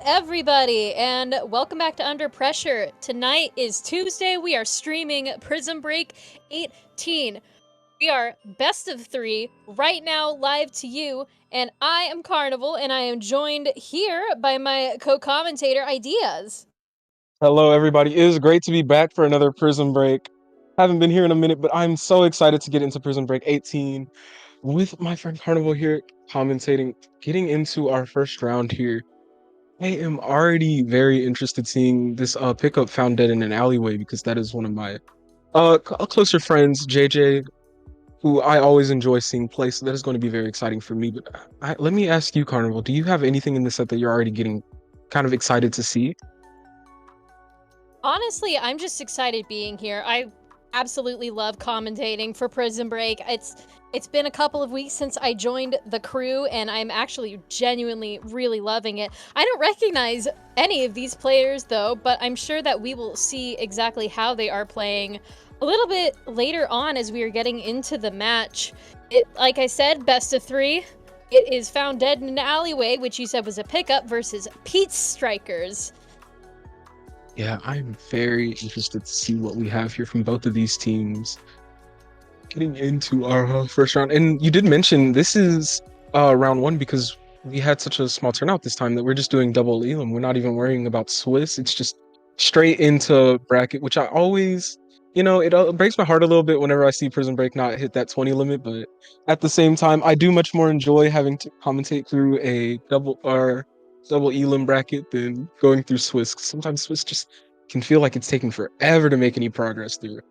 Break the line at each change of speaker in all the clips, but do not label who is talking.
everybody, and welcome back to Under Pressure. Tonight is Tuesday. We are streaming Prism Break 18. We are best of 3 right now, live to you, and I am Carnival, and I am joined here by my co-commentator, Ideas.
Hello, everybody. It is great to be back for another Prism Break. Haven't been here in a minute, but I'm so excited to get into Prism Break 18 with my friend Carnival here commentating, getting into our first round here. I am already very interested seeing this pickup found dead in an alleyway because that is one of my closer friends, JJ, who I always enjoy seeing play. So that is going to be very exciting for me. But let me ask you, Carnival, do you have anything in the set that you're already getting kind of excited to see?
Honestly, I'm just excited being here. I absolutely love commentating for Prison Break. It's been a couple of weeks since I joined the crew, and I'm actually genuinely really loving it. I don't recognize any of these players though, but I'm sure that we will see exactly how they are playing a little bit later on as we are getting into the match. Like I said, best of 3. It is found dead in an alleyway, which you said was a pickup, versus Pete's Strikers.
Yeah, I'm very interested to see what we have here from both of these teams getting into our first round. And you did mention this is round one because we had such a small turnout this time that we're just doing double Elam. We're not even worrying about Swiss. It's just straight into bracket, which I always, it breaks my heart a little bit whenever I see Prison Break not hit that 20 limit. But at the same time, I do much more enjoy having to commentate through a double Elam bracket than going through Swiss. 'Cause sometimes Swiss just can feel like it's taking forever to make any progress through.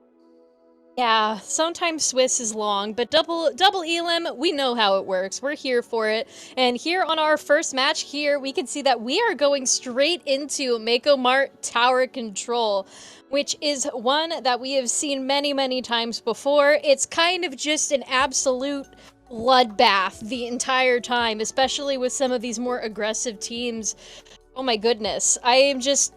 Yeah, sometimes Swiss is long, but double Elim, we know how it works. We're here for it. And here on our first match here, we can see that we are going straight into Mako Mart Tower Control, which is one that we have seen many, many times before. It's kind of just an absolute bloodbath the entire time, especially with some of these more aggressive teams. Oh my goodness. I am just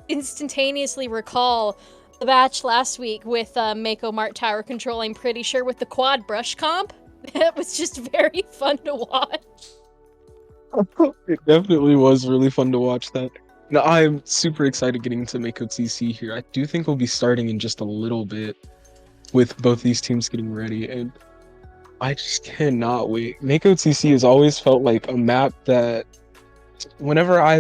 instantaneously recall the match last week with Mako Mart Tower Control, I'm pretty sure, with the quad brush comp. It was just very fun to watch.
It definitely was really fun to watch that. Now, I'm super excited getting to Mako TC here. I do think we'll be starting in just a little bit with both these teams getting ready, and I just cannot wait. Mako TC has always felt like a map that whenever I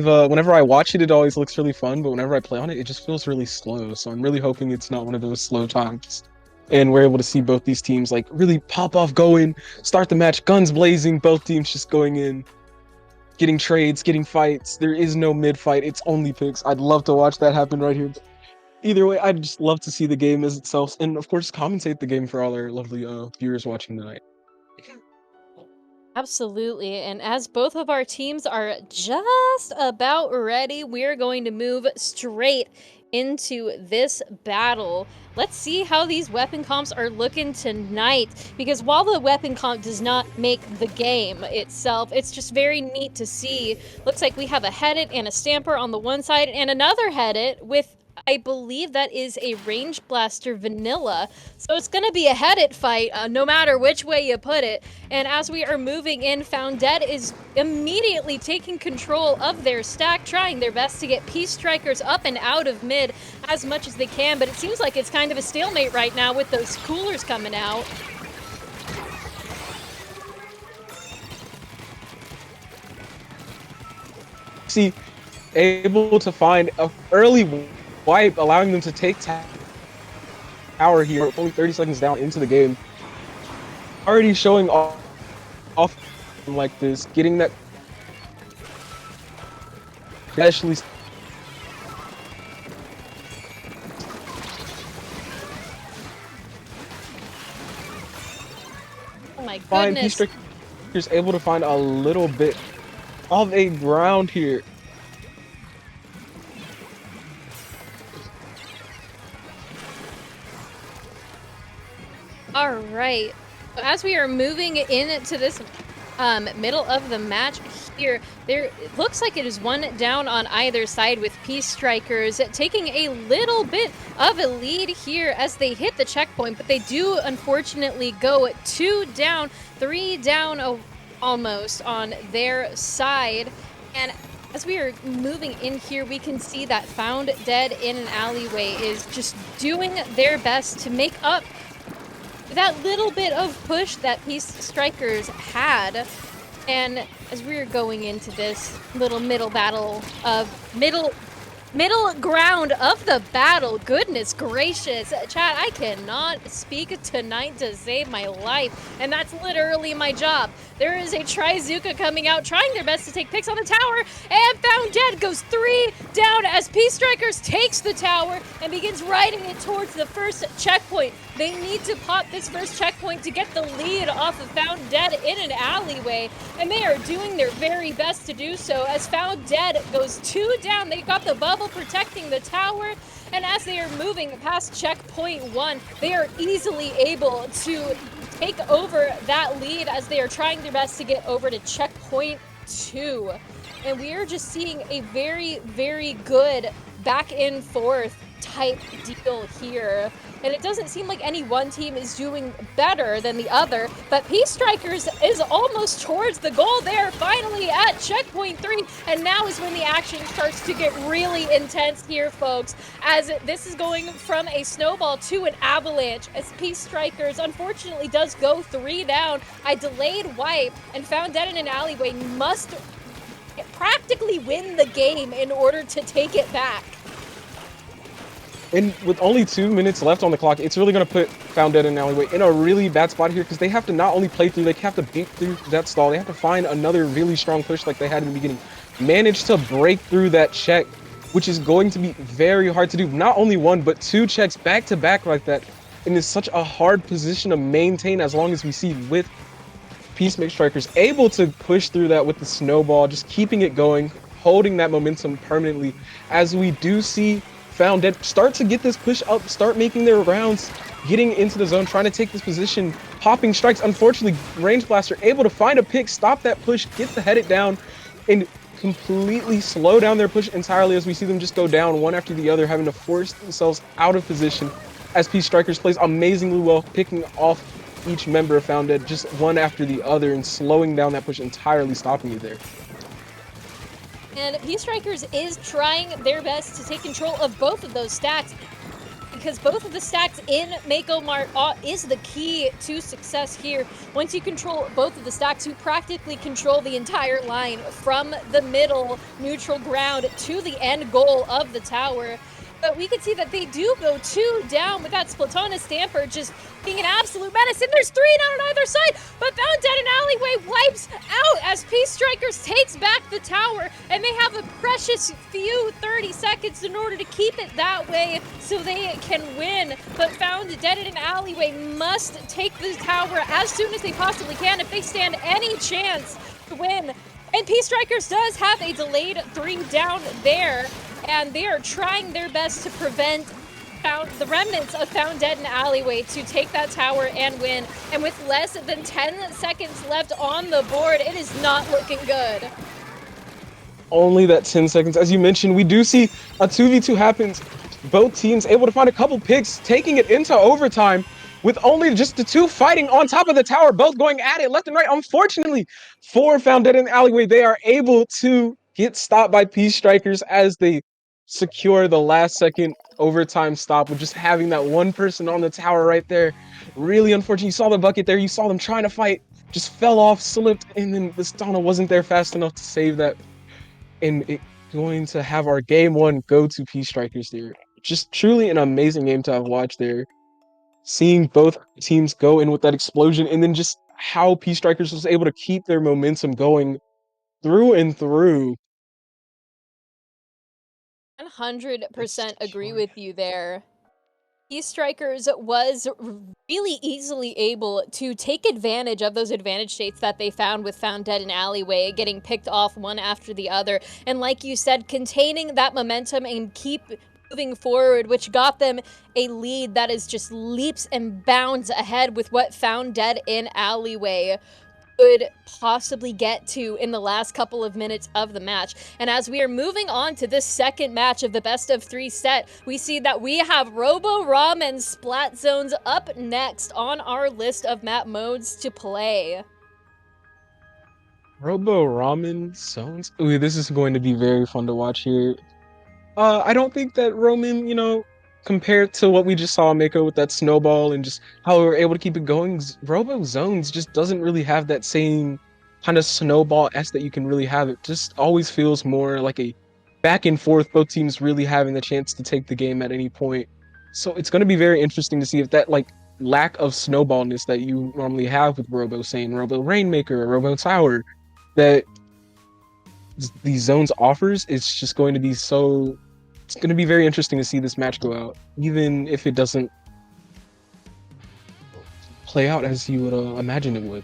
watch it, it always looks really fun, but whenever I play on it, it just feels really slow. So I'm really hoping it's not one of those slow times. And we're able to see both these teams like really pop off, go in, start the match, guns blazing, both teams just going in, getting trades, getting fights. There is no mid fight. It's only picks. I'd love to watch that happen right here. Either way, I'd just love to see the game as itself, and of course, commentate the game for all our lovely viewers watching tonight.
Absolutely, and as both of our teams are just about ready, we're going to move straight into this battle. Let's see how these weapon comps are looking tonight, because while the weapon comp does not make the game itself, it's just very neat to see. Looks like we have a Headit and a Stamper on the one side, and another Headit with, I believe that is a Range Blaster Vanilla. So it's gonna be a Headit fight, no matter which way you put it. And as we are moving in, Found Dead is immediately taking control of their stack, trying their best to get Peace Strikers up and out of mid as much as they can, but it seems like it's kind of a stalemate right now with those coolers coming out.
See, able to find a early wipe, allowing them to take tower here, only 30 seconds down into the game. Already showing off like this, getting that especially
Oh my
find
goodness.
Peace is able to find a little bit of a ground here.
All right. As we are moving into this middle of the match here, it looks like it is one down on either side, with Peace Strikers taking a little bit of a lead here as they hit the checkpoint, but they do unfortunately go 2 down, 3 down almost on their side. And As we are moving in here, we can see that Found Dead in an Alleyway is just doing their best to make up that little bit of push that Peace Strikers had. And as we're going into this little middle ground of the battle, goodness gracious, chat, I cannot speak tonight to save my life, and that's literally my job. There is a Trizuka coming out, trying their best to take picks on the tower, and Found Dead goes 3 down as Peace Strikers takes the tower and begins riding it towards the first checkpoint. They need to pop this first checkpoint to get the lead off of Found Dead in an alleyway, and they are doing their very best to do so as Found Dead goes 2 down. They got the bubble protecting the tower, and as they are moving past checkpoint 1, they are easily able to take over that lead as they are trying their best to get over to checkpoint 2. And we are just seeing a very, very good back and forth type deal here. And it doesn't seem like any one team is doing better than the other, but Peace Strikers is almost towards the goal there, finally at checkpoint 3, and now is when the action starts to get really intense here, folks, as this is going from a snowball to an avalanche, as Peace Strikers unfortunately does go 3 down. A delayed wipe, and Found Dead in an Alleyway must practically win the game in order to take it back.
And with only 2 minutes left on the clock, it's really going to put Found Dead in an Alleyway in a really bad spot here because they have to not only play through, they have to beat through that stall. They have to find another really strong push like they had in the beginning. Manage to break through that check, which is going to be very hard to do. Not only 1, but 2 checks back to back like that. And it's such a hard position to maintain as long as we see with Peace Strikers able to push through that with the snowball, just keeping it going, holding that momentum permanently. As we do see Found Dead start to get this push up, start making their rounds, getting into the zone, trying to take this position, popping strikes. Unfortunately, Range Blaster able to find a pick, stop that push, get the head it down, and completely slow down their push entirely as we see them just go down one after the other, having to force themselves out of position as Peace Strikers plays amazingly well, picking off each member of Found Dead just one after the other and slowing down that push entirely, stopping you there.
And Peace Strikers is trying their best to take control of both of those stacks, because both of the stacks in Mako Mart is the key to success here. Once you control both of the stacks, you practically control the entire line from the middle neutral ground to the end goal of the tower. But we can see that they do go 2 down with that Splatona Stamper just being an absolute menace. And there's 3 down on either side, but Found Dead in Alleyway wipes out as Peace Strikers takes back the tower, and they have a precious few 30 seconds in order to keep it that way so they can win. But Found Dead in an Alleyway must take the tower as soon as they possibly can if they stand any chance to win. And Peace Strikers does have a delayed 3 down there, and they are trying their best to prevent the remnants of Found Dead in Alleyway to take that tower and win. And with less than 10 seconds left on the board, it is not looking good.
Only that 10 seconds. As you mentioned, we do see a 2v2 happens. Both teams able to find a couple picks, taking it into overtime with only just the 2 fighting on top of the tower, both going at it left and right. Unfortunately, for Found Dead in the Alleyway, they are able to get stopped by Peace Strikers as they secure the last second overtime stop with just having that one person on the tower right there. Really unfortunate. You saw the bucket there. You saw them trying to fight, just fell off, slipped, and then the Stana wasn't there fast enough to save that. And it going to have our game 1 go to Peace Strikers there. Just truly an amazing game to have watched there. Seeing both teams go in with that explosion, and then just how Peace Strikers was able to keep their momentum going through and through.
100% agree with you there. Peace Strikers was really easily able to take advantage of those advantage states that they found with Found Dead in Alleyway, getting picked off one after the other. And like you said, containing that momentum and keep moving forward, which got them a lead that is just leaps and bounds ahead with what Found Dead in Alleyway could possibly get to in the last couple of minutes of the match. And as we are moving on to this second match of the best of 3 set, we see that we have Robo Rom and Splat Zones up next on our list of map modes to play.
Robo Ramen Zones. Ooh, this is going to be very fun to watch here. I don't think that Roman, compared to what we just saw Mako with that snowball and just how we were able to keep it going, Robo Zones just doesn't really have that same kind of snowball S that you can really have. It just always feels more like a back and forth, both teams really having the chance to take the game at any point. So it's going to be very interesting to see if that like lack of snowballness that you normally have with Robo, saying Robo Rainmaker or Robo Tower, that these zones offers, it's just going to be so it's going to be very interesting to see this match go out, even if it doesn't play out as you would imagine it would.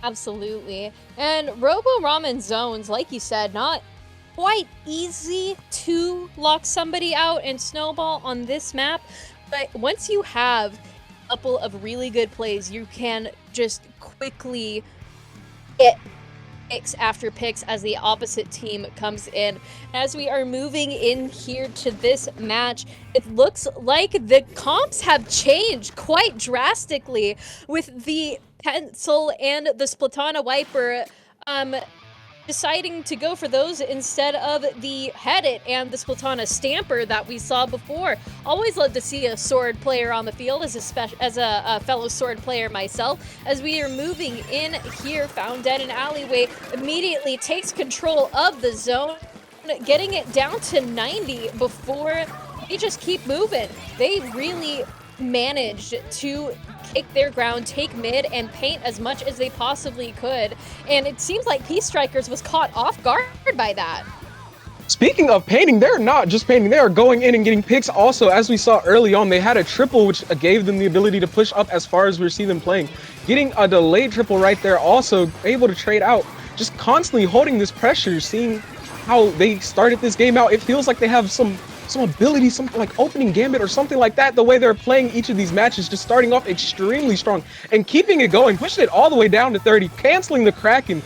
Absolutely. And Robo Ramen zones, like you said, not quite easy to lock somebody out and snowball on this map, but once you have a couple of really good plays, you can just quickly get picks after picks as the opposite team comes in. As we are moving in here to this match, it looks like the comps have changed quite drastically, with the pencil and the Splatana Wiper deciding to go for those instead of the Headit and the Splatana Stamper that we saw before. Always love to see a sword player on the field as a fellow sword player myself. As we are moving in here, Found Dead in Alleyway immediately takes control of the zone, getting it down to 90 before they just keep moving. They really managed to kick their ground, take mid, and paint as much as they possibly could. And it seems like Peace Strikers was caught off guard by that.
Speaking of painting, they're not just painting, they are going in and getting picks also. As we saw early on, they had a triple, which gave them the ability to push up as far as we see them playing. Getting a delayed triple right there, also able to trade out, just constantly holding this pressure, seeing how they started this game out. It feels like they have some ability, something like opening gambit or something like that, the way they're playing each of these matches, just starting off extremely strong and keeping it going, pushing it all the way down to 30, canceling the Kraken,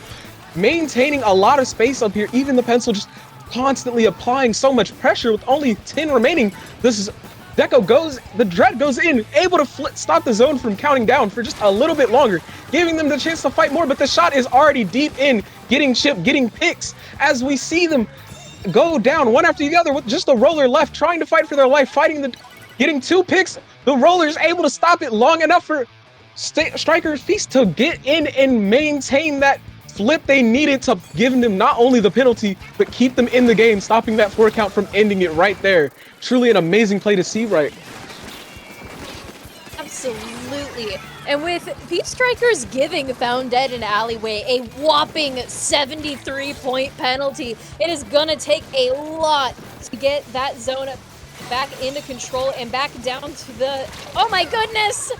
maintaining a lot of space up here. Even the pencil just constantly applying so much pressure with only 10 remaining. This is Deco goes, the Dread goes in, able to stop the zone from counting down for just a little bit longer, giving them the chance to fight more, but the shot is already deep in, getting chipped, getting picks, as we see them go down one after the other with just the roller left, trying to fight for their life, getting 2 picks. The roller is able to stop it long enough for Striker's Feast to get in and maintain that flip they needed to give them not only the penalty, but keep them in the game, stopping that 4 count from ending it right there. Truly an amazing play to see, right?
Absolutely. And with Peace Strikers giving Found Dead in Alleyway a whopping 73-point penalty, it is gonna take a lot to get that zone back into control and back down to the... Oh my goodness!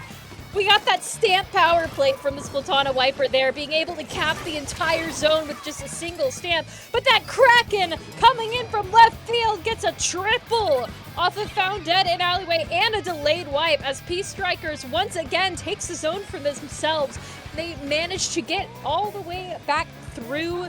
We got that stamp power play from the Splatana Wiper there, being able to cap the entire zone with just a single stamp. But that Kraken coming in from left field gets a triple off of Found Dead in Alleyway and a delayed wipe as Peace Strikers once again takes the zone for themselves. They managed to get all the way back through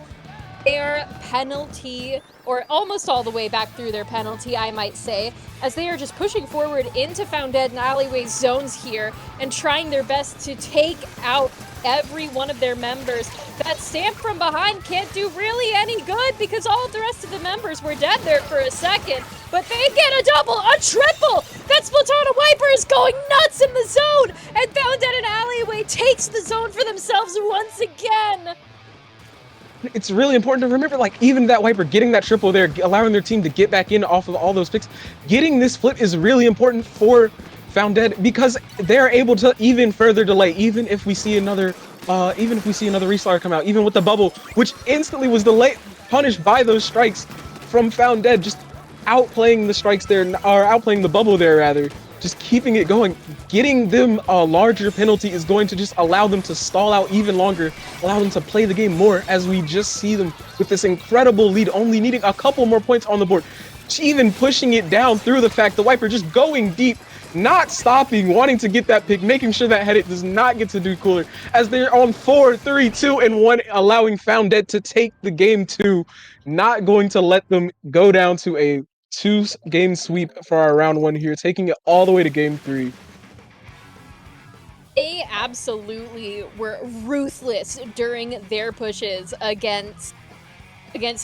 their penalty, or almost all the way back through their penalty, I might say, as they are just pushing forward into Found Dead and Alleyway zones here and trying their best to take out every one of their members. That stamp from behind can't do really any good because all of the rest of the members were dead there for a second, but they get a double, a triple! That Splatana Wiper is going nuts in the zone, and Found Dead and Alleyway takes the zone for themselves once again!
It's really important to remember, like, even that Wiper getting that triple there, allowing their team to get back in off of all those picks, getting this flip is really important for Found Dead because they're able to even further delay, even if we see another reslaughter come out, even with the bubble, which instantly was punished by those strikes from Found Dead, just outplaying the strikes there, or outplaying the bubble there rather. Just keeping it going, getting them a larger penalty is going to just allow them to stall out even longer, allow them to play the game more, as we just see them with this incredible lead, only needing a couple more points on the board, even pushing it down through the fact the Wiper just going deep, not stopping, wanting to get that pick, making sure that Headit does not get to do cooler, as they're on 4, 3, 2, and 1, allowing Found Dead to take the game 2, not going to let them go down to a 2-game sweep for our round 1 here, taking it all the way to game 3.
They absolutely were ruthless during their pushes against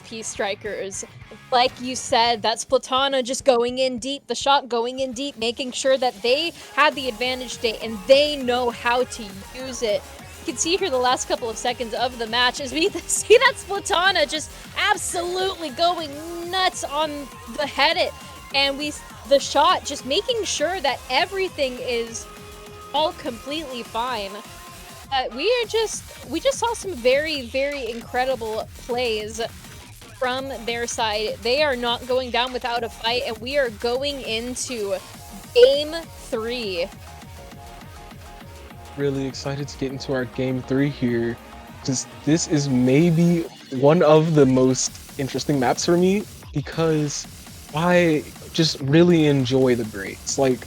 Peace Strikers. Like you said, that Splatana just going in deep, the shot going in deep, making sure that they had the advantage state and they know how to use it. You can see here the last couple of seconds of the match as we see that Splatana just absolutely going nuts on the head it. And the shot just making sure that everything is all completely fine. We just saw some very, very incredible plays from their side. They are not going down without a fight, and we are going into game 3.
Really excited to get into our game 3 here, because this is maybe one of the most interesting maps for me, because I just really enjoy the greats. Like,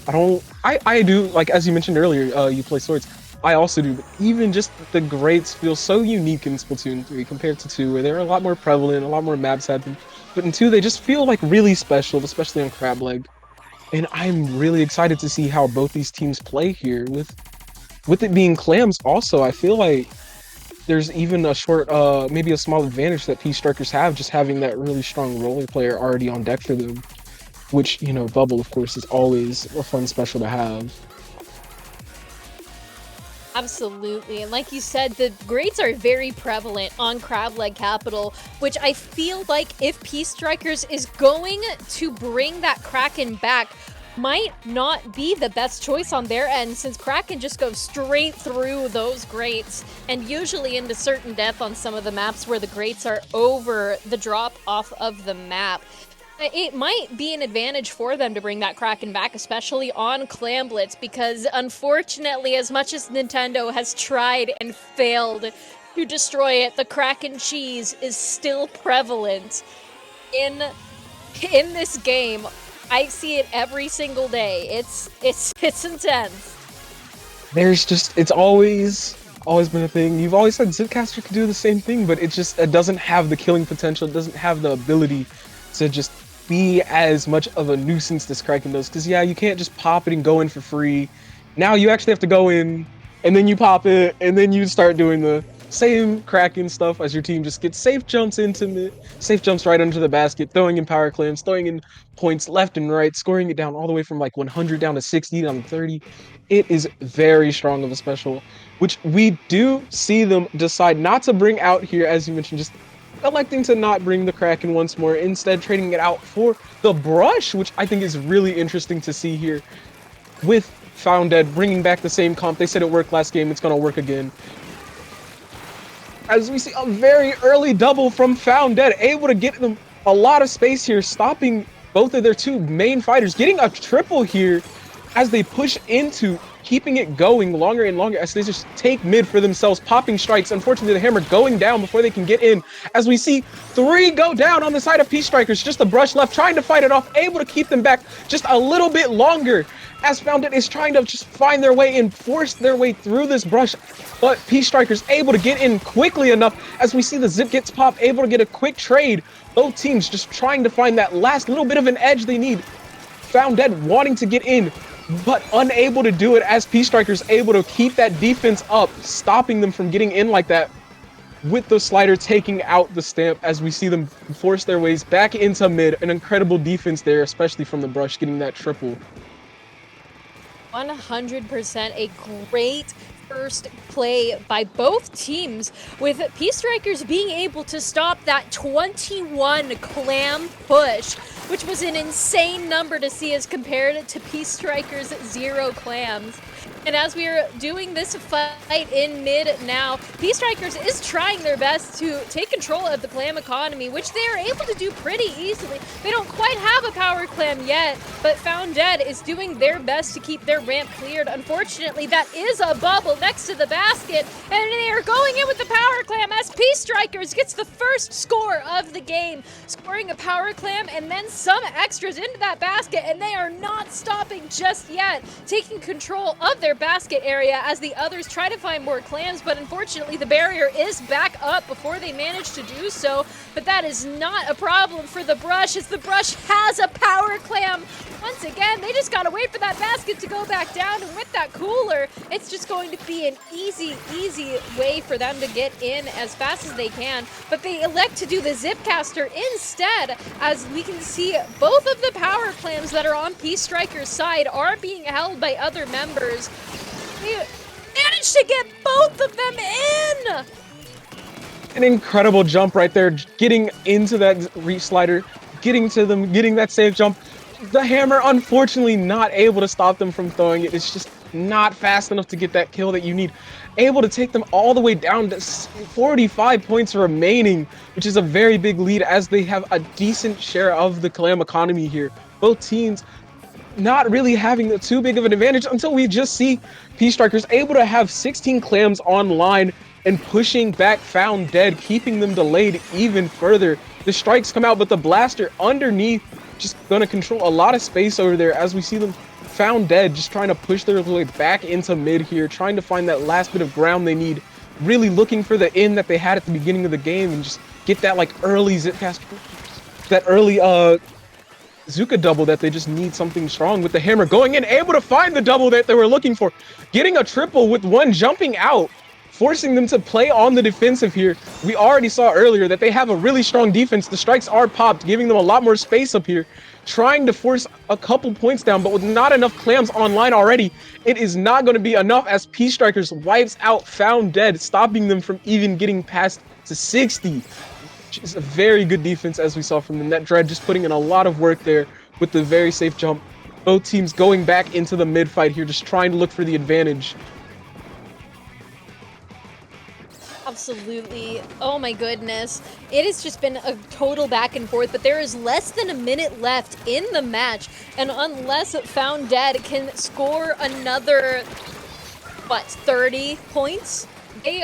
I do, like, as you mentioned earlier, you play swords. I also do, but even just the greats feel so unique in Splatoon 3 compared to 2, where they're a lot more prevalent, a lot more maps happen. But in 2, they just feel like really special, especially on Crab Leg. And I'm really excited to see how both these teams play here. With it being clams, also, I feel like there's even a short, maybe a small advantage that Peace Strikers have, just having that really strong roller player already on deck for them. Which, you know, Bubble, of course, is always a fun special to have.
Absolutely. And like you said, the grades are very prevalent on Crab Leg Capital, which I feel like if Peace Strikers is going to bring that Kraken back, might not be the best choice on their end, since Kraken just goes straight through those grates and usually into certain death on some of the maps where the grates are over the drop off of the map. It might be an advantage for them to bring that Kraken back, especially on Clam Blitz, because unfortunately, as much as Nintendo has tried and failed to destroy it, the Kraken cheese is still prevalent in this game. I see it every single day. It's intense.
There's just, it's always been a thing. You've always said Zipcaster could do the same thing, but it doesn't have the killing potential. It doesn't have the ability to just be as much of a nuisance as Kraken does. Because yeah, you can't just pop it and go in for free. Now you actually have to go in, and then you pop it, and then you start doing the same Kraken stuff as your team just gets safe jumps into it, safe jumps right under the basket, throwing in power clams, throwing in points left and right, scoring it down all the way from like 100 down to 60, down to 30. It is very strong of a special, which we do see them decide not to bring out here, as you mentioned, just electing to not bring the Kraken once more, instead trading it out for the Brush, which I think is really interesting to see here with Found Dead bringing back the same comp. They said it worked last game, it's going to work again. As we see a very early double from Found Dead, able to get them a lot of space here, stopping both of their two main fighters, getting a triple here as they push into keeping it going longer and longer as they just take mid for themselves, popping strikes. Unfortunately, the hammer going down before they can get in, as we see 3 go down on the side of Peace Strikers. Just a brush left, trying to fight it off, able to keep them back just a little bit longer, as Found It is trying to just find their way and force their way through this brush. But Peace Strikers able to get in quickly enough, as we see the zip gets popped, able to get a quick trade. Both teams just trying to find that last little bit of an edge they need. Found Dead wanting to get in, but unable to do it, as Peace Strikers able to keep that defense up, stopping them from getting in like that, with the slider taking out the stamp, as we see them force their ways back into mid. An incredible defense there, especially from the Brush, getting that triple.
100% a great first play by both teams, with Peace Strikers being able to stop that 21 clam push, which was an insane number to see as compared to Peace Strikers' 0 clams. And as we are doing this fight in mid now, Peace Strikers is trying their best to take control of the clam economy, which they are able to do pretty easily. They don't quite have a power clam yet, but Found Dead is doing their best to keep their ramp cleared. Unfortunately, that is a bubble next to the basket, and they are going in with the power clam as Peace Strikers gets the first score of the game, scoring a power clam and then some extras into that basket, and they are not stopping just yet, taking control of their their basket area as the others try to find more clams, but unfortunately the barrier is back up before they manage to do so. But that is not a problem for the Brush, as the Brush has a power clam. Once again, they just gotta wait for that basket to go back down, and with that cooler, it's just going to be an easy way for them to get in as fast as they can. But they elect to do the Zipcaster instead, as we can see both of the power clams that are on Peace Striker's side are being held by other members. They managed to get both of them in!
An incredible jump right there, getting into that reach slider, getting to them, getting that safe jump. The hammer, unfortunately, not able to stop them from throwing it. It's just not fast enough to get that kill that you need. Able to take them all the way down to 45 points remaining, which is a very big lead as they have a decent share of the clam economy here. Both teams not really having too big of an advantage until we just see Peace Strikers able to have 16 clams online and pushing back Found Dead, keeping them delayed even further. The strikes come out, but the blaster underneath just gonna control a lot of space over there as we see them Found Dead just trying to push their way back into mid here, trying to find that last bit of ground they need, really looking for the in that they had at the beginning of the game and just get that like early Zipcast, that early Zuka double that they just need something strong with the hammer going in, able to find the double that they were looking for, getting a triple with one jumping out, forcing them to play on the defensive here. We already saw earlier that they have a really strong defense. The strikes are popped, giving them a lot more space up here, trying to force a couple points down, but with not enough clams online already, it is not going to be enough as Peace Strikers wipes out Found Dead, stopping them from even getting past to 60. It's a very good defense, as we saw from the Net Dread, just putting in a lot of work there with the very safe jump. Both teams going back into the mid fight here, just trying to look for the advantage.
Absolutely. Oh my goodness. It has just been a total back and forth, but there is less than a minute left in the match, and unless Found Dead can score another, 30 points, they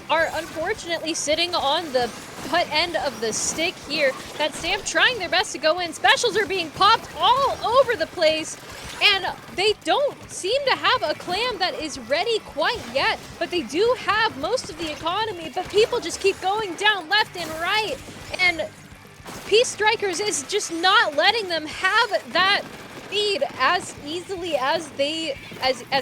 are unfortunately sitting on the cut end of the stick here. That Stamp trying their best to go in. Specials are being popped all over the place, and they don't seem to have a clam that is ready quite yet, but they do have most of the economy, but people just keep going down left and right, and Peace Strikers is just not letting them have that lead as easily as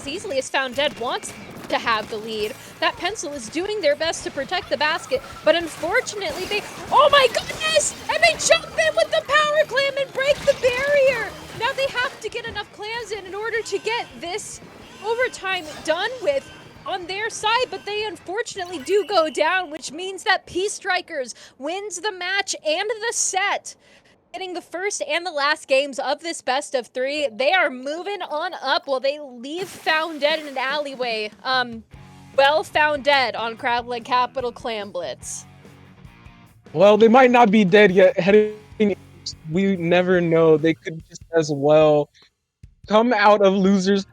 easily as Found Dead wants to have the lead. That Pencil is doing their best to protect the basket, but unfortunately they, oh my goodness, and they jump in with the power clam and break the barrier. Now they have to get enough clams in order to get this overtime done with on their side, but they unfortunately do go down, which means that Peace Strikers wins the match and the set, getting the first and the last games of this best of 3. They are moving on up while they leave Found Dead in an alleyway. Well, Found Dead on Crableg Capital Clam Blitz.
Well, they might not be dead yet. Heading, we never know. They could just as well come out of losers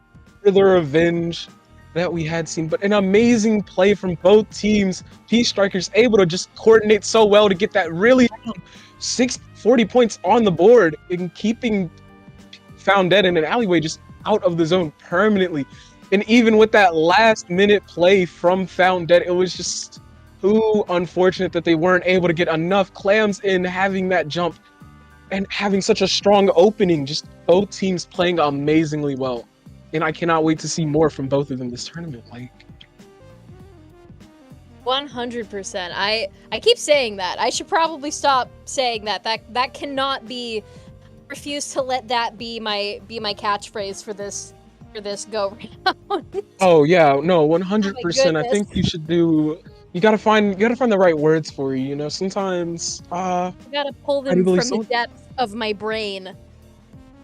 for the revenge that we had seen. But an amazing play from both teams. Peace Strikers able to just coordinate so well to get that really 40 points on the board in keeping Found Dead in an alleyway just out of the zone permanently. And even with that last minute play from Found Dead, it was just too unfortunate that they weren't able to get enough clams in, having that jump and having such a strong opening. Just both teams playing amazingly well. And I cannot wait to see more from both of them this tournament. Like,
100%. I keep saying that. I should probably stop saying that. That cannot be. Refuse to let that be my catchphrase for this go round.
oh yeah, no,
Oh
100%.
my
I think
goodness.
you should do. You gotta find the right words for you. You know, sometimes
I gotta pull
I do
them
believe
from the
so.
depths of my brain.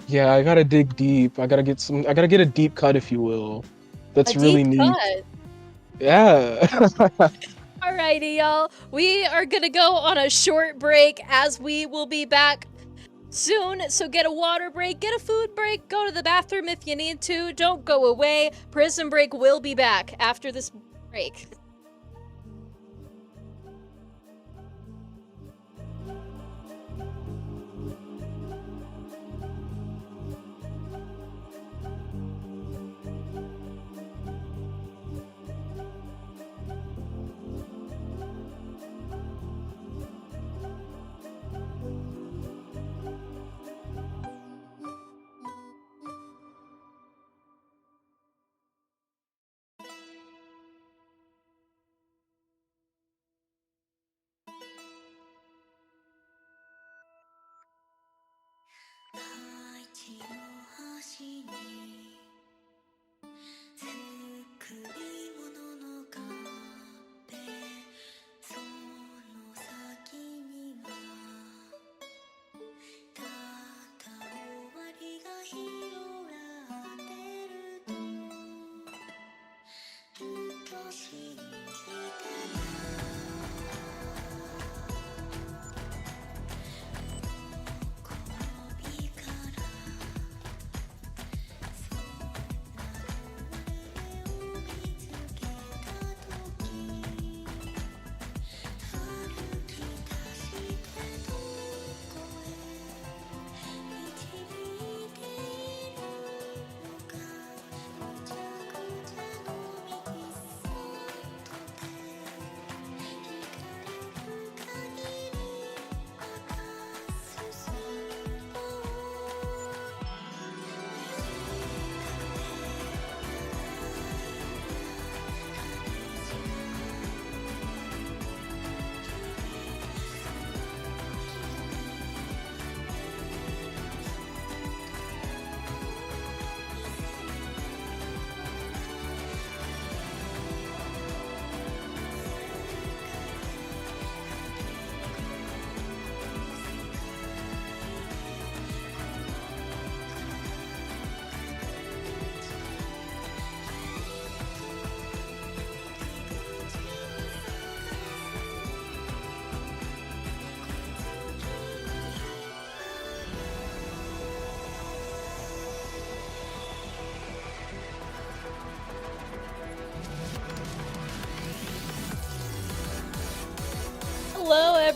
Yeah, I gotta dig deep. I gotta get a deep cut, if you will.
A
That's really
deep
neat.
cut.
Yeah.
Alrighty, y'all. We are gonna go on a short break, as we will be back soon. So get a water break, get a food break, go to the bathroom if you need to. Don't go away. Prism Break will be back after this break.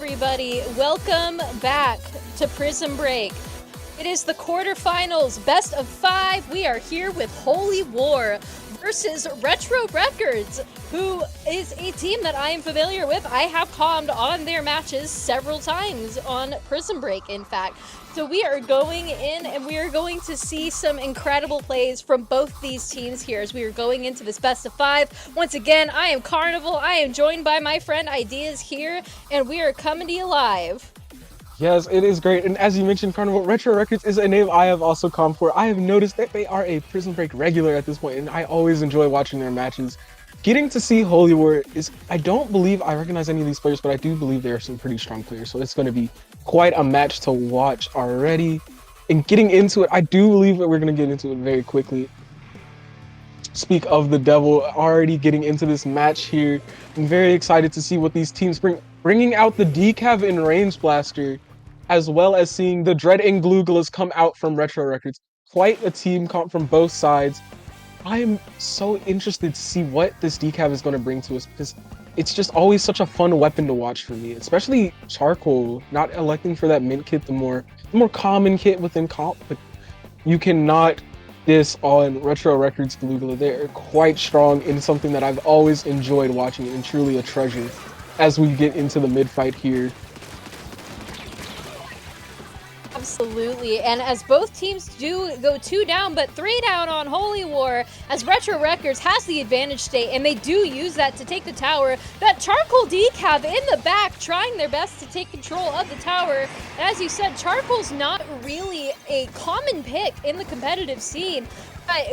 everybody. Welcome back to Prism Break. It is the quarterfinals, best of 5. We are here with Holy War versus Retro Records, who is a team that I am familiar with. I have calmed on their matches several times on Prism Break, in fact. So we are going in and we are going to see some incredible plays from both these teams here as we are going into this best of 5. Once again, I am Carnival. I am joined by my friend Ideas here, and we are coming to you live.
Yes, it is great. And as you mentioned, Carnival, Retro Records is a name I have also come for. I have noticed that they are a Prism Break regular at this point, and I always enjoy watching their matches. Getting to see Holy War is, I don't believe I recognize any of these players, but I do believe they are some pretty strong players. So it's going to be quite a match to watch already. And getting into it, I do believe that we're going to get into it very quickly. Speak of the devil, already getting into this match here. I'm very excited to see what these teams bring. Bringing out the Decav and Range Blaster, as well as seeing the Dread and Gluglas come out from Retro Records. Quite a team comp from both sides. I am so interested to see what this Decav is going to bring to us, because it's just always such a fun weapon to watch for me, especially Charcoal, not electing for that mint kit, the more common kit within comp, but you cannot diss on Retro Records Glugla. They're quite strong in something that I've always enjoyed watching and truly a treasure as we get into the mid fight here.
Absolutely, and as both teams do go 2 down but 3 down on Holy War, as Retro Records has the advantage state and they do use that to take the tower, that Charcoal Decav in the back trying their best to take control of the tower. And as you said, Charcoal's not really a common pick in the competitive scene.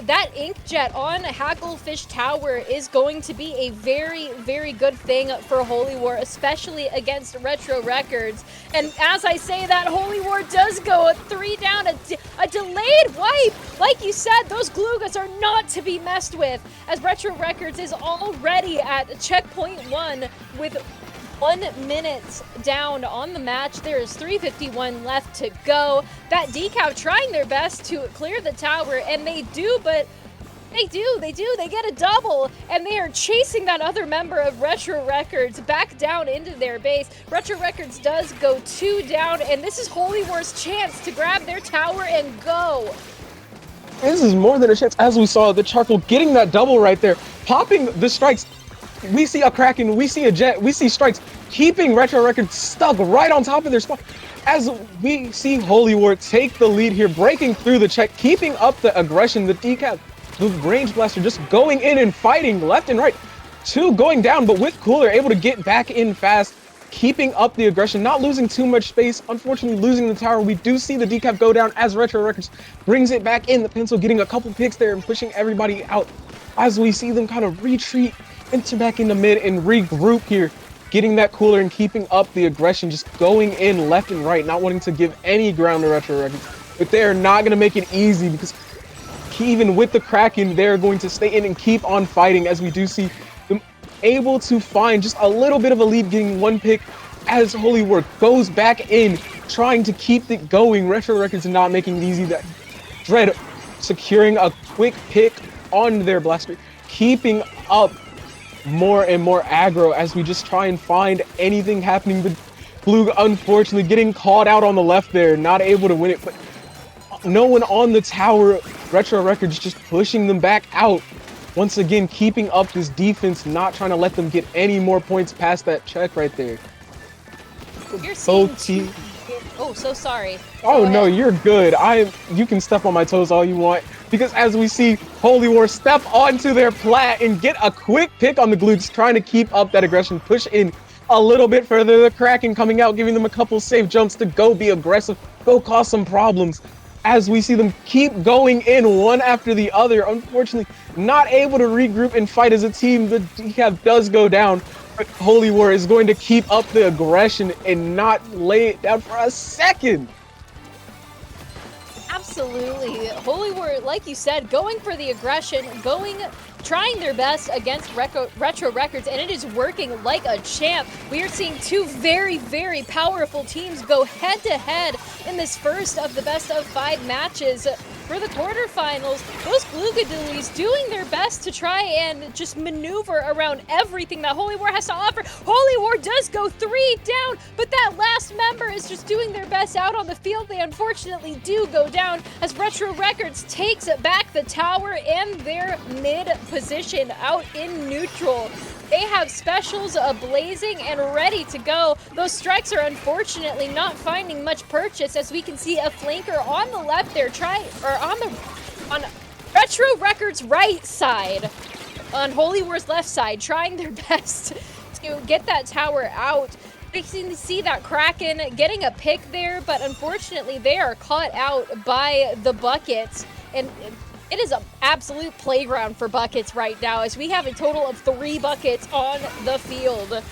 That Inkjet on Hacklefish Tower is going to be a very, very good thing for Holy War, especially against Retro Records. And as I say that, Holy War does go a 3 down, a delayed wipe. Like you said, those Glugas are not to be messed with, as Retro Records is already at checkpoint 1 with 1 minute down on the match. There is 3:51 left to go. That Decav trying their best to clear the tower, and they do, but they get a double, and they are chasing that other member of Retro Records back down into their base. Retro Records does go 2 down, and this is Holy War's chance to grab their tower and go.
This is more than a chance, as we saw the Charcoal getting that double right there, popping the strikes. We see a Kraken, we see a Jet, we see strikes, keeping Retro Records stuck right on top of their spot. As we see Holy War take the lead here, breaking through the check, keeping up the aggression, the Decav, the Range Blaster just going in and fighting left and right. 2 going down, but with Cooler able to get back in fast, keeping up the aggression, not losing too much space. Unfortunately, losing the tower. We do see the Decav go down as Retro Records brings it back in. The Pencil getting a couple picks there and pushing everybody out as we see them kind of retreat enter back in the mid and regroup here, getting that Cooler and keeping up the aggression, just going in left and right, not wanting to give any ground to Retro Records. But they are not going to make it easy, because even with the Kraken, they're going to stay in and keep on fighting, as we do see them able to find just a little bit of a lead, getting 1 pick as Holy War goes back in, trying to keep it going. Retro Records not making it easy. That Dread securing a quick pick on their blaster, keeping up more and more aggro as we just try and find anything happening. But Blue unfortunately getting called out on the left there, not able to win it, but no one on the tower. Retro Records just pushing them back out. Once again, keeping up this defense, not trying to let them get any more points past that check right there.
You're seeing oh, so sorry.
Oh no, you're good. You can step on my toes all you want, because as we see Holy War step onto their plat and get a quick pick on the Glutes, trying to keep up that aggression, push in a little bit further. The Kraken coming out, giving them a couple safe jumps to go be aggressive, go cause some problems. As we see them keep going in one after the other, unfortunately not able to regroup and fight as a team. The Decav does go down, but Holy War is going to keep up the aggression and not lay it down for a second.
Absolutely. Holy War, like you said, going for the aggression, going trying their best against Retro Records, and it is working like a champ. We are seeing two very, very powerful teams go head-to-head in this first of the best-of-5 matches. For the quarterfinals, those Glugadoolies doing their best to try and just maneuver around everything that Holy War has to offer. Holy War does go 3 down, but that last member is just doing their best out on the field. They unfortunately do go down as Retro Records takes back the tower and their mid position out in neutral. They have specials blazing and ready to go. Those strikes are unfortunately not finding much purchase, as we can see a flanker on the left there on Retro Records' right side, on Holy War's left side, trying their best to get that tower out. They can see that Kraken getting a pick there, but unfortunately they are caught out by the Buckets, and it is an absolute playground for Buckets right now, as we have a total of 3 Buckets on the field,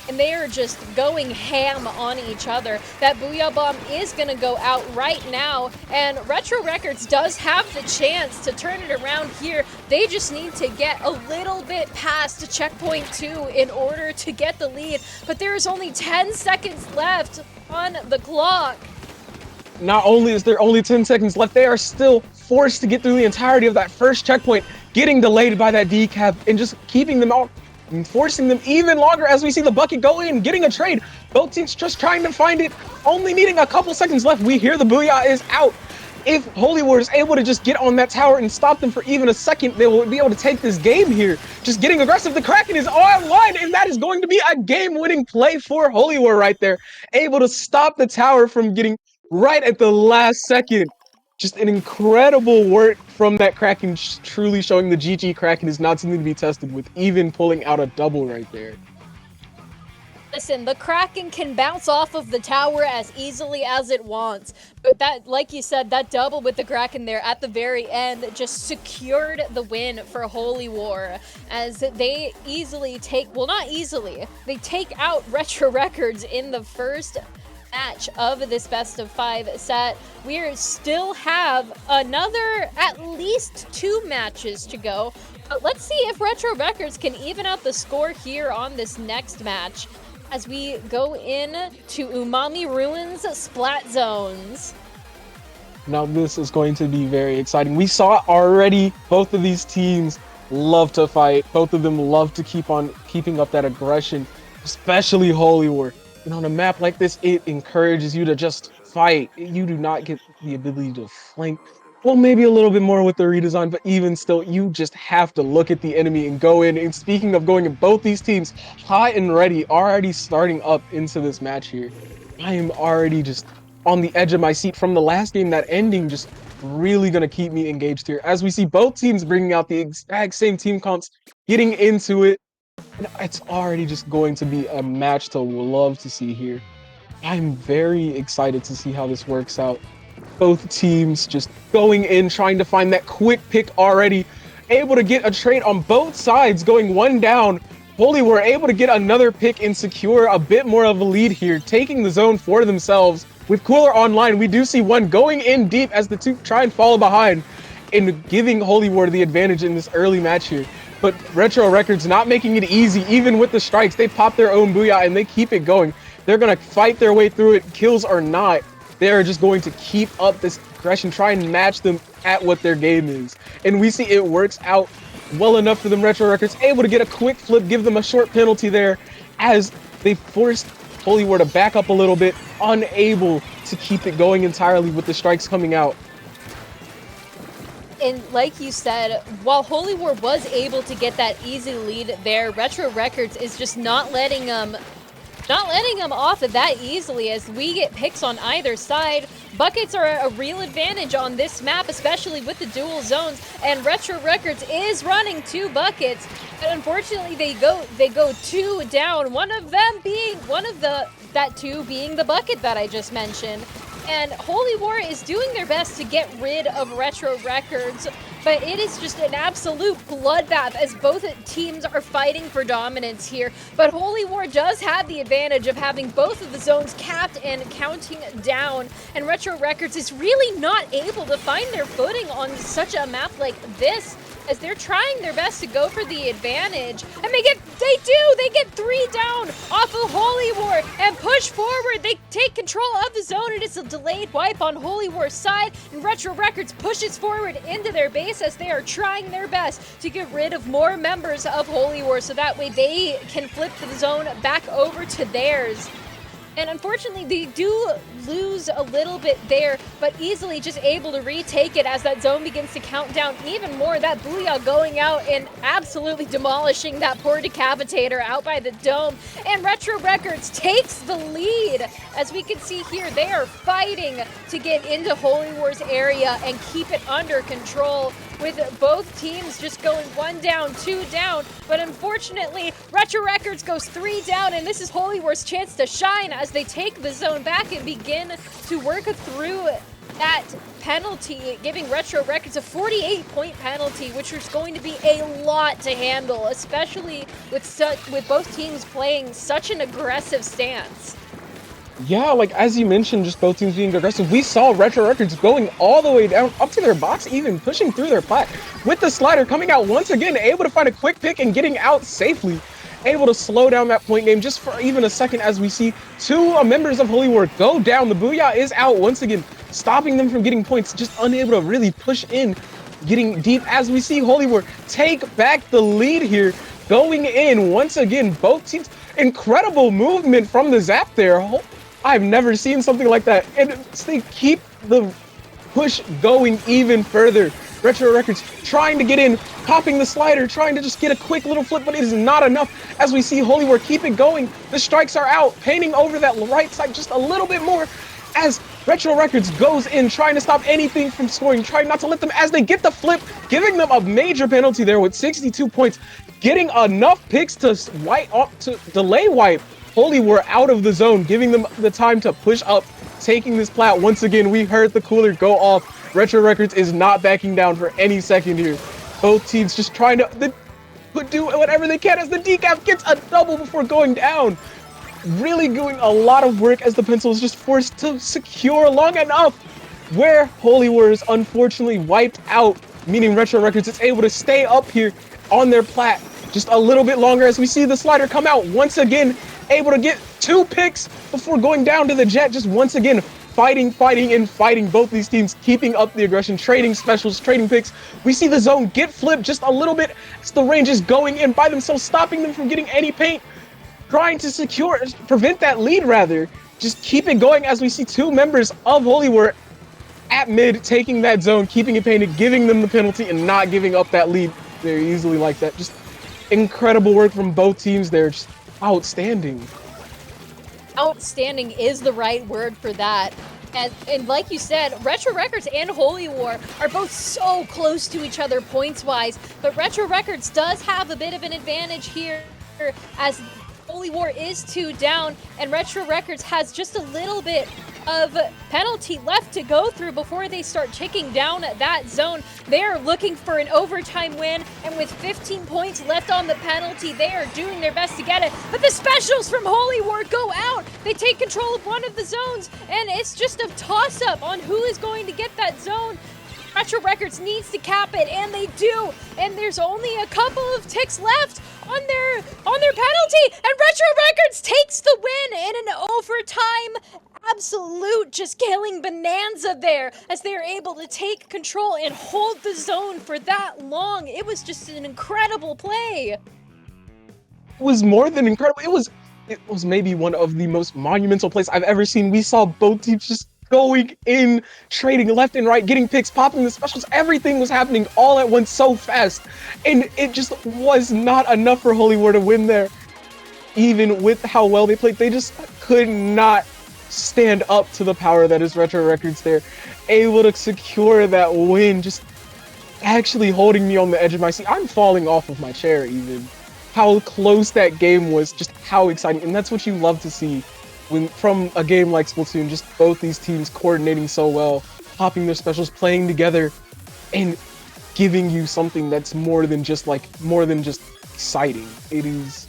and they are just going ham on each other. That Booyah Bomb is going to go out right now, and Retro Records does have the chance to turn it around here. They just need to get a little bit past checkpoint 2 in order to get the lead, but there is only 10 seconds left on the clock.
Not only is there only 10 seconds left, they are still forced to get through the entirety of that first checkpoint, getting delayed by that decap and just keeping them out and forcing them even longer as we see the Bucket go in, getting a trade. Both teams just trying to find it, only needing a couple seconds left. We hear the Booyah is out. If Holy War is able to just get on that tower and stop them for even a second, they will be able to take this game here. Just getting aggressive. The Kraken is online, and that is going to be a game-winning play for Holy War right there. Able to stop the tower from getting right at the last second. Just an incredible work from that Kraken, truly showing the GG Kraken is not something to be tested with, even pulling out a double right there.
Listen, the Kraken can bounce off of the tower as easily as it wants, but that, like you said, that double with the Kraken there at the very end just secured the win for Holy War, as they easily take, well, not easily, they take out Retro Records in the first match of this best-of-5 set. We still have another at least 2 matches to go, but let's see if Retro Records can even out the score here on this next match, as we go in to Umami Ruins Splat Zones.
Now this is going to be very exciting. We saw it already. Both of these teams love to fight. Both of them love to keep on keeping up that aggression, especially Holy War. And on a map like this, it encourages you to just fight. You do not get the ability to flank. Well, maybe a little bit more with the redesign, but even still, you just have to look at the enemy and go in. And speaking of going in, both these teams, hot and ready, already starting up into this match here. I am already just on the edge of my seat from the last game. That ending just really going to keep me engaged here. As we see both teams bringing out the exact same team comps, getting into it. And it's already just going to be a match to love to see here. I'm very excited to see how this works out. Both teams just going in, trying to find that quick pick already. Able to get a trade on both sides, going 1 down. Holy were able to get another pick and secure a bit more of a lead here, taking the zone for themselves. With Cooler online, we do see one going in deep as the two try and follow behind and giving Holy War the advantage in this early match here. But Retro Records not making it easy, even with the strikes. They pop their own Booyah and they keep it going. They're going to fight their way through it, kills or not. They are just going to keep up this aggression, try and match them at what their game is. And we see it works out well enough for them. Retro Records able to get a quick flip, give them a short penalty there as they forced Holy War to back up a little bit, unable to keep it going entirely with the strikes coming out.
And like you said, while Holy War was able to get that easy lead there, Retro Records is just not letting them off of that easily, as we get picks on either side. Buckets are a real advantage on this map, especially with the dual zones, and Retro Records is running 2 buckets, but unfortunately they go 2 down, that 2 being the bucket that I just mentioned. And Holy War is doing their best to get rid of Retro Records, but it is just an absolute bloodbath as both teams are fighting for dominance here. But Holy War does have the advantage of having both of the zones capped and counting down, and Retro Records is really not able to find their footing on such a map like this. as they're trying their best to go for the advantage, and they get 3 down off of Holy War and push forward. They take control of the zone, and it's a delayed wipe on Holy War's side, and Retro Records pushes forward into their base as they are trying their best to get rid of more members of Holy War so that way they can flip the zone back over to theirs. And unfortunately, they do lose a little bit there, but easily just able to retake it as that zone begins to count down even more. That Booyah going out and absolutely demolishing that poor Decapitator out by the dome. And Retro Records takes the lead. As we can see here, they are fighting to get into Holy War's area and keep it under control, with both teams just going 1 down, 2 down. But unfortunately, Retro Records goes 3 down, and this is Holy War's chance to shine as they take the zone back and begin to work through that penalty, giving Retro Records a 48-point penalty, which is going to be a lot to handle, especially with both teams playing such an aggressive stance.
Yeah, like as you mentioned, just both teams being aggressive. We saw Retro Records going all the way down up to their box, even pushing through their plat with the slider, coming out once again, able to find a quick pick and getting out safely. Able to slow down that point game just for even a second as we see 2 members of Holy War go down. The Booyah is out once again, stopping them from getting points, just unable to really push in, getting deep as we see Holy War take back the lead here, going in once again. Both teams, incredible movement from the Zap there. I've never seen something like that, and they keep the push going even further. Retro Records trying to get in, popping the slider, trying to just get a quick little flip, but it is not enough as we see Holy War keep it going. The strikes are out, painting over that right side just a little bit more as Retro Records goes in, trying to stop anything from scoring, trying not to let them as they get the flip, giving them a major penalty there with 62 points, getting enough picks to delay wipe Holy War out of the zone, giving them the time to push up, taking this plat. Once again, we heard the cooler go off. Retro Records is not backing down for any second here. Both teams just trying to do whatever they can as the decaf gets a double before going down. Really doing a lot of work as the pencil is just forced to secure long enough where Holy War is unfortunately wiped out, meaning Retro Records is able to stay up here on their plat just a little bit longer as we see the slider come out once again, able to get 2 picks before going down to the jet. Just once again fighting. Both these teams keeping up the aggression, trading specials, trading picks. We see the zone get flipped just a little bit as the range is going in by themselves, stopping them from getting any paint, trying to prevent that lead rather. Just keep it going as we see 2 members of Holy War at mid taking that zone, keeping it painted, giving them the penalty, and not giving up that lead very easily like that. Just incredible work from both teams there. Just outstanding.
Outstanding is the right word for that. And like you said, Retro Records and Holy War are both so close to each other points-wise, but Retro Records does have a bit of an advantage here as Holy War is 2 down, and Retro Records has just a little bit of penalty left to go through before they start ticking down that zone. They are looking for an overtime win, and with 15 points left on the penalty, they are doing their best to get it. But the specials from Holy War go out. They take control of one of the zones, and it's just a toss-up on who is going to get that zone. Retro Records needs to cap it, and they do. And there's only a couple of ticks left on their penalty, and Retro Records takes the win in an overtime absolute just killing bonanza there as they are able to take control and hold the zone for that long. It was just an incredible play.
It was more than incredible. It was maybe one of the most monumental plays I've ever seen. We saw both teams just going in, trading left and right, getting picks, popping the specials. Everything was happening all at once so fast, and it just was not enough for Holy War to win there. Even with how well they played, they just could not stand up to the power that is Retro Records there. Able to secure that win, just actually holding me on the edge of my seat. I'm falling off of my chair even. How close that game was, just how exciting, and that's what you love to see when from a game like Splatoon, just both these teams coordinating so well, popping their specials, playing together, and giving you something that's more than just exciting. It is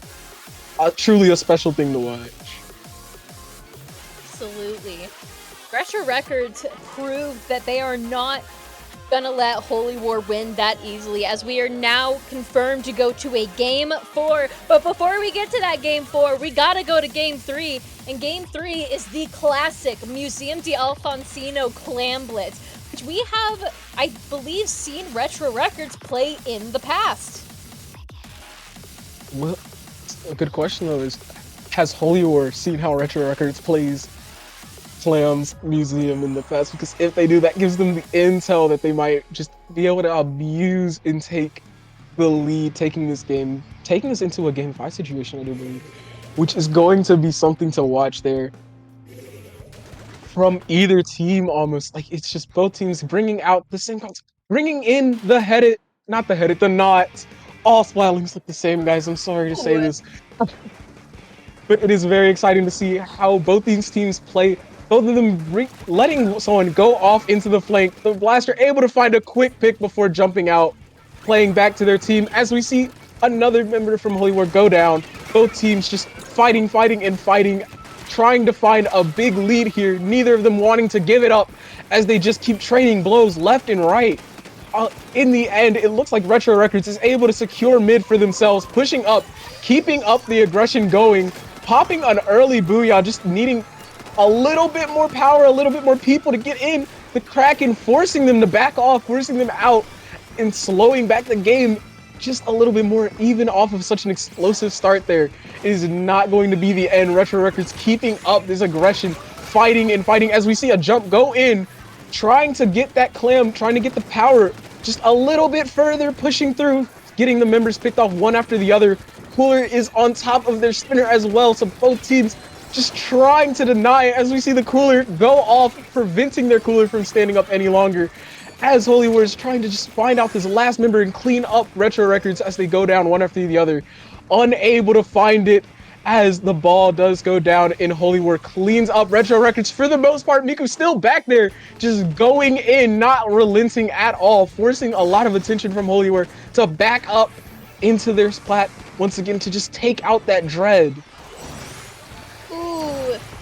truly a special thing to watch.
Absolutely. Retro Records proved that they are not gonna let Holy War win that easily, as we are now confirmed to go to a Game 4. But before we get to that Game 4, we gotta go to Game 3. And Game 3 is the classic Museum de Alfonsino Clam Blitz, which we have, I believe, seen Retro Records play in the past.
Well, a good question though is, has Holy War seen how Retro Records plays Clam's Museum in the past? Because if they do, that gives them the intel that they might just be able to abuse and take the lead, taking this into a game 5 situation, I do believe, which is going to be something to watch there from either team almost. Like, it's just both teams bringing out the same cards, bringing in the knots, all splatling like the same guys. I'm sorry to say this, but it is very exciting to see how both these teams play. Both of them letting someone go off into the flank. The blaster able to find a quick pick before jumping out, playing back to their team. As we see another member from Holy War go down. Both teams just fighting, trying to find a big lead here. Neither of them wanting to give it up as they just keep trading blows left and right. In the end, it looks like Retro Records is able to secure mid for themselves, pushing up, keeping up the aggression going, popping an early booyah, just needing a little bit more power, a little bit more people to get in. The Kraken forcing them to back off, forcing them out, and slowing back the game just a little bit more, even off of such an explosive start there. It is not going to be the end. Retro Records keeping up this aggression, fighting as we see a jump go in, trying to get that clam, trying to get the power just a little bit further, pushing through, getting the members picked off one after the other. Cooler is on top of their spinner as well, so both teams just trying to deny it as we see the Cooler go off, preventing their Cooler from standing up any longer. As Holy War is trying to just find out this last member and clean up Retro Records as they go down one after the other. Unable to find it as the ball does go down, and Holy War cleans up Retro Records for the most part. Miku's still back there, just going in, not relenting at all, forcing a lot of attention from Holy War to back up into their splat once again to just take out that Dread.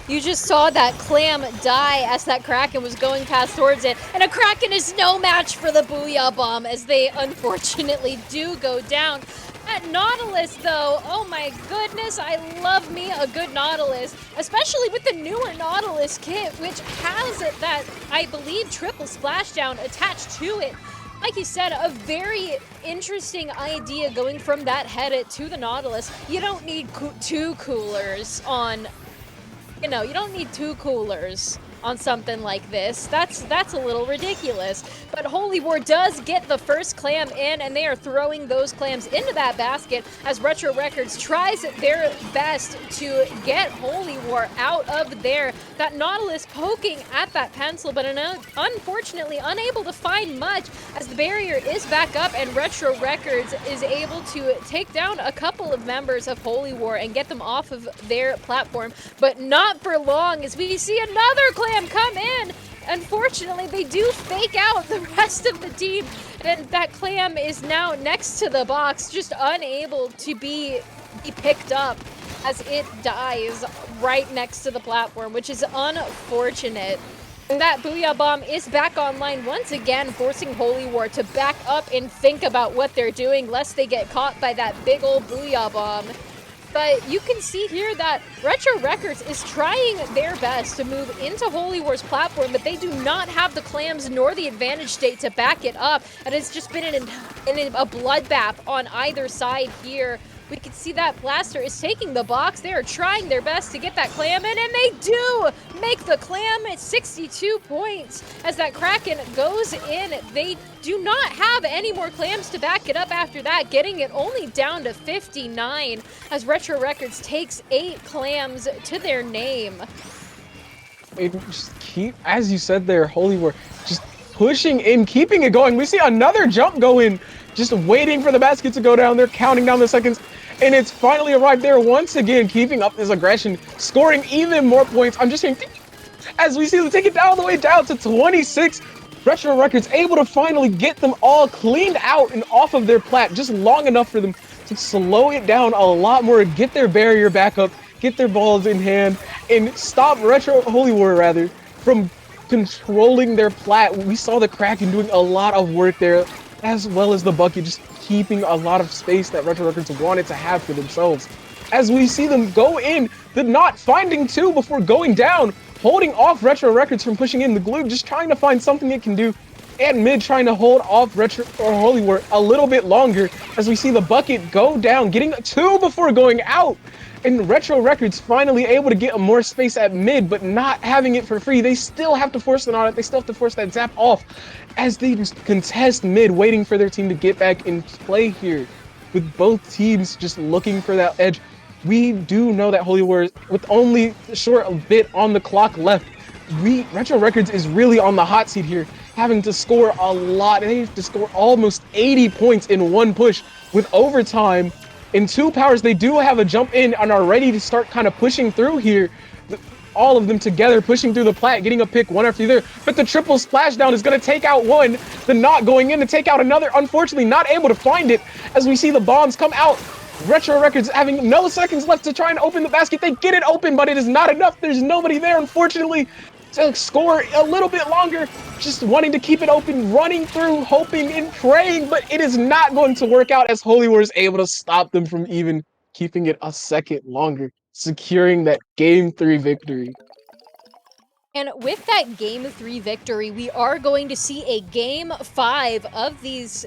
You just saw that clam die as that Kraken was going past towards it. And a Kraken is no match for the Booyah Bomb as they unfortunately do go down. That Nautilus, though, oh my goodness, I love me a good Nautilus, especially with the newer Nautilus kit, which has that, I believe, triple splashdown attached to it. Like you said, a very interesting idea going from that head to the Nautilus. You don't need two coolers on... You know, you don't need two coolers on something like this. That's a little ridiculous. But Holy War does get the first clam in, and they are throwing those clams into that basket as Retro Records tries their best to get Holy War out of there. That Nautilus poking at that pencil, but unfortunately unable to find much as the barrier is back up, and Retro Records is able to take down a couple of members of Holy War and get them off of their platform, but not for long as we see another clam come in. Unfortunately, they do fake out the rest of the team, and that clam is now next to the box, just unable to be picked up as it dies right next to the platform, which is unfortunate. And that Booyah Bomb is back online once again, forcing Holy War to back up and think about what they're doing, lest they get caught by that big old Booyah Bomb. But you can see here that Retro Records is trying their best to move into Holy War's platform, but they do not have the clams nor the advantage state to back it up. And it's just been a bloodbath on either side here. We can see that Blaster is taking the box. They are trying their best to get that clam in, and they do make the clam at 62 points. As that Kraken goes in, they do not have any more clams to back it up after that, getting it only down to 59 as Retro Records takes 8 clams to their name.
It just as you said there, Holy War just pushing in, keeping it going. We see another jump go in, just waiting for the basket to go down. They're counting down the seconds, and it's finally arrived there once again, keeping up this aggression, scoring even more points. I'm just saying, as we see them take it all the way down to 26. Retro Records able to finally get them all cleaned out and off of their plat, just long enough for them to slow it down a lot more, get their barrier back up, get their balls in hand, and stop Holy War from controlling their plat. We saw the Kraken doing a lot of work there, as well as the Bucket just keeping a lot of space that Retro Records wanted to have for themselves. As we see them go in, the Knot finding two before going down, holding off Retro Records from pushing in. The Glue just trying to find something it can do, and Mid trying to hold off Retro or Holy War a little bit longer, as we see the Bucket go down, getting two before going out. And Retro Records finally able to get more space at mid, but not having it for free. They still have to force it on it. They still have to force that zap off as they just contest mid, waiting for their team to get back in play here. With both teams just looking for that edge. We do know that Holy War, with only a short bit on the clock left, Retro Records is really on the hot seat here, having to score a lot. They have to score almost 80 points in one push with overtime. In 2 powers, they do have a jump in and are ready to start kind of pushing through here. All of them together, pushing through the plat, getting a pick one after the other. But the triple splashdown is going to take out one. The Knot going in to take out another. Unfortunately, not able to find it as we see the bombs come out. Retro Records having no seconds left to try and open the basket. They get it open, but it is not enough. There's nobody there, unfortunately, to score a little bit longer, just wanting to keep it open, running through, hoping and praying, but it is not going to work out as Holy War is able to stop them from even keeping it a second longer, securing that Game 3 victory.
And with that Game 3 victory, we are going to see a Game 5 of this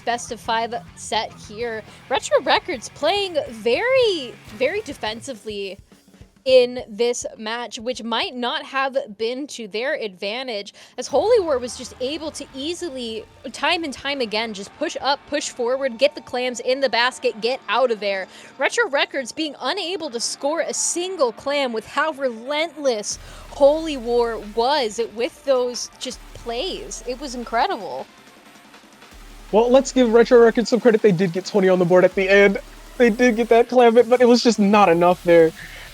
best of 5 set here. Retro Records playing very, very defensively in this match, which might not have been to their advantage, as Holy War was just able to easily, time and time again, just push up, push forward, get the clams in the basket, get out of there. Retro Records being unable to score a single clam with how relentless Holy War was with those just plays. It was incredible.
Well, let's give Retro Records some credit. They did get 20 on the board at the end. They did get that clam, but it was just not enough there.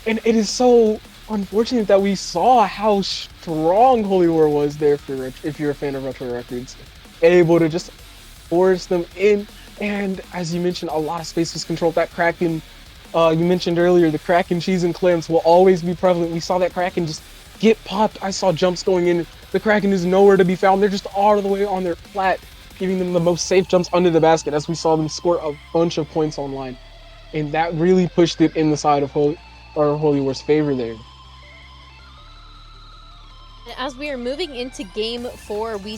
And it is so unfortunate that we saw how strong Holy War was there for if you're a fan of Retro Records. Able to just force them in. And as you mentioned, a lot of space was controlled. That Kraken, you mentioned earlier, the Kraken cheese and clams will always be prevalent. We saw that Kraken just get popped. I saw jumps going in. The Kraken is nowhere to be found. They're just all the way on their flat, giving them the most safe jumps under the basket, as we saw them score a bunch of points online. And that really pushed it in the side of Holy War's favor there.
As we are moving into Game 4, we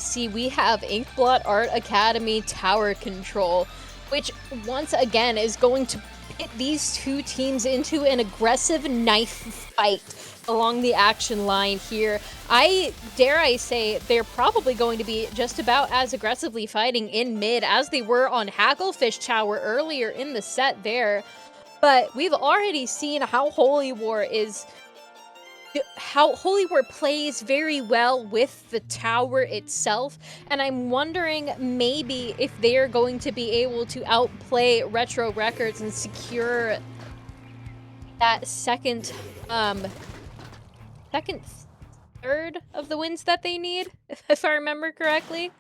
have Inkblot Art Academy Tower Control, which once again is going to pit these two teams into an aggressive knife fight along the action line here. Dare I say, they're probably going to be just about as aggressively fighting in mid as they were on Hacklefish Tower earlier in the set there. But we've already seen how Holy War plays very well with the tower itself, and I'm wondering maybe if they're going to be able to outplay Retro Records and secure that third of the wins that they need, if I remember correctly.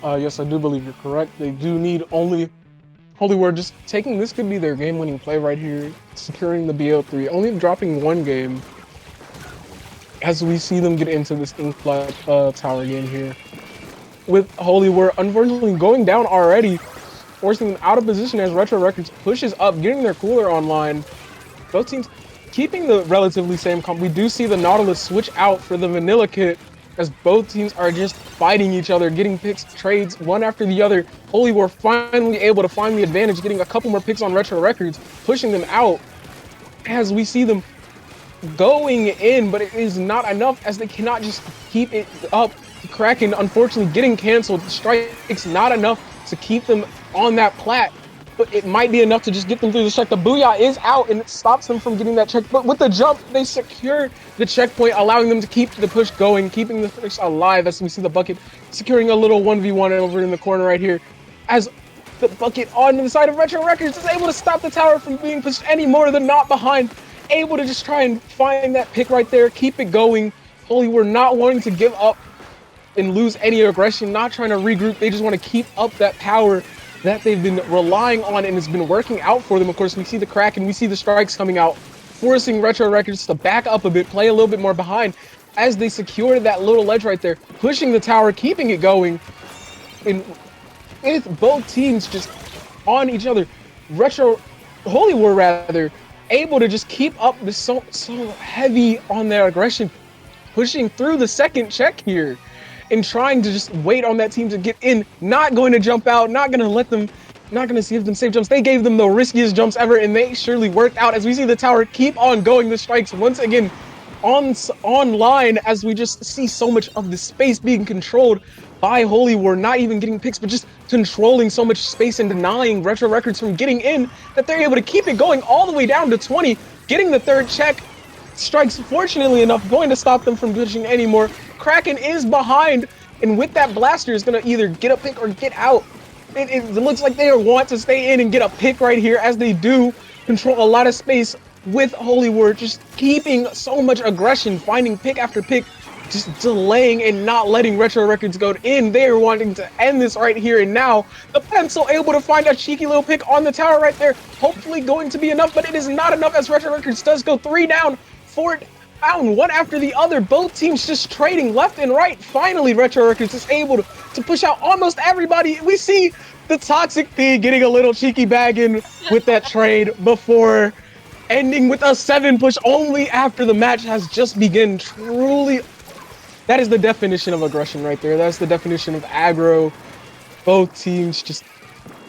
Yes, I do believe you're correct. They do need only Holy War just taking, this could be their game-winning play right here, securing the BO3, only dropping one game as we see them get into this Inkblot tower game here. With Holy War unfortunately going down already, forcing them out of position as Retro Records pushes up, getting their cooler online. Both teams keeping the relatively same comp. We do see the Nautilus switch out for the Vanilla Kit, as both teams are just fighting each other, getting picks, trades, one after the other. Holy War finally able to find the advantage, getting a couple more picks on Retro Records, pushing them out as we see them going in, but it is not enough as they cannot just keep it up. Kraken unfortunately getting canceled. Strikes not enough to keep them on that plat, but it might be enough to just get them through the check. The Booyah is out and it stops them from getting that check, but with the jump, they secure the checkpoint, allowing them to keep the push going, keeping the push alive as we see the Bucket securing a little 1v1 over in the corner right here, as the Bucket on the side of Retro Records is able to stop the tower from being pushed any more than not behind, able to just try and find that pick right there, keep it going. Holy War not wanting to give up and lose any aggression, not trying to regroup. They just want to keep up that power that they've been relying on and has been working out for them. Of course, we see the Kraken, we see the strikes coming out, forcing Retro Records to back up a bit, play a little bit more behind as they secure that little ledge right there, pushing the tower, keeping it going. And with both teams just on each other, Holy War rather, able to just keep up this so heavy on their aggression, pushing through the second check here and trying to just wait on that team to get in, not going to jump out, not going to give them safe jumps. They gave them the riskiest jumps ever, and they surely worked out as we see the tower keep on going. The strikes once again online as we just see so much of the space being controlled by Holy War, not even getting picks, but just controlling so much space and denying Retro Records from getting in, that they're able to keep it going all the way down to 20, getting the third check. Strikes, fortunately enough, going to stop them from pushing anymore. Kraken is behind, and with that blaster is going to either get a pick or get out. It looks like they want to stay in and get a pick right here, as they do control a lot of space with Holy War, just keeping so much aggression, finding pick after pick, just delaying and not letting Retro Records go in. They're wanting to end this right here and now. The pencil able to find a cheeky little pick on the tower right there, hopefully going to be enough, but it is not enough as Retro Records does go 3 down, 4 down, one after the other. Both teams just trading left and right. Finally, Retro Records is able to push out almost everybody. We see the Toxic P getting a little cheeky bag in with that trade before ending with a 7 push only after the match has just begun. Truly, that is the definition of aggression right there. That's the definition of aggro. Both teams just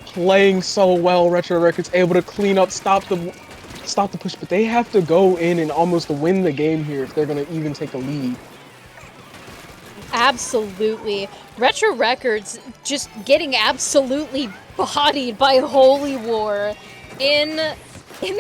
playing so well. Retro Records able to clean up, stop the push, but they have to go in and almost win the game here if they're going to even take a lead.
Absolutely. Retro Records just getting absolutely bodied by Holy War in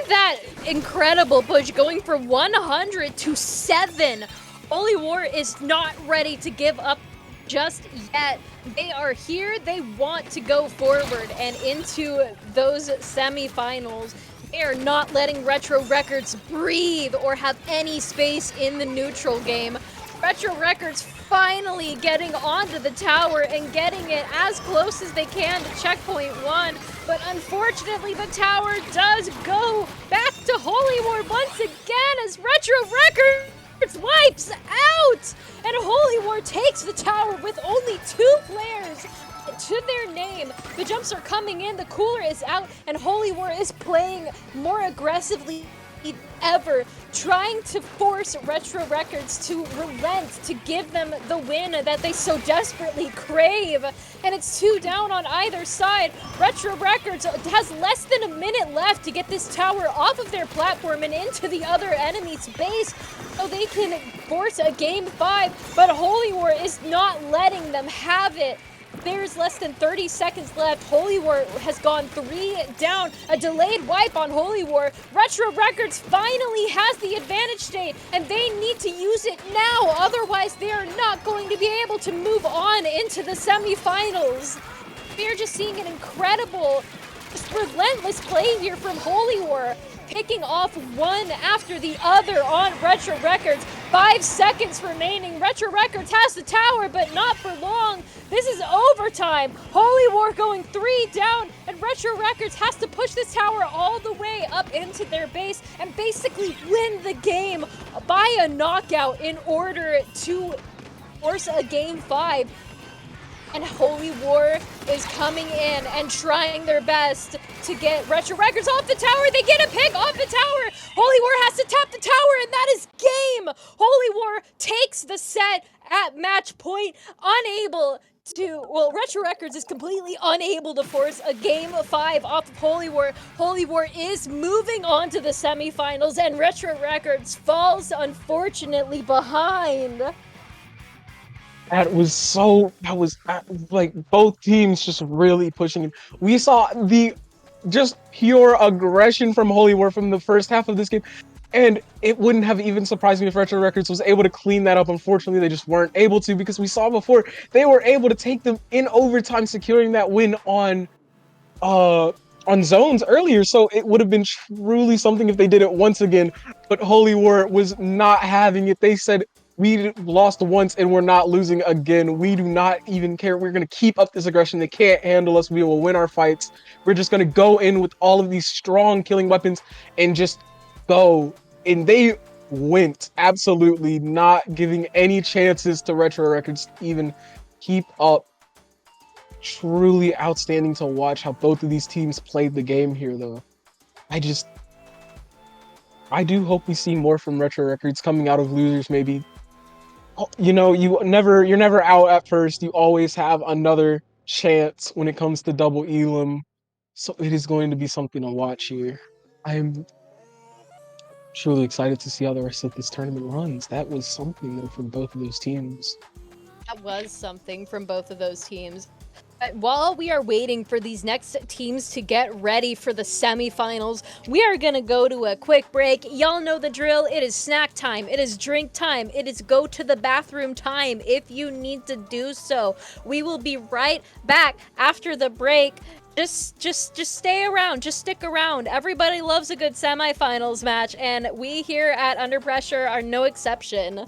that incredible push, going from 100 to 7. Holy War is not ready to give up just yet. They are here. They want to go forward and into those semifinals. They are not letting Retro Records breathe or have any space in the neutral game. Retro Records finally getting onto the tower and getting it as close as they can to checkpoint 1, but unfortunately the tower does go back to Holy War once again as Retro Records wipes out, and Holy War takes the tower with only 2 players to their name. The jumps are coming in, the cooler is out, and Holy War is playing more aggressively ever, trying to force Retro Records to relent, to give them the win that they so desperately crave. And it's 2 down on either side. Retro Records has less than a minute left to get this tower off of their platform and into the other enemy's base so they can force a game 5, but Holy War is not letting them have it. There's less than 30 seconds left. Holy War has gone 3 down. A delayed wipe on Holy War. Retro Records finally has the advantage state, and they need to use it now. Otherwise, they are not going to be able to move on into the semifinals. We are just seeing an incredible, just relentless play here from Holy War, picking off one after the other on Retro Records. 5 seconds remaining. Retro Records has the tower, but not for long. This is overtime. Holy War going 3 down, and Retro Records has to push this tower all the way up into their base and basically win the game by a knockout in order to force a game 5. And Holy War is coming in and trying their best to get Retro Records off the tower. They get a pick off the tower. Holy War has to tap the tower, and that is game. Holy War takes the set at match point, unable to, well, Retro Records is completely unable to force a game 5 off of Holy War. Holy War is moving on to the semifinals, and Retro Records falls, unfortunately, behind.
That was like both teams just really pushing it. We saw the just pure aggression from Holy War from the first half of this game, and it wouldn't have even surprised me if Retro Records was able to clean that up. Unfortunately, they just weren't able to, because we saw before they were able to take them in overtime, securing that win on zones earlier. So it would have been truly something if they did it once again, but Holy War was not having it. They said, we lost once and we're not losing again. We do not even care. We're going to keep up this aggression. They can't handle us. We will win our fights. We're just going to go in with all of these strong killing weapons and just go. and they went, absolutely not giving any chances to Retro Records to even keep up. Truly outstanding to watch how both of these teams played the game here, though. I just, I do hope we see more from Retro Records coming out of losers, maybe. Oh, you know, you're never out at first. You always have another chance when it comes to double elim. So it is going to be something to watch here. I'm truly excited to see how the rest of this tournament runs. That was something though from both of those teams.
That was something from both of those teams. But while we are waiting for these next teams to get ready for the semifinals, we are going to go to a quick break. Y'all know the drill. It is snack time. It is drink time. It is go to the bathroom time if you need to do so. We will be right back after the break. Just stay around. Just stick around. Everybody loves a good semifinals match, and we here at Under Pressure are no exception.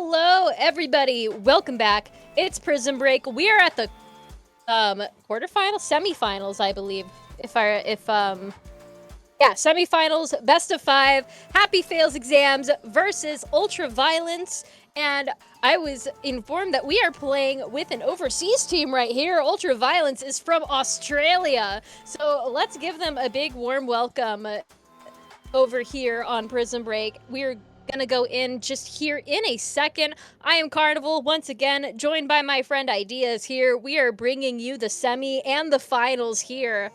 Hello, everybody. Welcome back. It's Prism Break. We are at the quarterfinals, semifinals, I believe. Semifinals, best of 5. Happy Fails Exams versus Ultra Violence. And I was informed that we are playing with an overseas team right here. Ultra Violence is from Australia. So let's give them a big warm welcome over here on Prism Break. We're gonna go in just here in a second. I am Carnival, once again, joined by my friend Ideas here. We are bringing you the semi and the finals here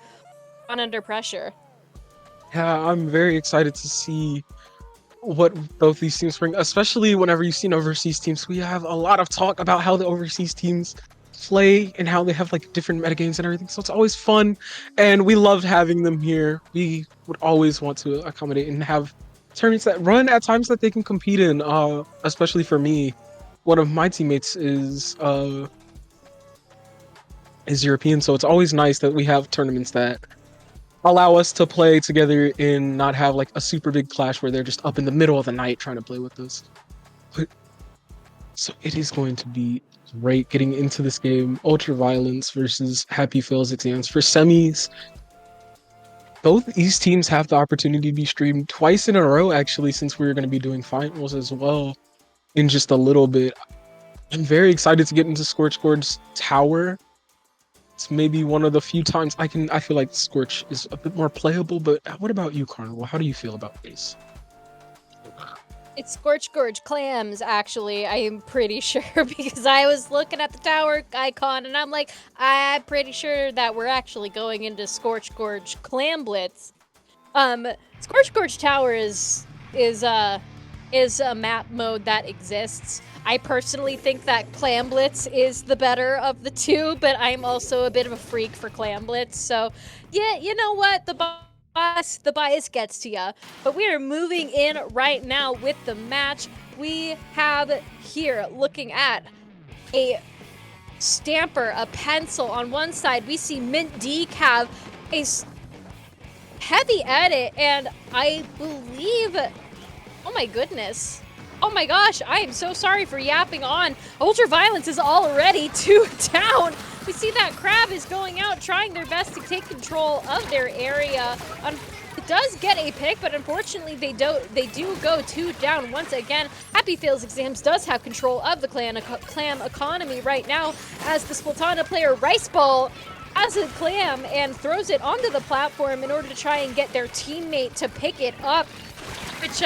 on Under Pressure.
Yeah, I'm very excited to see what both these teams bring, especially whenever you've seen overseas teams. We have a lot of talk about how the overseas teams play and how they have like different metagames and everything. So it's always fun, and we loved having them here. We would always want to accommodate and have tournaments that run at times that they can compete in. Especially for me, one of my teammates is European, so it's always nice that we have tournaments that allow us to play together and not have like a super big clash where they're just up in the middle of the night trying to play with us. But, so it is going to be great getting into this game. Ultra Violence versus Happy Fails Exams for semis. Both these teams have the opportunity to be streamed twice in a row, actually, since we're going to be doing finals as well in just a little bit. I'm very excited to get into Scorchgord's tower. It's maybe one of the few times I feel like Scorch is a bit more playable, but what about you, Carnival? How do you feel about this?
It's Scorch Gorge Clams, actually, I am pretty sure, because I was looking at the tower icon and I'm like, I'm pretty sure that we're actually going into Scorch Gorge Clam Blitz. Scorch Gorge Tower is a map mode that exists. I personally think that Clam Blitz is the better of the two, but I'm also a bit of a freak for Clam Blitz, so yeah, you know what? The bias gets to ya. But we are moving in right now with the match. We have here, looking at a stamper, a pencil. On one side, we see Mint Decaf, a heavy edit, and I believe, oh my goodness. Oh my gosh, I am so sorry for yapping on. Ultra Violence is already 2 down. We see that Crab is going out, trying their best to take control of their area. It does get a pick, but unfortunately they do go 2 down once again. Happy Fails Exams does have control of the clam economy right now, as the Splatana player Rice Ball has a clam and throws it onto the platform in order to try and get their teammate to pick it up, which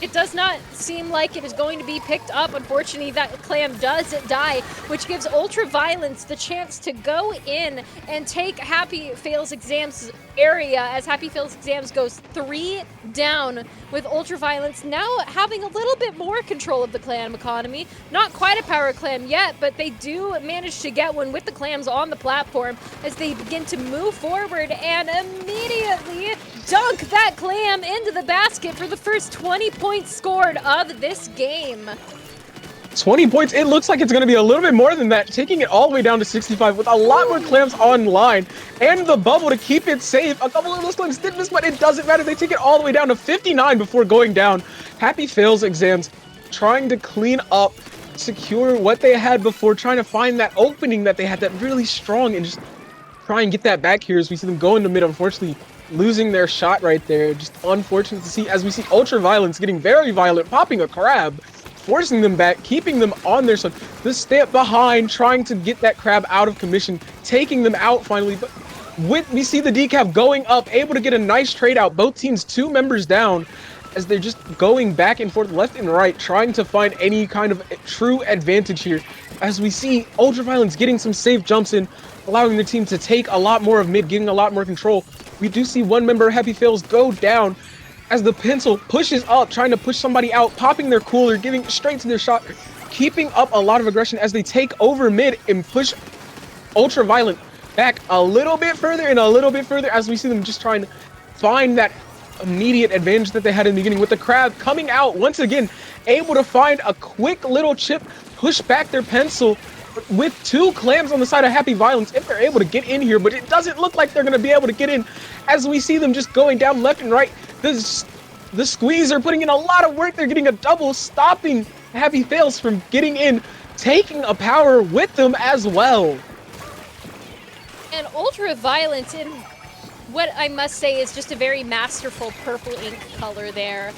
it does not seem like it is going to be picked up. Unfortunately, that clam does die, which gives Ultra Violence the chance to go in and take Happy Fails Exams area, as Happy Fails Exams goes 3 down, with Ultra Violence now having a little bit more control of the clam economy. Not quite a power clam yet, but they do manage to get one with the clams on the platform as they begin to move forward and immediately dunk that clam into the basket for the first 20 points scored of this game.
20 points. It looks like it's going to be a little bit more than that, taking it all the way down to 65 with a lot more clams online and the bubble to keep it safe. A couple of those clams did miss, but it doesn't matter. They take it all the way down to 59 before going down. Happy Fails Exams trying to clean up, secure what they had before, trying to find that opening that they had that really strong and just try and get that back here as we see them go into mid. Unfortunately, losing their shot right there. Just unfortunate to see, as we see Ultra Violence getting very violent, popping a crab, forcing them back, keeping them on their side. The step behind, trying to get that crab out of commission, taking them out finally. But we see the decaf going up, able to get a nice trade out. Both teams 2 members down, as they're just going back and forth, left and right, trying to find any kind of true advantage here. As we see Ultra Violence getting some safe jumps in, allowing the team to take a lot more of mid, getting a lot more control. We do see one member of Happy Fails go down as the pencil pushes up, trying to push somebody out, popping their cooler, giving straight to their shot, keeping up a lot of aggression as they take over mid and push Ultra Violent back a little bit further and a little bit further, as we see them just trying to find that immediate advantage that they had in the beginning, with the crab coming out once again, able to find a quick little chip, push back their pencil with 2 clams on the side of Happy Violence if they're able to get in here, but it doesn't look like they're going to be able to get in, as we see them just going down left and right. The squeeze are putting in a lot of work. They're getting a double, stopping Happy Fails from getting in, taking a power with them as well.
And Ultraviolet in what I must say is just a very masterful purple ink color there.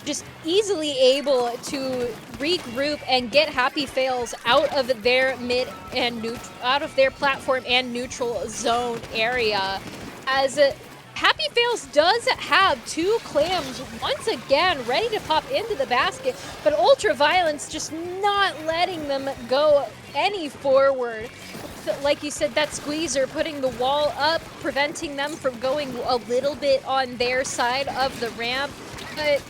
Just easily able to regroup and get Happy Fails out of their mid and out of their platform and neutral zone area, as Happy Fails does have two clams once again ready to pop into the basket, but Ultraviolence just not letting them go any forward. Like you said, that squeezer putting the wall up, preventing them from going a little bit on their side of the ramp, but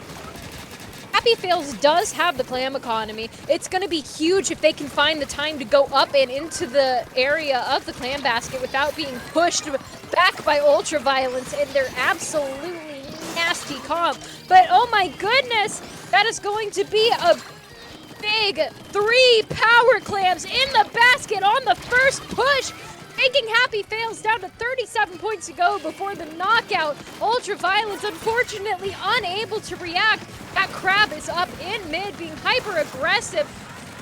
Happy Fails does have the clam economy. It's going to be huge if they can find the time to go up and into the area of the clam basket without being pushed back by Ultraviolence and their absolutely nasty comp. But oh my goodness, that is going to be a big 3 power clams in the basket on the first push, making Happy Fails down to 37 points to go before the knockout. Ultraviolence unfortunately unable to react. That crab is up in mid, being hyper aggressive,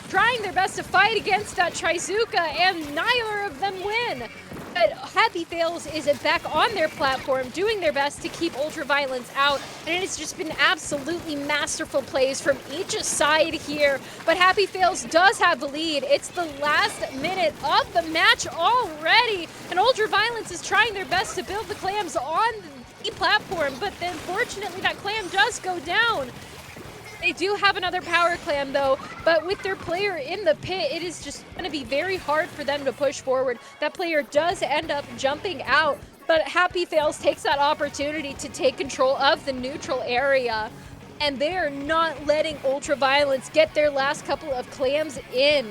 trying their best to fight against that Trizuka, and neither of them win. But Happy Fails is back on their platform, doing their best to keep Ultraviolence out, and it's just been absolutely masterful plays from each side here. But Happy Fails does have the lead. It's the last minute of the match already, and Ultraviolence is trying their best to build the clams on the platform, but then fortunately that clam does go down. They do have another power clam though, but with their player in the pit, it is just going to be very hard for them to push forward. That player does end up jumping out, but Happy Fails takes that opportunity to take control of the neutral area, and they are not letting Ultraviolence get their last couple of clams in.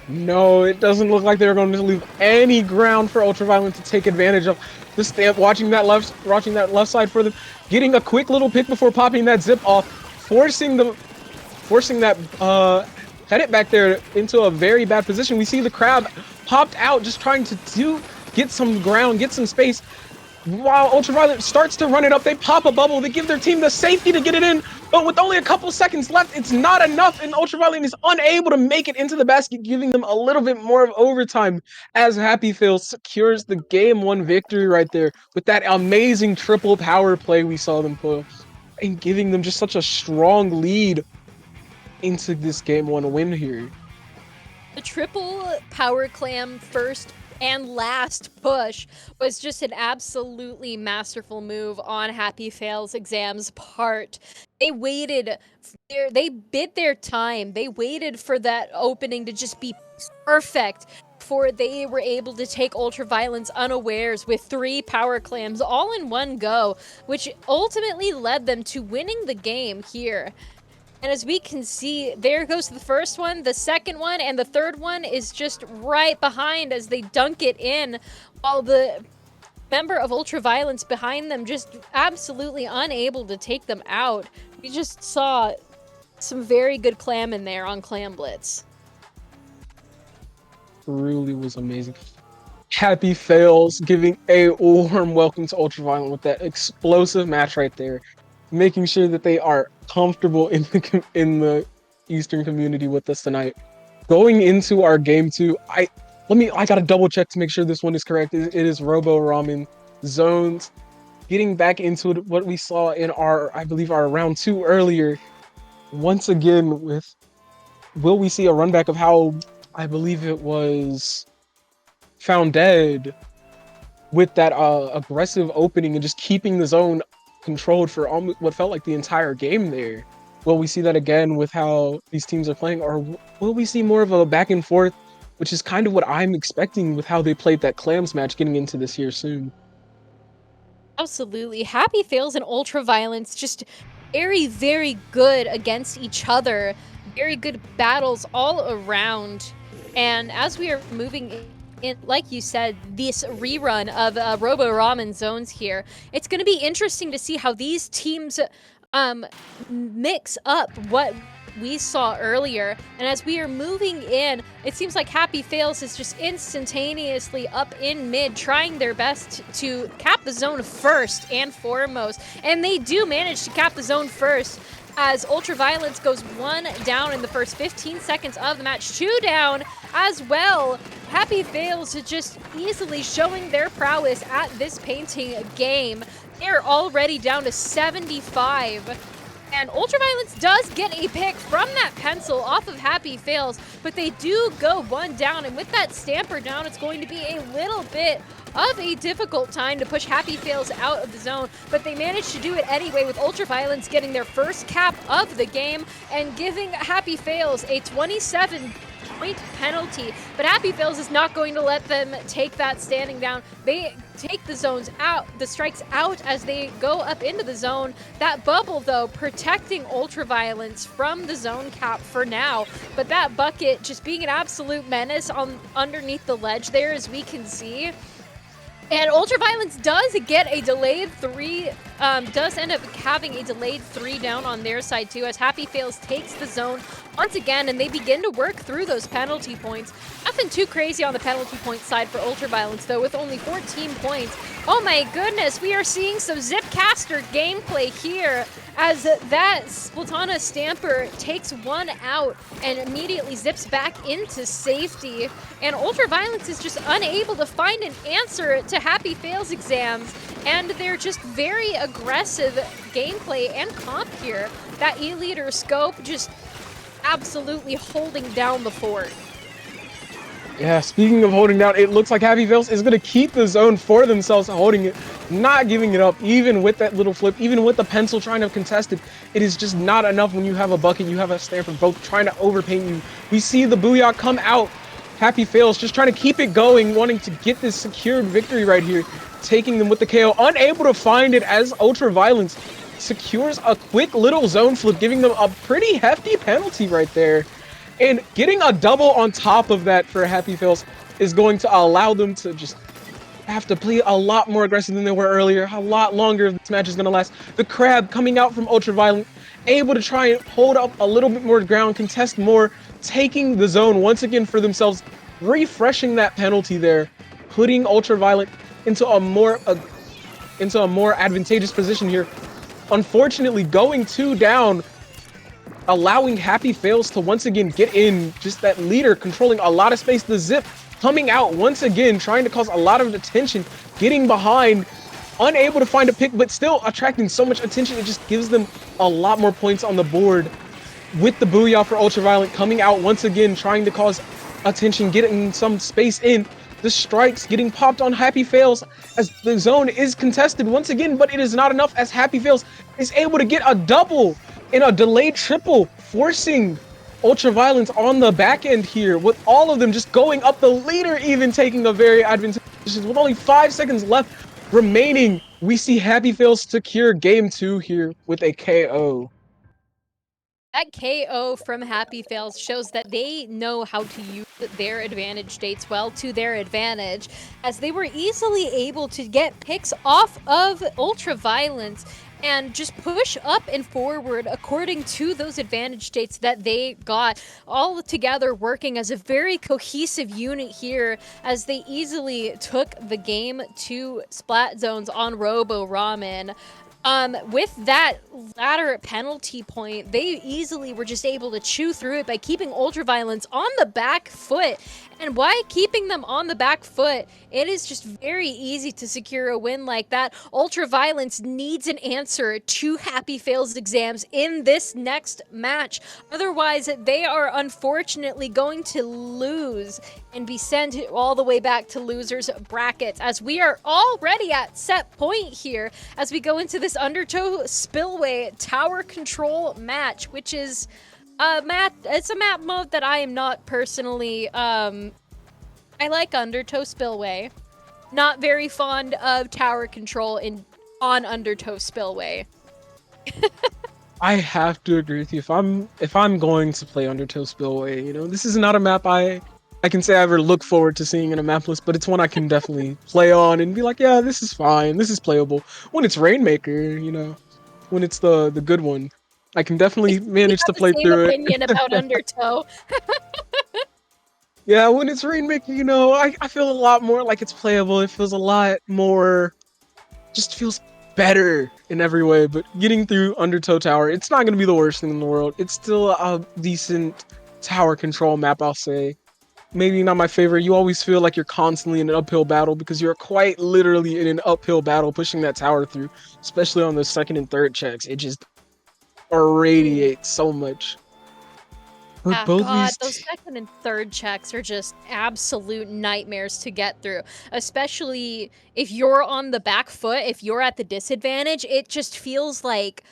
No, it doesn't look like they're going to leave any ground for Ultraviolence to take advantage of. The stamp, watching that left side for them, getting a quick little pick before popping that zip off, forcing that head it back there into a very bad position. We see the crab popped out, just trying to get some ground, get some space. While Ultraviolet starts to run it up, they pop a bubble, they give their team the safety to get it in, but with only a couple seconds left, it's not enough, and Ultraviolet is unable to make it into the basket, giving them a little bit more of overtime as Happy Fails secures the Game 1 victory right there with that amazing triple power play we saw them pull, and giving them just such a strong lead into this Game 1 win here.
The triple power clam first and last push was just an absolutely masterful move on Happy Fails Exam's part. They waited, they bid their time. They waited for that opening to just be perfect before they were able to take Ultraviolence unawares with 3 power clams all in one go, which ultimately led them to winning the game here. And as we can see, there goes the first one, the second one, and the third one is just right behind as they dunk it in, while the member of Ultraviolence behind them just absolutely unable to take them out. We just saw some very good clam in there on Clam Blitz.
Really was amazing. Happy Fails giving a warm welcome to Ultraviolent with that explosive match right there, making sure that they are comfortable in the Eastern community with us tonight. Going into our game 2, I gotta double check to make sure this one is correct. It is Robo Ramen zones. Getting back into what we saw in I believe our round 2 earlier. Once again, will we see a run back of how I believe it was Found Dead with that aggressive opening and just keeping the zone controlled for almost what felt like the entire game there? Will we see that again with how these teams are playing, or will we see more of a back and forth, which is kind of what I'm expecting with how they played that Clams match getting into this year soon?
Absolutely. Happy Fails and Ultraviolence just very, very good against each other. Very good battles all around. And as we are moving in, like you said, this rerun of Robo Ramen Zones here, it's going to be interesting to see how these teams mix up what we saw earlier. And as we are moving in, it seems like Happy Fails is just instantaneously up in mid, trying their best to cap the zone first and foremost. And they do manage to cap the zone first. as Ultraviolence goes 1 down in the first 15 seconds of the match. 2 down as well. Happy Fails just easily showing their prowess at this painting game. They're already down to 75. And Ultraviolence does get a pick from that pencil off of Happy Fails, but they do go 1 down, and with that Stamper down, it's going to be a little bit of a difficult time to push Happy Fails out of the zone, but they managed to do it anyway, with Ultraviolence getting their first cap of the game and giving Happy Fails a 27-point penalty. But Happy Fails is not going to let them take that standing down. They take the strikes out as they go up into the zone. That bubble, though, protecting Ultraviolence from the zone cap for now. But that bucket just being an absolute menace underneath the ledge there, as we can see. And Ultraviolence does get a delayed 3, does end up having a delayed 3 down on their side too, as Happy Fails takes the zone once again, and they begin to work through those penalty points. Nothing too crazy on the penalty point side for Ultraviolence, though, with only 14 points. Oh my goodness, we are seeing some Zipcaster gameplay here, as that Splatana Stamper takes 1 out and immediately zips back into safety. And Ultraviolence is just unable to find an answer to Happy Fails exams, and they're just very aggressive gameplay and comp here. That E-Leader scope just absolutely holding down the fort.
Yeah, speaking of holding down, it looks like Happy Fails is going to keep the zone for themselves, holding it, not giving it up, even with that little flip, even with the pencil trying to contest it. It is just not enough when you have a bucket, you have a Stamper both trying to overpaint you. We see the Booyah come out. Happy Fails just trying to keep it going, wanting to get this secured victory right here, taking them with the KO, unable to find it as Ultraviolence secures a quick little zone flip, giving them a pretty hefty penalty right there. And getting a double on top of that for Happy Fails is going to allow them to just have to play a lot more aggressive than they were earlier, a lot longer this match is going to last. The Crab coming out from Ultraviolent, able to try and hold up a little bit more ground, contest more, taking the zone once again for themselves, refreshing that penalty there, putting Ultraviolent into a more advantageous position here. Unfortunately, going 2 down, allowing Happy Fails to once again get in, just that leader controlling a lot of space. The Zip coming out once again, trying to cause a lot of attention, getting behind, unable to find a pick, but still attracting so much attention, it just gives them a lot more points on the board. With the Booyah for Ultraviolent coming out once again, trying to cause attention, getting some space in. The strikes getting popped on Happy Fails as the zone is contested once again, but it is not enough as Happy Fails is able to get a double in a delayed triple, forcing Ultraviolence on the back end here, with all of them just going up, the leader even taking a very advantageous position. With only 5 seconds left remaining, we see Happy Fails secure game 2 here with a KO.
That KO from Happy Fails shows that they know how to use their advantage states well to their advantage, as they were easily able to get picks off of Ultraviolence and just push up and forward according to those advantage states that they got, all together working as a very cohesive unit here, as they easily took the game to Splat Zones on Robo Ramen. With that latter penalty point, they easily were just able to chew through it by keeping Ultraviolence on the back foot. And why keeping them on the back foot? It is just very easy to secure a win like that. Ultraviolence needs an answer to Happy Fails exams in this next match. Otherwise, they are unfortunately going to lose and be sent all the way back to losers brackets, as we are already at set point here as we go into this Undertow Spillway tower control match, which is it's a map mode that I am not personally, I like Undertow Spillway. Not very fond of tower control on Undertow Spillway.
I have to agree with you. If I'm going to play Undertow Spillway, you know, this is not a map I can say I ever look forward to seeing in a map list, but it's one I can definitely play on and be like, yeah, this is fine, this is playable. When it's Rainmaker, you know, when it's the good one, I can definitely manage to play through it.
Opinion about Undertow.
Yeah, when it's Rainmaker, you know, I feel a lot more like it's playable. It feels a lot more, just feels better in every way, but getting through Undertow Tower, it's not going to be the worst thing in the world. It's still a decent tower control map, I'll say. Maybe not my favorite. You always feel like you're constantly in an uphill battle because you're quite literally in an uphill battle pushing that tower through, especially on the second and third checks. It just
Ooh.
irradiates so much. But
Yeah,
both
God,
these
those second and third checks are just absolute nightmares to get through, especially if you're on the back foot, if you're at the disadvantage, it just feels like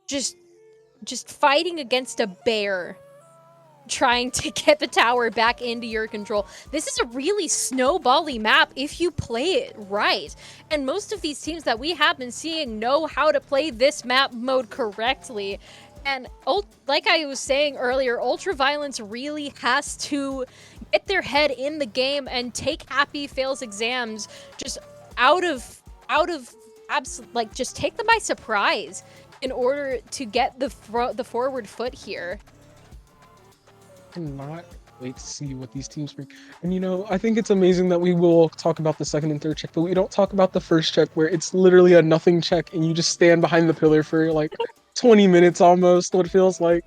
just just fighting against a bear trying to get the tower back into your control. This is a really snowbally map if you play it right. And most of these teams that we have been seeing know how to play this map mode correctly. And like I was saying earlier, Ultraviolence really has to get their head in the game and take Happy Fails exams just out of like just take them by surprise in order to get the forward foot here.
cannot wait to see what these teams bring. And I think it's amazing that we will talk about the second and third check, but we don't talk about the first check where it's literally a nothing check and you just stand behind the pillar for like 20 minutes almost, what it feels like,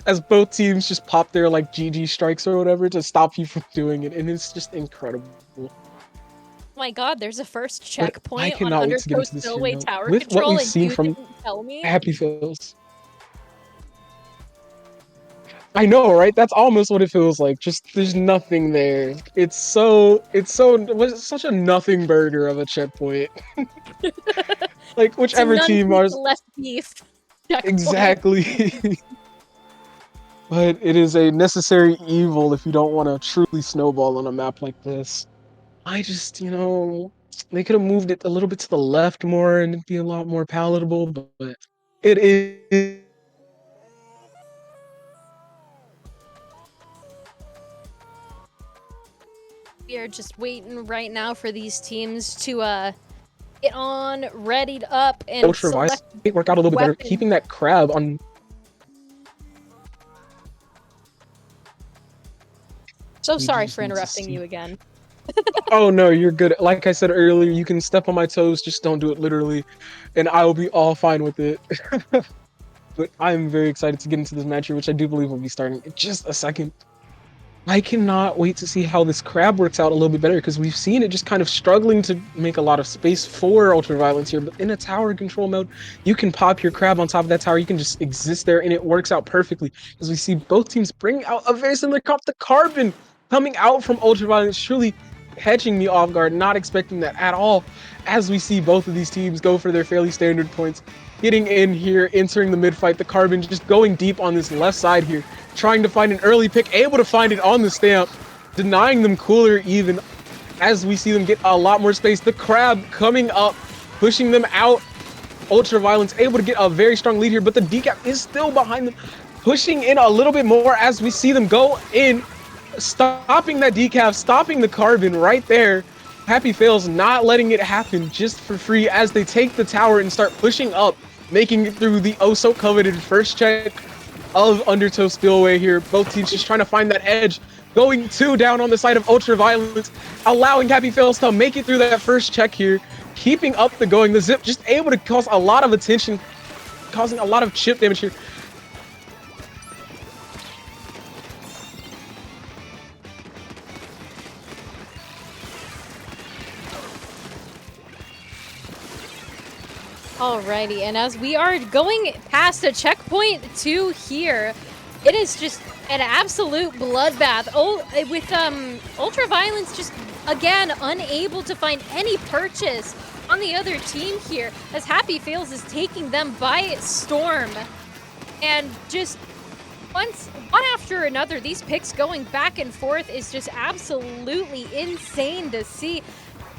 as both teams just pop their like GG strikes or whatever to stop you from doing it. And it's just incredible.
My God, there's a first
But I
checkpoint on
cannot wait to get
Undertow
into this here.
Spillway Tower
With what
Control,
we've
and
seen
you
from
didn't tell me?
Happy Fills. I know, right? That's almost what it feels like. Just there's nothing there. It's such a nothing burger of a checkpoint. Like
It's a
whichever
none
team
pizza
are
less beef checkpoint.
exactly. But it is a necessary evil if you don't want to truly snowball on a map like this. I just, they could have moved it a little bit to the left more and it'd be a lot more palatable, but it is
We are just waiting right now for these teams to get on, readied up, and
ultra vice.
select
It work out a little bit better.
weapon.
Keeping that crab on.
So
We
sorry
just
for
need to
interrupting
see.
you again.
Oh no, you're good. Like I said earlier, you can step on my toes, just don't do it literally, and I will be all fine with it. But I'm very excited to get into this match here, which I do believe will be starting in just a second. I cannot wait to see how this crab works out a little bit better because we've seen it just kind of struggling to make a lot of space for ultraviolence here. But in a tower control mode, you can pop your crab on top of that tower. You can just exist there and it works out perfectly as we see both teams bring out a very similar comp. The carbon coming out from ultraviolence, surely catching me off guard, not expecting that at all. As we see both of these teams go for their fairly standard points, getting in here, entering the mid fight, the carbon just going deep on this left side here, trying to find an early pick, able to find it on the stamp, denying them cooler even as we see them get a lot more space. The crab coming up, pushing them out. Ultraviolence able to get a very strong lead here, but the decap is still behind them, pushing in a little bit more as we see them go in, stopping that decaf, stopping the carbon right there. Happy Fails not letting it happen just for free as they take the tower and start pushing up, making it through the oh so coveted first check of Undertow Spillway here. Both teams just trying to find that edge, going 2 down on the side of Ultraviolence, allowing Happy Fails to make it through that first check here, keeping up the going. The Zip just able to cause a lot of attention, causing a lot of chip damage here.
Alrighty, and as we are going past a checkpoint 2 here, it is just an absolute bloodbath. Oh, with Ultraviolence just again unable to find any purchase on the other team here, as Happy Fails is taking them by storm, and just one after another, these picks going back and forth is just absolutely insane to see.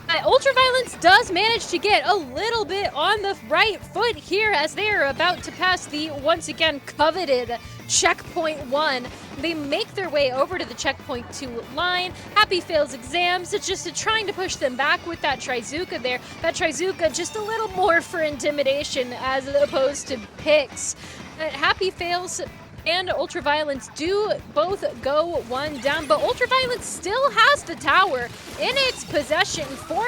Ultraviolence does manage to get a little bit on the right foot here as they are about to pass the once again coveted checkpoint 1. They make their way over to the checkpoint 2 line. Happy Fails exams. It's just trying to push them back with that Trizuka there. That Trizuka just a little more for intimidation as opposed to picks. Happy Fails and Ultraviolence do both go one down, but Ultraviolence still has the tower in its possession for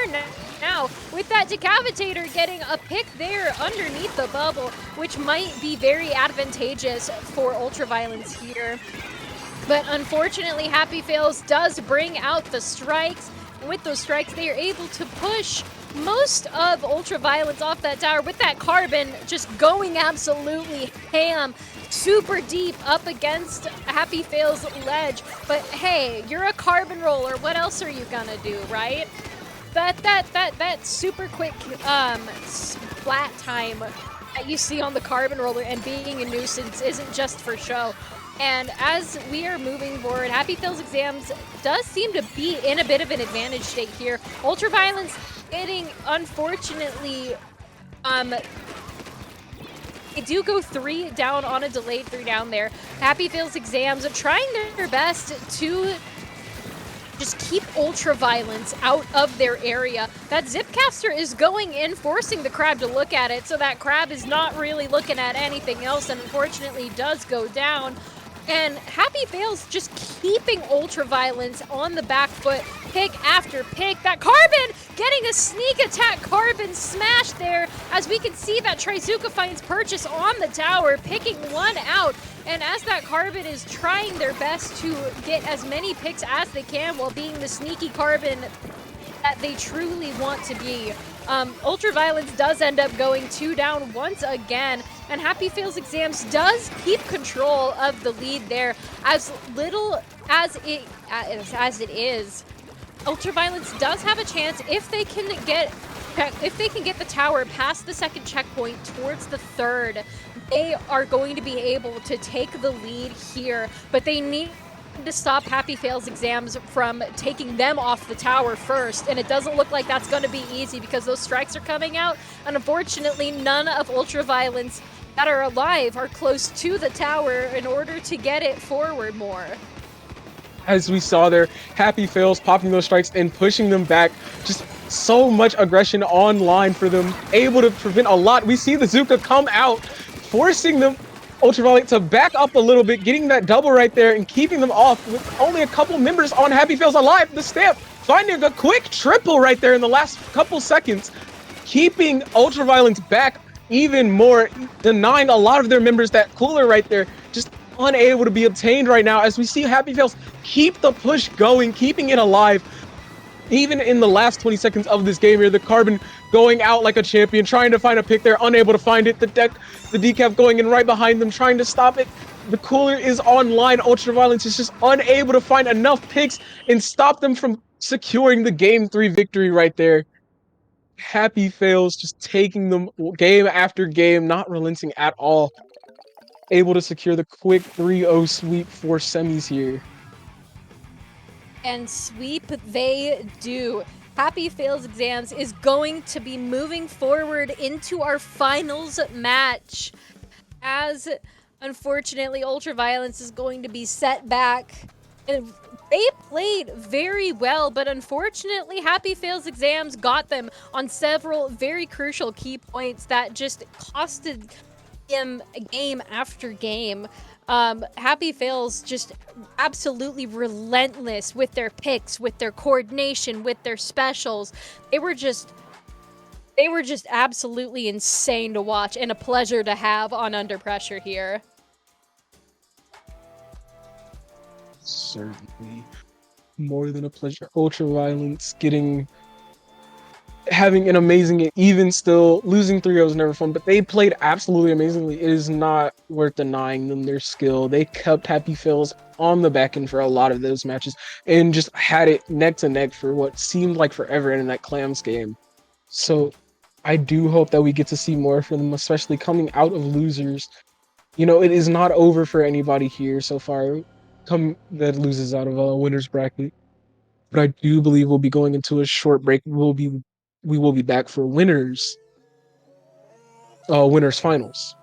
now, with that Decapitator getting a pick there underneath the bubble, which might be very advantageous for Ultraviolence here. But unfortunately, Happy Fails does bring out the strikes. And with those strikes, they are able to push most of Ultraviolence off that tower with that Carbon just going absolutely ham, super deep up against Happy Fails' ledge. But hey, you're a Carbon roller. What else are you gonna do, right? That super quick flat time that you see on the Carbon roller and being a nuisance isn't just for show. And as we are moving forward, Happy Fails Exams does seem to be in a bit of an advantage state here. Ultraviolence getting, unfortunately, they do go 3 down on a delayed 3 down there. Happy Fails Exams are trying their best to just keep Ultraviolence out of their area. That Zipcaster is going in, forcing the Crab to look at it, so that Crab is not really looking at anything else, and unfortunately does go down. And Happy Fails just keeping Ultraviolence on the back foot, pick after pick. That Carbon getting a sneak attack Carbon smash there, as we can see that Trizuka finds purchase on the tower, picking one out. And as that Carbon is trying their best to get as many picks as they can while being the sneaky Carbon that they truly want to be, Ultraviolence does end up going 2 down once again, and Happy Fails Exams does keep control of the lead there. As little as it is, Ultraviolence does have a chance if they can get the tower past the second checkpoint towards the third. They are going to be able to take the lead here, but they need to stop Happy Fails Exams from taking them off the tower first, and it doesn't look like that's going to be easy because those strikes are coming out, and unfortunately none of Ultraviolence that are alive are close to the tower in order to get it forward more.
As we saw there, Happy Fails popping those strikes and pushing them back. Just so much aggression online for them, able to prevent a lot. We see the Zuka come out, forcing them, Ultraviolet, to back up a little bit, getting that double right there and keeping them off with only a couple members on Happy Fails alive. The Stamp finding a quick triple right there in the last couple seconds, keeping Ultraviolence back even more, denying a lot of their members that cooler right there, just unable to be obtained right now, as we see Happy Fails keep the push going, keeping it alive. Even in the last 20 seconds of this game here, the Carbon going out like a champion, trying to find a pick there, unable to find it. The decaf going in right behind them, trying to stop it. The cooler is online. Ultraviolence is just unable to find enough picks and stop them from securing the Game 3 victory right there. Happy Fails just taking them game after game, not relenting at all. Able to secure the quick 3-0 sweep for semis here.
And sweep they do. Happy Fails Exams is going to be moving forward into our finals match, as unfortunately Ultraviolence is going to be set back. And they played very well, but unfortunately Happy Fails Exams got them on several very crucial key points that just costed him game after game. Happy Fails just absolutely relentless with their picks, with their coordination, with their specials. They were just absolutely insane to watch and a pleasure to have on Under Pressure here.
Certainly. More than a pleasure. Ultraviolence having an amazing, even still losing 3-0 is never fun, but they played absolutely amazingly. It is not worth denying them their skill. They kept Happy Fails on the back end for a lot of those matches and just had it neck to neck for what seemed like forever in that Clams game. So I do hope that we get to see more from them, especially coming out of losers. You know, it is not over for anybody here so far that loses out of a winner's bracket. But I do believe we'll be going into a short break. We will be back for winners finals.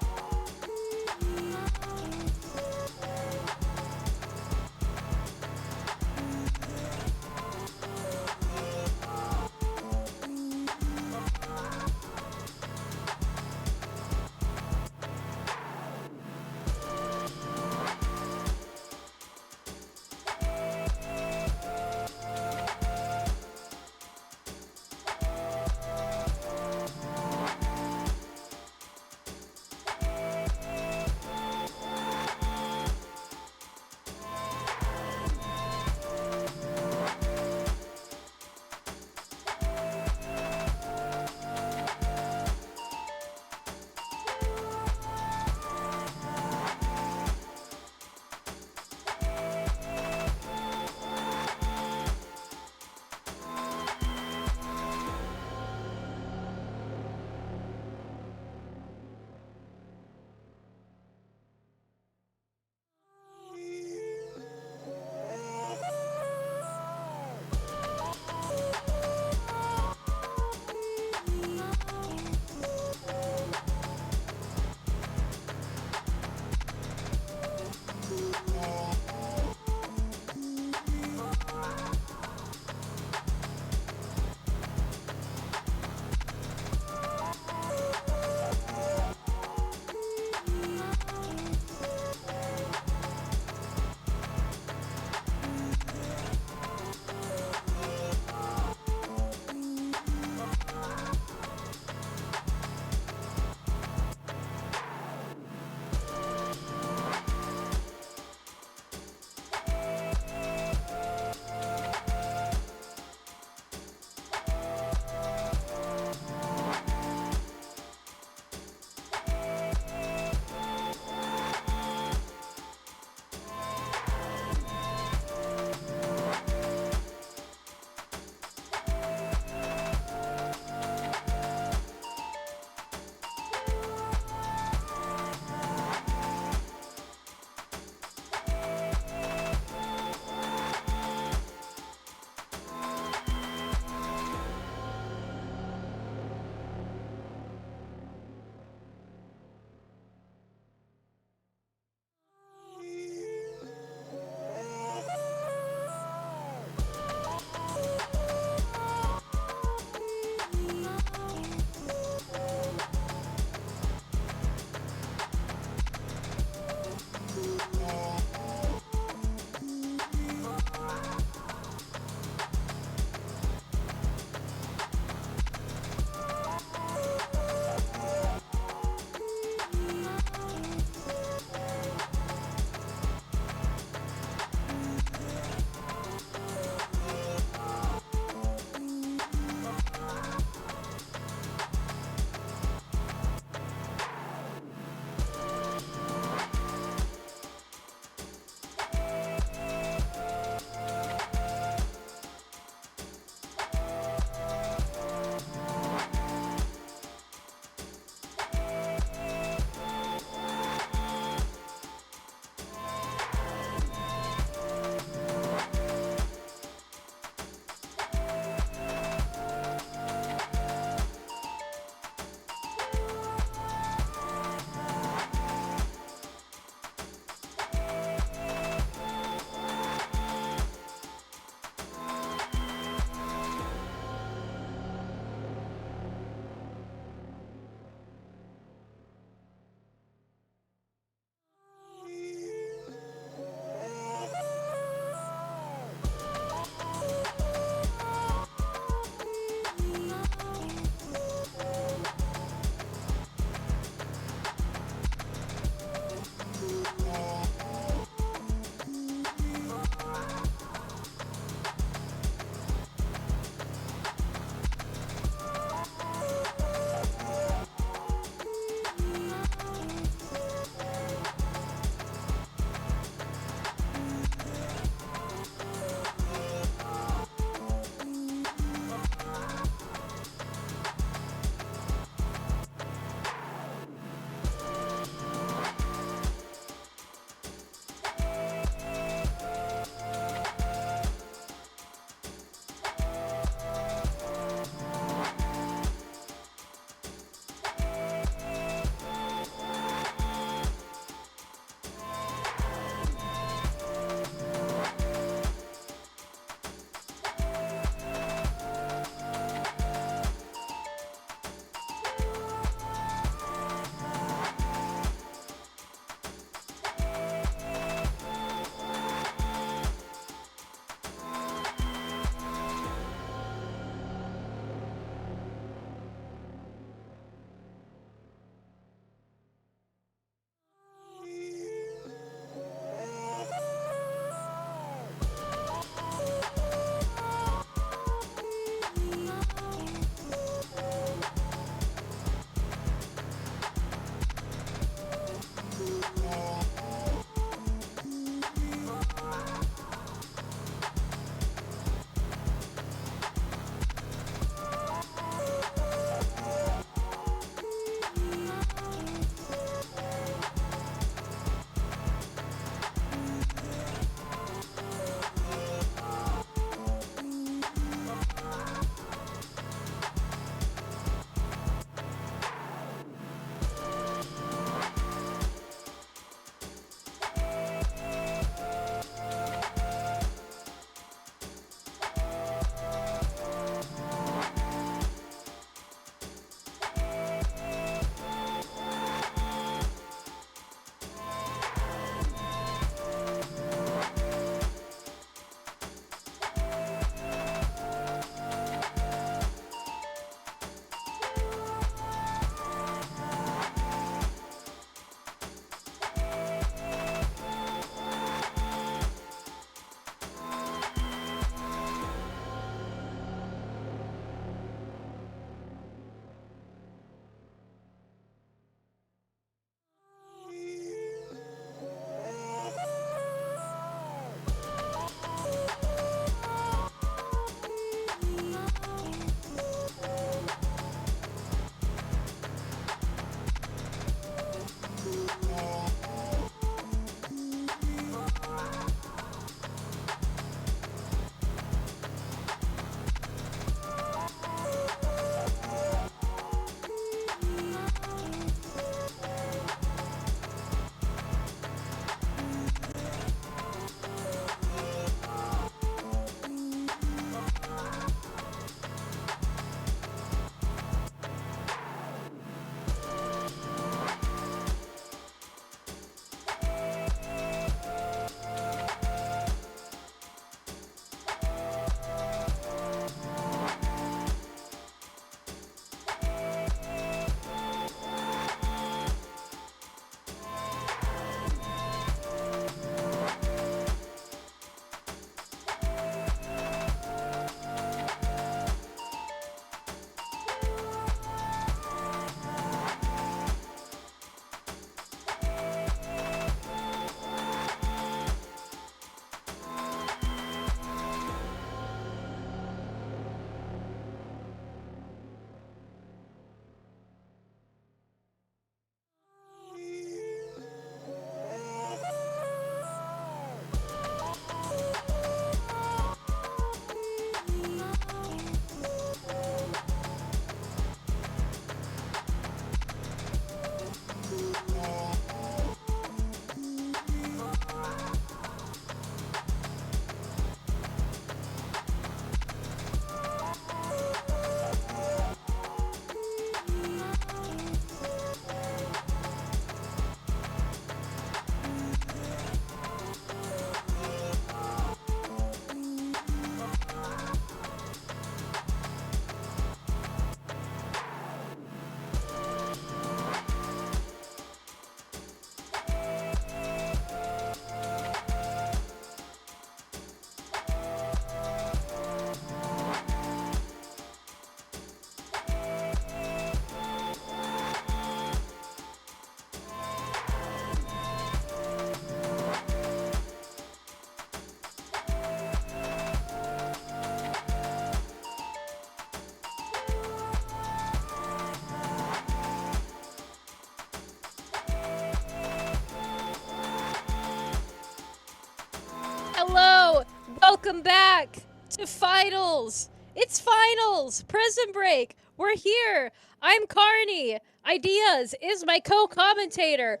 Welcome back to finals. It's finals. Prism Break. We're here. I'm Carney. Ideas is my co-commentator.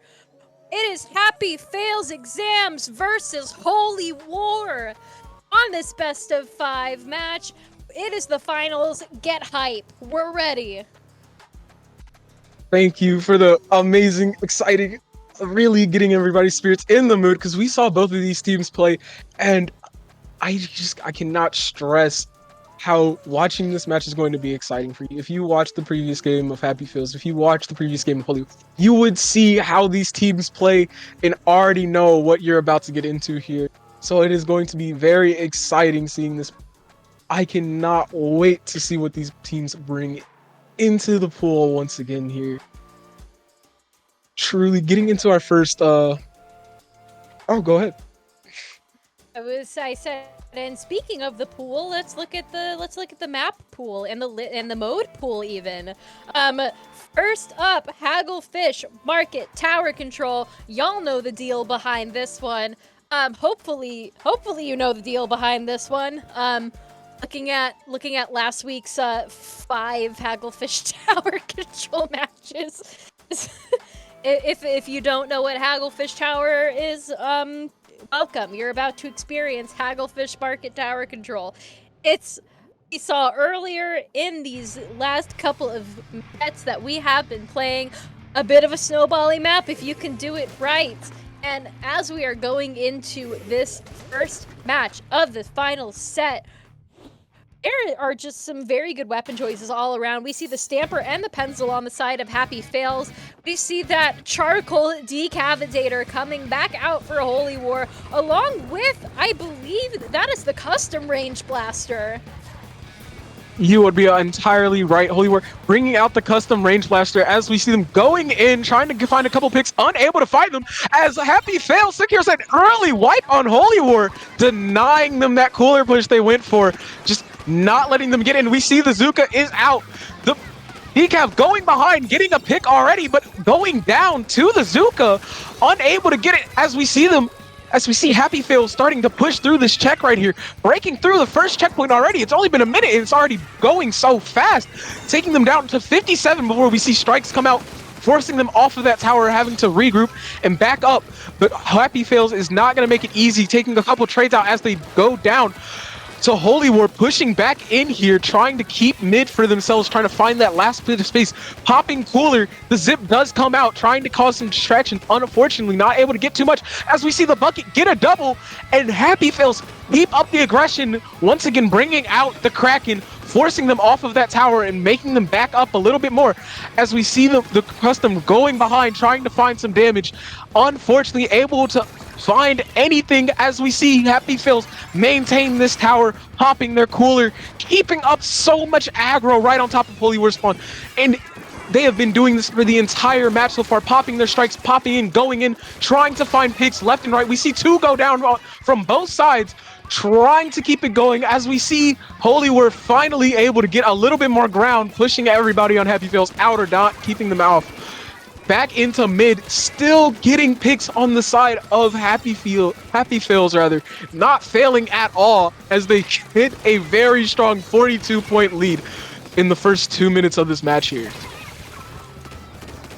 It is Happy Fails Exams versus Holy War. On this best of 5 match, it is the finals. Get hype. We're ready.
Thank you for the amazing, exciting, really getting everybody's spirits in the mood because we saw both of these teams play, and I cannot stress how watching this match is going to be exciting for you. If you watch the previous game of Happy Feels, if you watch the previous game of Holy, you would see how these teams play and already know what you're about to get into here. So it is going to be very exciting seeing this. I cannot wait to see what these teams bring into the pool once again here. Truly getting into our first oh, go ahead.
I said, and speaking of the pool, let's look at the map pool and the mode pool even. First up, Hagglefish Market Tower Control. Y'all know the deal behind this one. Hopefully you know the deal behind this one. Looking at last week's 5 Hagglefish Tower Control matches. If you don't know what Hagglefish Tower is, welcome. You're about to experience Hagglefish Market Tower Control. We saw earlier in these last couple of sets that we have been playing a bit of a snowballing map if you can do it right. And as we are going into this first match of the final set, there are just some very good weapon choices all around. We see the Stamper and the Pencil on the side of Happy Fails. We see that Charcoal Decavitator coming back out for Holy War, along with, I believe, that is the Custom Range Blaster.
You would be entirely right, Holy War, bringing out the Custom Range Blaster as we see them going in, trying to find a couple picks, unable to find them, as Happy Fails secures an early wipe on Holy War, denying them that cooler push they went for, just not letting them get in. We see the Zuka is out. The Decav going behind, getting a pick already, but going down to the Zuka, unable to get it as we see Happy Fails starting to push through this check right here, breaking through the first checkpoint already. It's only been a minute and it's already going so fast, taking them down to 57 before we see strikes come out, forcing them off of that tower, having to regroup and back up. But Happy Fails is not going to make it easy, taking a couple trades out as they go down. So Holy War pushing back in here, trying to keep mid for themselves, trying to find that last bit of space. Popping cooler, the zip does come out, trying to cause some distraction. Unfortunately, not able to get too much as we see the bucket get a double, and Happy Fails keep up the aggression, once again bringing out the Kraken, forcing them off of that tower and making them back up a little bit more as we see the Custom going behind, trying to find some damage. Unfortunately, able to find anything as we see Happy Fails maintain this tower, popping their cooler, keeping up so much aggro right on top of Holy War spawn. And they have been doing this for the entire match so far, popping their strikes, popping in, going in, trying to find picks left and right. We see 2 go down from both sides, trying to keep it going as we see Holy War finally able to get a little bit more ground, pushing everybody on Happy Fails out or not, keeping them off. Back into mid, still getting picks on the side of Happy Fails, not failing at all as they hit a very strong 42-point lead in the first 2 minutes of this match here.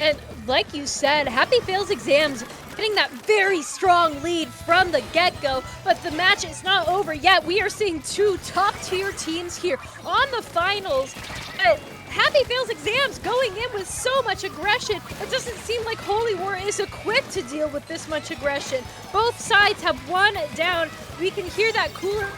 And like you said, Happy Fails Exams getting that very strong lead from the get-go, but the match is not over yet. We are seeing 2 top-tier teams here on the finals. Happy Fails Exams going in with so much aggression. It doesn't seem like Holy War is equipped to deal with this much aggression. Both sides have 1 down. We can hear that cooler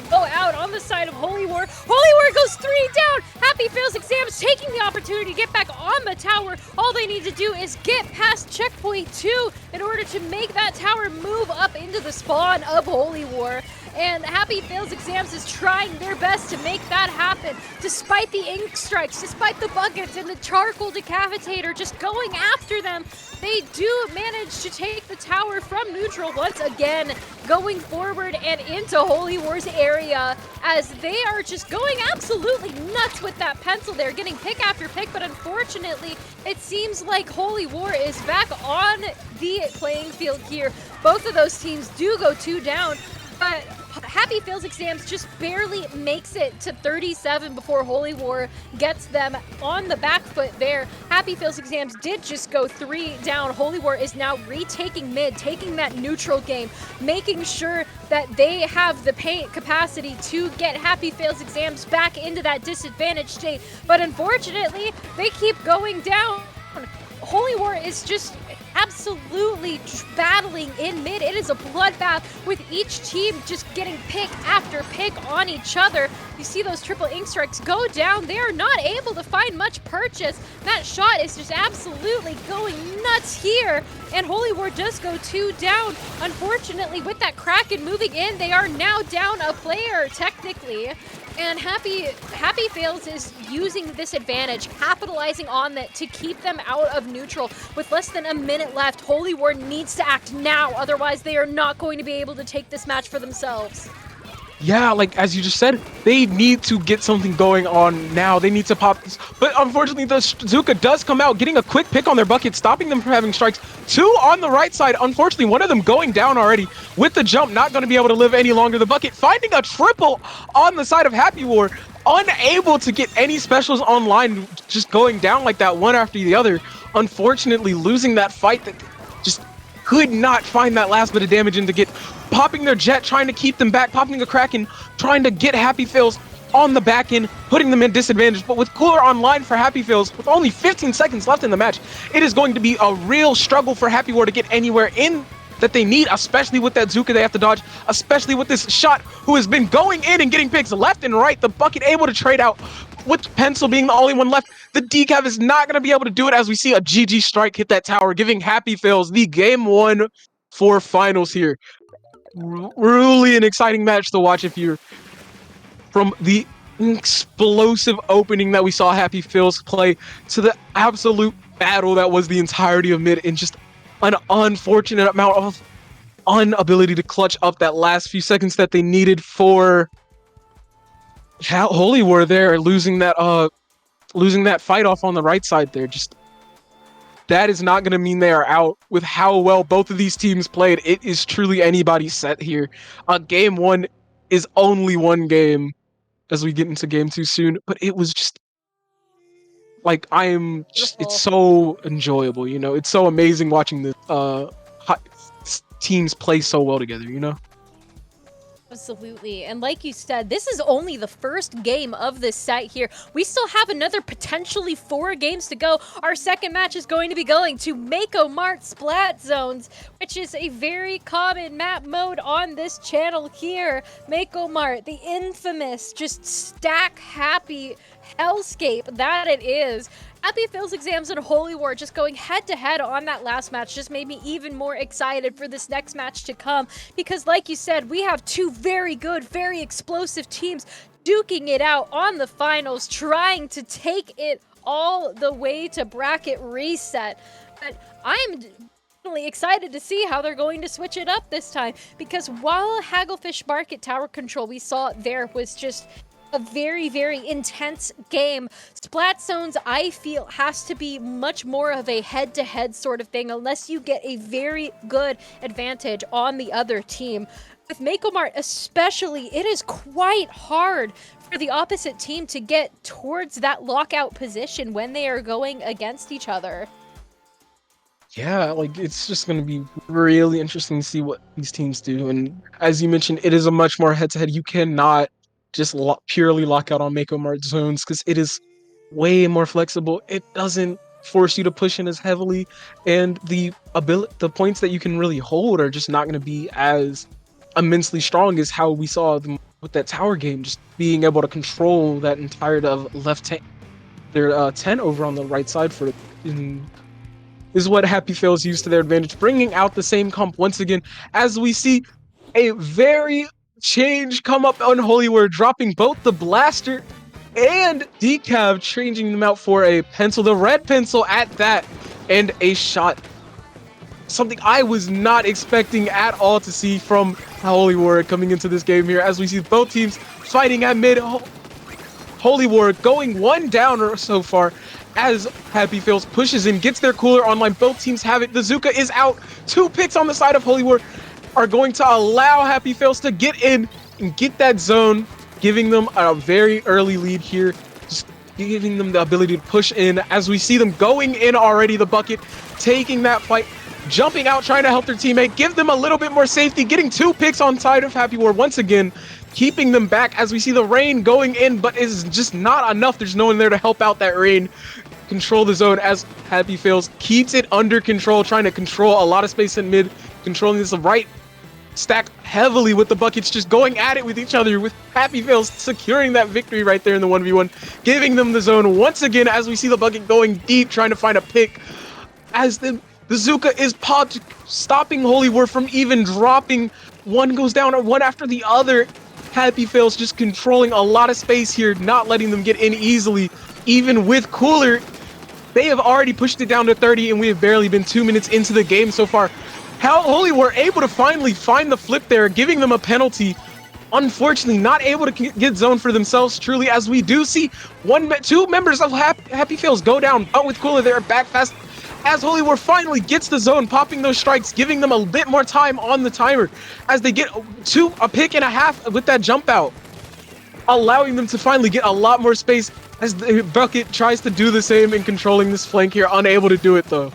go out on the side of Holy War. Holy War goes 3 down. Happy Fails Exams taking the opportunity to get back on the tower. All they need to do is get past checkpoint 2 in order to make that tower move up into the spawn of Holy War. And Happy Fails Exams is trying their best to make that happen, despite the ink strikes, despite the buckets and the Charcoal Decavitator just going after them. They do manage to take the tower from neutral once again, going forward and into Holy War's area as they are just going absolutely nuts with that pencil. They're getting pick after pick, but unfortunately, it seems like Holy War is back on the playing field here. Both of those teams do go 2 down, but Happy Fails Exams just barely makes it to 37 before Holy War gets them on the back foot there. Happy Fails Exams did just go 3 down. Holy War is now retaking mid, taking that neutral game, making sure that they have the paint capacity to get Happy Fails Exams back into that disadvantaged state. But unfortunately, they keep going down. Holy War is just absolutely battling in mid. It is a bloodbath with each team just getting pick after pick on each other. You see those triple ink strikes go down. They are not able to find much purchase. That shot is just absolutely going nuts here. And Holy War does go 2 down. Unfortunately, with that Kraken moving in, they are now down a player, technically. And Happy Fails is using this advantage, capitalizing on that to keep them out of neutral. With less than a minute left, Holy War needs to act now, otherwise they are not going to be able to take this match for themselves.
Yeah, like as you just said, they need to get something going on now. They need to pop this. But unfortunately, the Zuka does come out, getting a quick pick on their bucket, stopping them from having strikes. 2 on the right side. Unfortunately, one of them going down already with the jump, not going to be able to live any longer. The bucket finding a triple on the side of Happy War, unable to get any specials online, just going down like that one after the other. Unfortunately, losing that fight that just could not find that last bit of damage in to get popping their jet, trying to keep them back, popping a Kraken, trying to get Happy Fails on the back end, putting them in disadvantage. But with Cooler online for Happy Fails, with only 15 seconds left in the match, it is going to be a real struggle for Happy War to get anywhere in that they need, especially with that Zuka they have to dodge, especially with this shot who has been going in and getting picks left and right. The bucket able to trade out, with Pencil being the only one left. The decav is not going to be able to do it as we see a GG strike hit that tower, giving Happy Fails the game 1 for finals here. Really an exciting match to watch if you're from the explosive opening that we saw Happy Fails play to the absolute battle that was the entirety of mid, and just an unfortunate amount of inability to clutch up that last few seconds that they needed for Holy War there, losing that fight off on the right side there. Just that is not going to mean they are out with how well both of these teams played. It is truly anybody's set here. Game 1 is only one game as we get into game 2 soon, but it was just like it's so enjoyable, you know. It's so amazing watching the teams play so well together, you know.
Absolutely. And like you said, this is only the first game of this set here. We still have another potentially 4 games to go. Our second match is going to be going to Mako Mart Splat Zones, which is a very common map mode on this channel here. Mako Mart, the infamous just stack happy hellscape that it is. Happy Fails Exams and Holy War just going head-to-head on that last match just made me even more excited for this next match to come, because like you said, we have 2 very good, very explosive teams duking it out on the finals, trying to take it all the way to bracket reset. But I'm definitely excited to see how they're going to switch it up this time, because while Hagglefish Market Tower Control we saw there was just a very, very intense game, Splat Zones, I feel, has to be much more of a head-to-head sort of thing unless you get a very good advantage on the other team. With Mako Mart especially, it is quite hard for the opposite team to get towards that lockout position when they are going against each other.
Yeah, like it's just going to be really interesting to see what these teams do. And as you mentioned, it is a much more head-to-head. You cannot just purely lock out on Mako Mart zones because it is way more flexible. It doesn't force you to push in as heavily, and the points that you can really hold are just not going to be as immensely strong as how we saw them with that tower game, just being able to control that entire of left 10, their 10 over on the right side for is what Happy Fails used to their advantage, bringing out the same comp once again as we see a very change come up on Holy War, dropping both the blaster and decav, changing them out for a pencil, the red pencil at that, and a shot. Something I was not expecting at all to see from Holy War coming into this game here, as we see both teams fighting at mid. Holy War going 1 down so far as Happy Fails pushes in, gets their cooler online. Both teams have it. The Zuka is out. 2 picks on the side of Holy War are going to allow Happy Fails to get in and get that zone, giving them a very early lead here, just giving them the ability to push in as we see them going in already, the bucket, taking that fight, jumping out, trying to help their teammate, give them a little bit more safety, getting 2 picks on side of Happy War once again, keeping them back as we see the rain going in, but is just not enough. There's no one there to help out that rain. Control the zone as Happy Fails keeps it under control, trying to control a lot of space in mid, controlling this right stack heavily with the buckets, just going at it with each other, with Happy Fails securing that victory right there in the 1v1, giving them the zone once again as we see the bucket going deep, trying to find a pick as the Zuka is popped, stopping Holy War from even dropping. One goes down, one after the other. Happy Fails just controlling a lot of space here, not letting them get in easily. Even with Cooler, they have already pushed it down to 30, and we have barely been 2 minutes into the game so far. How Holy were able to finally find the flip there, giving them a penalty. Unfortunately, not able to get zone for themselves, truly, as we do see two members of Happy Fails go down, but with Cooler, they're back fast. As Holy War finally gets the zone, popping those strikes, giving them a bit more time on the timer, as they get a pick and a half with that jump out, allowing them to finally get a lot more space as the bucket tries to do the same in controlling this flank here, unable to do it though.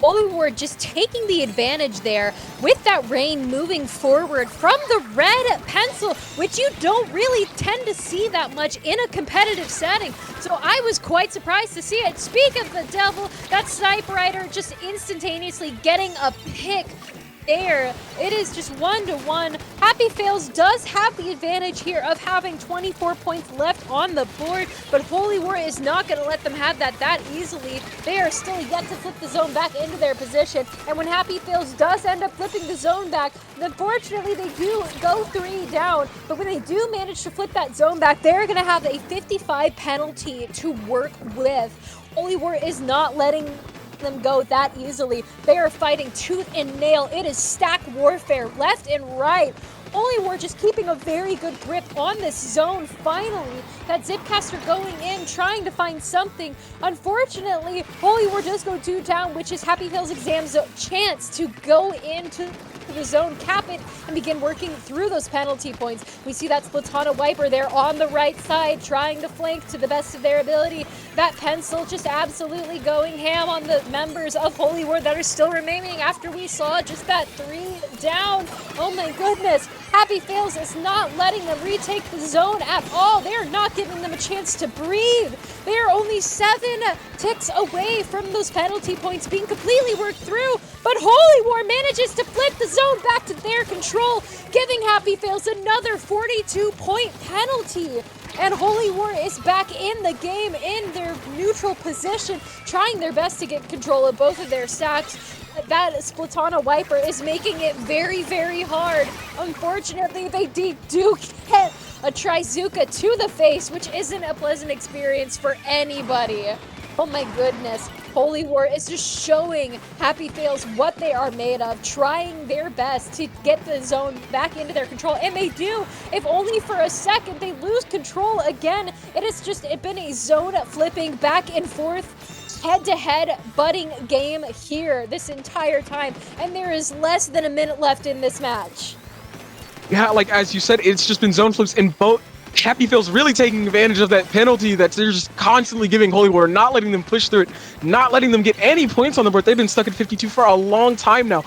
Holy War just taking the advantage there with that rain moving forward from the red pencil, which you don't really tend to see that much in a competitive setting. So I was quite surprised to see it. Speak of the devil, that Sniper Rider just instantaneously getting a pick there. It is just 1-1. Happy Fails does have the advantage here of having 24 points left on the board, but Holy War is not going to let them have that easily. They are still yet to flip the zone back into their position, and when Happy Fails does end up flipping the zone back, unfortunately they do go 3 down, but when they do manage to flip that zone back, they're going to have a 55 penalty to work with. Holy War is not letting them go that easily. They are fighting tooth and nail. It is stack warfare left and right. Holy War just keeping a very good grip on this zone finally. That Zipcaster going in, trying to find something. Unfortunately, Holy War does go 2 down, which is Happy Fails Exam's chance to go into the zone, cap it, and begin working through those penalty points. We see that Splatana Wiper there on the right side, trying to flank to the best of their ability. That Pencil just absolutely going ham on the members of Holy War that are still remaining after we saw just that 3 down. Oh my goodness. Happy Fails is not letting them retake the zone at all. They are not giving them a chance to breathe. They are only 7 ticks away from those penalty points being completely worked through, but Holy War manages to flip the zone back to their control, giving Happy Fails another 42-point penalty. And Holy War is back in the game in their neutral position, trying their best to get control of both of their stacks. That Splatana Wiper is making it very, very hard. Unfortunately, they do get a Trizuka to the face, which isn't a pleasant experience for anybody. Oh my goodness. Holy War is just showing Happy Fails what they are made of, trying their best to get the zone back into their control, and they do. If only for a second, they lose control again. It has just been a zone flipping back and forth, head-to-head butting game here this entire time, and there is less than a minute left in this match.
Yeah, like as you said, it's just been zone flips in both. Happy Fails really taking advantage of that penalty that they're just constantly giving Holy War, not letting them push through it, not letting them get any points on the board. They've been stuck at 52 for a long time now,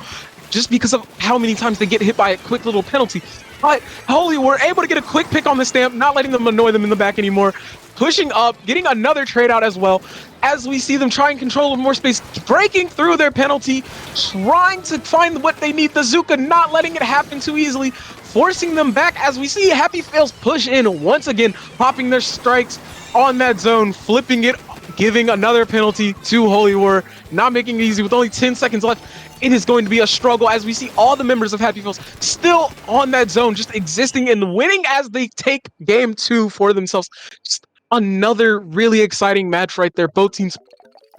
just because of how many times they get hit by a quick little penalty. But Holy War able to get a quick pick on the stamp, not letting them annoy them in the back anymore, pushing up, getting another trade out as well, as we see them try and control more space, breaking through their penalty, trying to find what they need. The Zuka not letting it happen too easily, forcing them back as we see Happy Fails push in once again, popping their strikes on that zone, flipping it, giving another penalty to Holy War, not making it easy with only 10 seconds left. It is going to be a struggle as we see all the members of Happy Fails still on that zone, just existing and winning as they take game 2 for themselves. Just another really exciting match right there. Both teams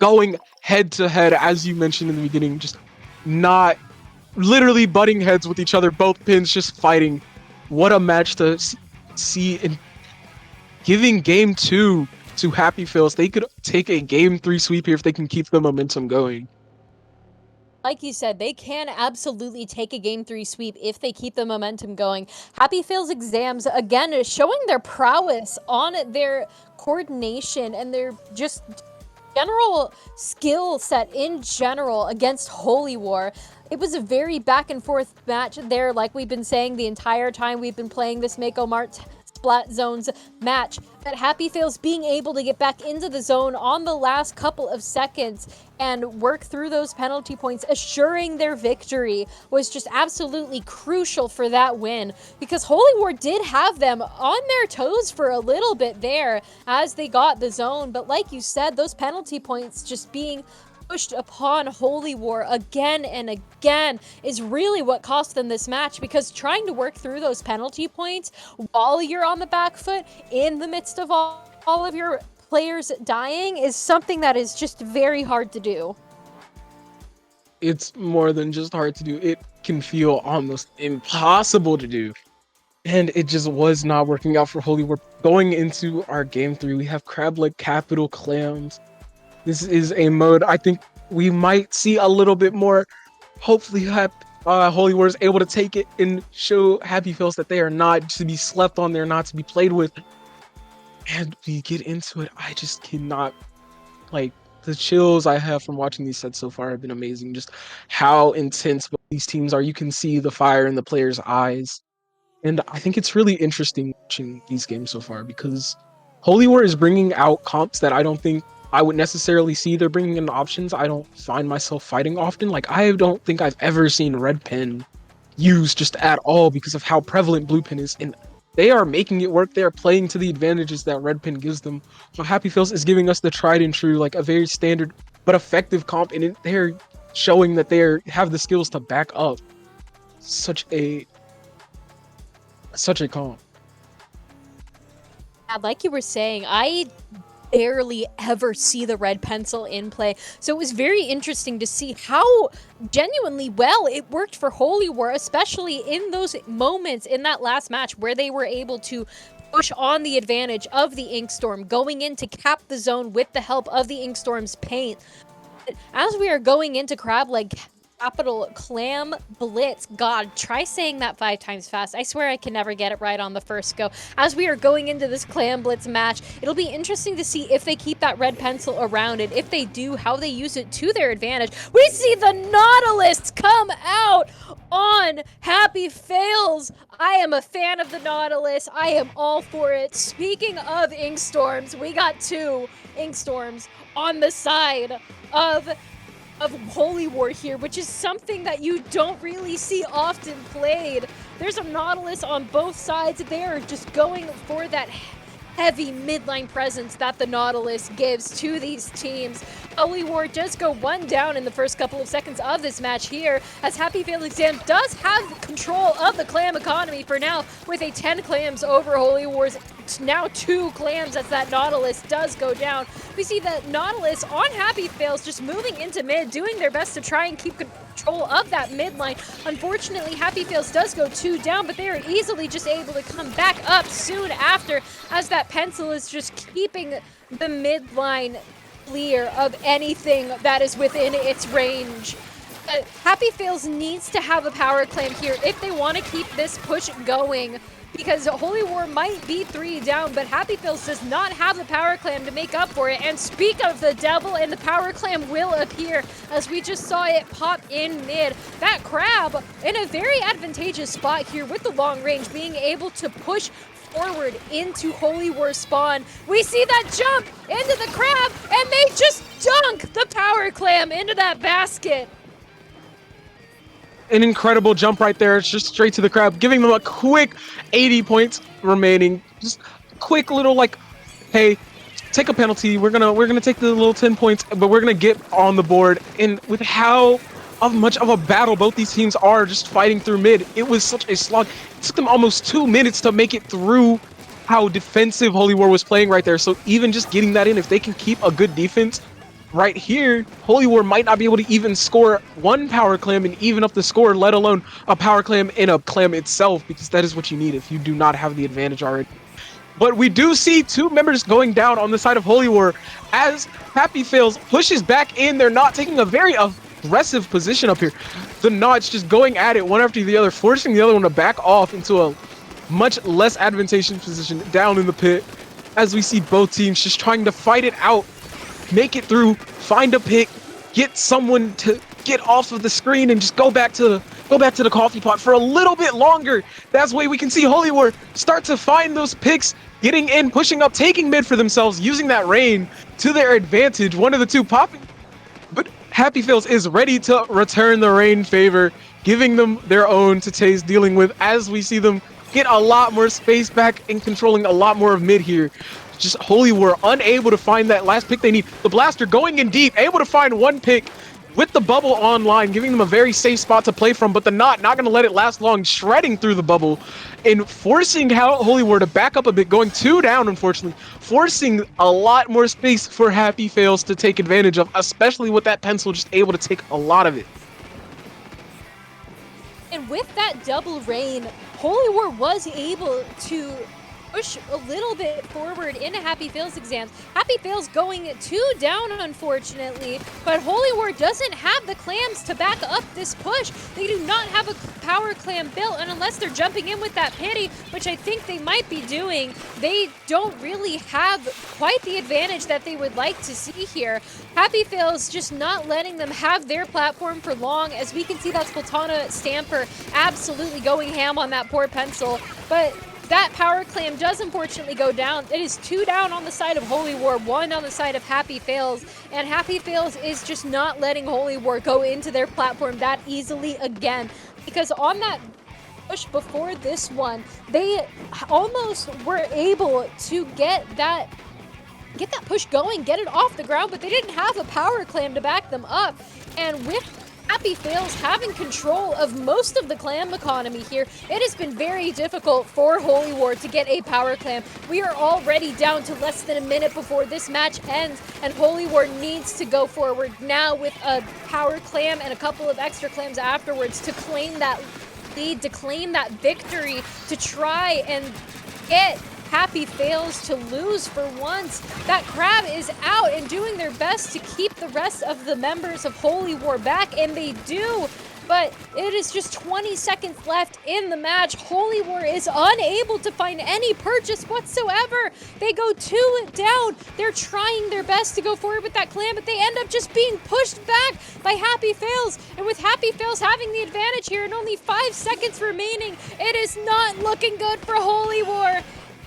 going head to head, as you mentioned in the beginning, just not literally butting heads with each other, both pins just fighting. What a match to see, and giving game 2 to Happy Fails. They could take a game 3 sweep here if they can keep the momentum going.
Like you said, they can absolutely take a game 3 sweep if they keep the momentum going. Happy Fails Exams, again, is showing their prowess on their coordination and their just general skill set in general against Holy War. It was a very back and forth match there, like we've been saying the entire time we've been playing this Mako Mart Splat Zones match. But Happy Fails being able to get back into the zone on the last couple of seconds and work through those penalty points, assuring their victory, was just absolutely crucial for that win. Because Holy War did have them on their toes for a little bit there as they got the zone. But like you said, those penalty points just being pushed upon Holy War again and again is really what cost them this match, because trying to work through those penalty points while you're on the back foot in the midst of all of your players dying is something that is just very hard to do.
It's more than just hard to do. It can feel almost impossible to do. And it just was not working out for Holy War. Going into our game 3, we have Crab Leg Capital Clams. This is a mode I think we might see a little bit more. Hopefully, Holy War is able to take it and show Happy Fails that they are not to be slept on, they're not to be played with. And we get into it. I just cannot, like, the chills I have from watching these sets so far have been amazing. Just how intense both these teams are. You can see the fire in the players' eyes. And I think it's really interesting watching these games so far because Holy War is bringing out comps that I don't think I would necessarily see. They're bringing in options I don't find myself fighting often. Like, I don't think I've ever seen Red Pen used just at all because of how prevalent Blue Pen is. And they are making it work. They are playing to the advantages that Red Pen gives them. So Happy Fails is giving us the tried and true, like a very standard but effective comp. And they're showing that they have the skills to back up such a comp.
Like you were saying, I barely ever see the red pencil in play. So it was very interesting to see how genuinely well it worked for Holy War, especially in those moments in that last match where they were able to push on the advantage of the Inkstorm, going in to cap the zone with the help of the Inkstorm's paint. As we are going into Crab Leg Capital Clam Blitz. God, try saying that 5 times fast. I swear I can never get it right on the first go. As we are going into this Clam Blitz match, it'll be interesting to see if they keep that red pencil around it. If they do, how they use it to their advantage. We see the Nautilus come out on Happy Fails. I am a fan of the Nautilus. I am all for it. Speaking of Inkstorms, we got 2 Inkstorms on the side of Holy War here, which is something that you don't really see often played. There's a Nautilus on both sides. They're just going for that heavy midline presence that the Nautilus gives to these teams. Holy War does go 1 down in the first couple of seconds of this match here, as Happy Fails Exam does have control of the clam economy for now, with a 10 clams over Holy War's now 2 clams as that Nautilus does go down. We see the Nautilus on Happy Fails just moving into mid, doing their best to try and keep control of that midline. Unfortunately, Happy Fails does go 2 down, but they are easily just able to come back up soon after, as that pencil is just keeping the midline clear of anything that is within its range. Happy Fails needs to have a power clam here if they want to keep this push going, because Holy War might be 3 down, but Happy Fails does not have the power clam to make up for it. And speak of the devil, and the power clam will appear, as we just saw it pop in mid. That crab in a very advantageous spot here with the long range, being able to push forward into Holy War spawn. We see that jump into the crab, and they just dunk the power clam into that basket.
An incredible jump right there. It's just straight to the crab, giving them a quick 80 points remaining. Just a quick little, like, hey, take a penalty. We're gonna take the little 10 points, but we're gonna get on the board. And with how much of a battle both these teams are just fighting through mid, it was such a slog. It took them almost 2 minutes to make it through how defensive Holy War was playing right there. So even just getting that in, if they can keep a good defense right here, Holy War might not be able to even score 1 power clam and even up the score, let alone a power clam in a clam itself, because that is what you need if you do not have the advantage already. But we do see 2 members going down on the side of Holy War as Happy Fails pushes back in. They're not taking a very aggressive position up here. The Notch just going at it one after the other, forcing the other one to back off into a much less advantageous position down in the pit, as we see both teams just trying to fight it out, make it through, find a pick, get someone to get off of the screen and just go back to the coffee pot for a little bit longer. That's way we can see Holy War start to find those picks, getting in, pushing up, taking mid for themselves, using that rain to their advantage. One of the two popping, but Happy Fails is ready to return the rain favor, giving them their own to Taze dealing with, as we see them get a lot more space back and controlling a lot more of mid here. Just Holy War unable to find that last pick they need. The Blaster going in deep, able to find one pick with the bubble online, giving them a very safe spot to play from, but the not going to let it last long, shredding through the bubble and forcing Holy War to back up a bit, going 2 down, unfortunately, forcing a lot more space for Happy Fails to take advantage of, especially with that pencil just able to take a lot of it.
And with that double rain, Holy War was able to push a little bit forward into Happy Fails exams. Happy Fails going 2 down, unfortunately, but Holy War doesn't have the clams to back up this push. They do not have a power clam built, and unless they're jumping in with that pity, which I think they might be doing, they don't really have quite the advantage that they would like to see here. Happy Fails just not letting them have their platform for long. As we can see, that Splatana Stamper absolutely going ham on that poor pencil, but that power clam does unfortunately go down. It is 2 down on the side of Holy War, 1 on the side of Happy Fails, and Happy Fails is just not letting Holy War go into their platform that easily again, because on that push before this one, they almost were able to get that push going, get it off the ground, but they didn't have a power clam to back them up. And with Happy Fails having control of most of the clam economy here, it has been very difficult for Holy War to get a power clam. We are already down to less than a minute before this match ends, and Holy War needs to go forward now with a power clam and a couple of extra clams afterwards to claim that lead, to claim that victory, to try and get Happy Fails to lose for once. That Crab is out and doing their best to keep the rest of the members of Holy War back, and they do. But it is just 20 seconds left in the match. Holy War is unable to find any purchase whatsoever. They go 2 down. They're trying their best to go forward with that clam, but they end up just being pushed back by Happy Fails. And with Happy Fails having the advantage here and only 5 seconds remaining, it is not looking good for Holy War.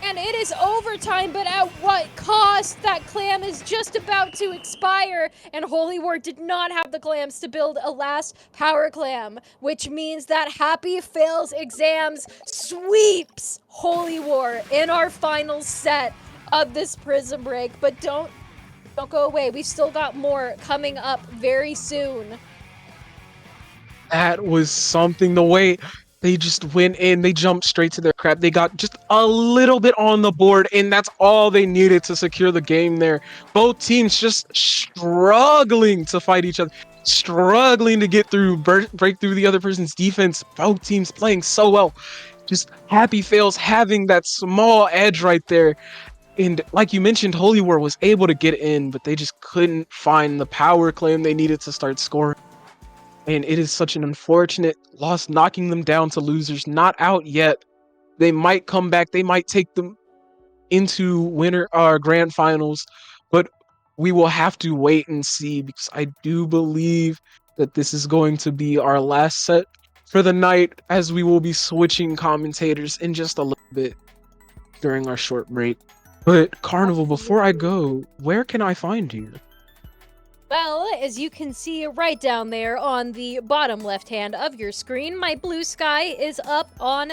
And it is overtime, but at what cost? That clam is just about to expire, and Holy War did not have the clams to build a last power clam, which means that Happy Fails exams sweeps Holy War in our final set of this Prism Break. But don't go away. We've still got more coming up very soon.
That was something. The way they just went in, they jumped straight to their crab. They got just a little bit on the board, and that's all they needed to secure the game there. Both teams just struggling to fight each other, struggling to get through, break through the other person's defense. Both teams playing so well. Just Happy Fails having that small edge right there. And like you mentioned, Holy War was able to get in, but they just couldn't find the power claim they needed to start scoring. And it is such an unfortunate loss, knocking them down to losers. Not out yet. They might come back. They might take them into winter grand finals, but we will have to wait and see, because I do believe that this is going to be our last set for the night, as we will be switching commentators in just a little bit during our short break. But Carnival, before I go, where can I find you?
Well, as you can see right down there on the bottom left hand of your screen, my blue sky is up on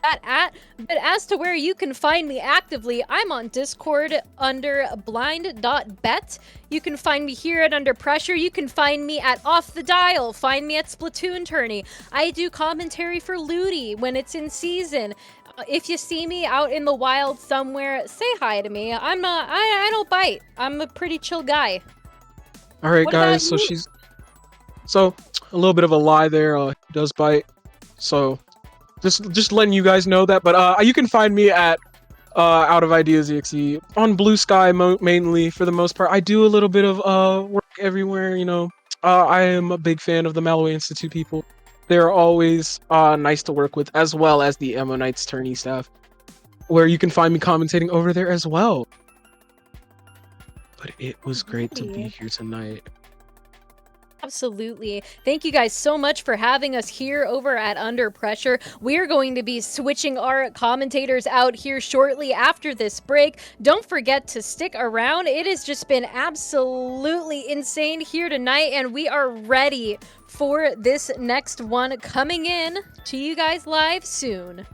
that but as to where you can find me actively, I'm on Discord under blind.bet. You can find me here at Under Pressure. You can find me at Off the Dial. Find me at Splatoon Tourney. I do commentary for Ludi when it's in season. If you see me out in the wild somewhere, say hi to me. I don't bite. I'm a pretty chill guy.
All right,
What
guys.
about
So a little bit of a lie there. Does bite. So just letting you guys know that. But you can find me at Out of Ideas EXE on Blue Sky mainly for the most part. I do a little bit of work everywhere, you know, I am a big fan of the Malway Institute people. They're always nice to work with, as well as the Ammonites tourney staff, where you can find me commentating over there as well. But it was great to be
Alrighty.
here tonight.
Absolutely. Thank you guys so much for having us here over at Under Pressure. We're going to be switching our commentators out here shortly after this break. Don't forget to stick around. It has just been absolutely insane here tonight, and we are ready for this next one coming in to you guys live soon.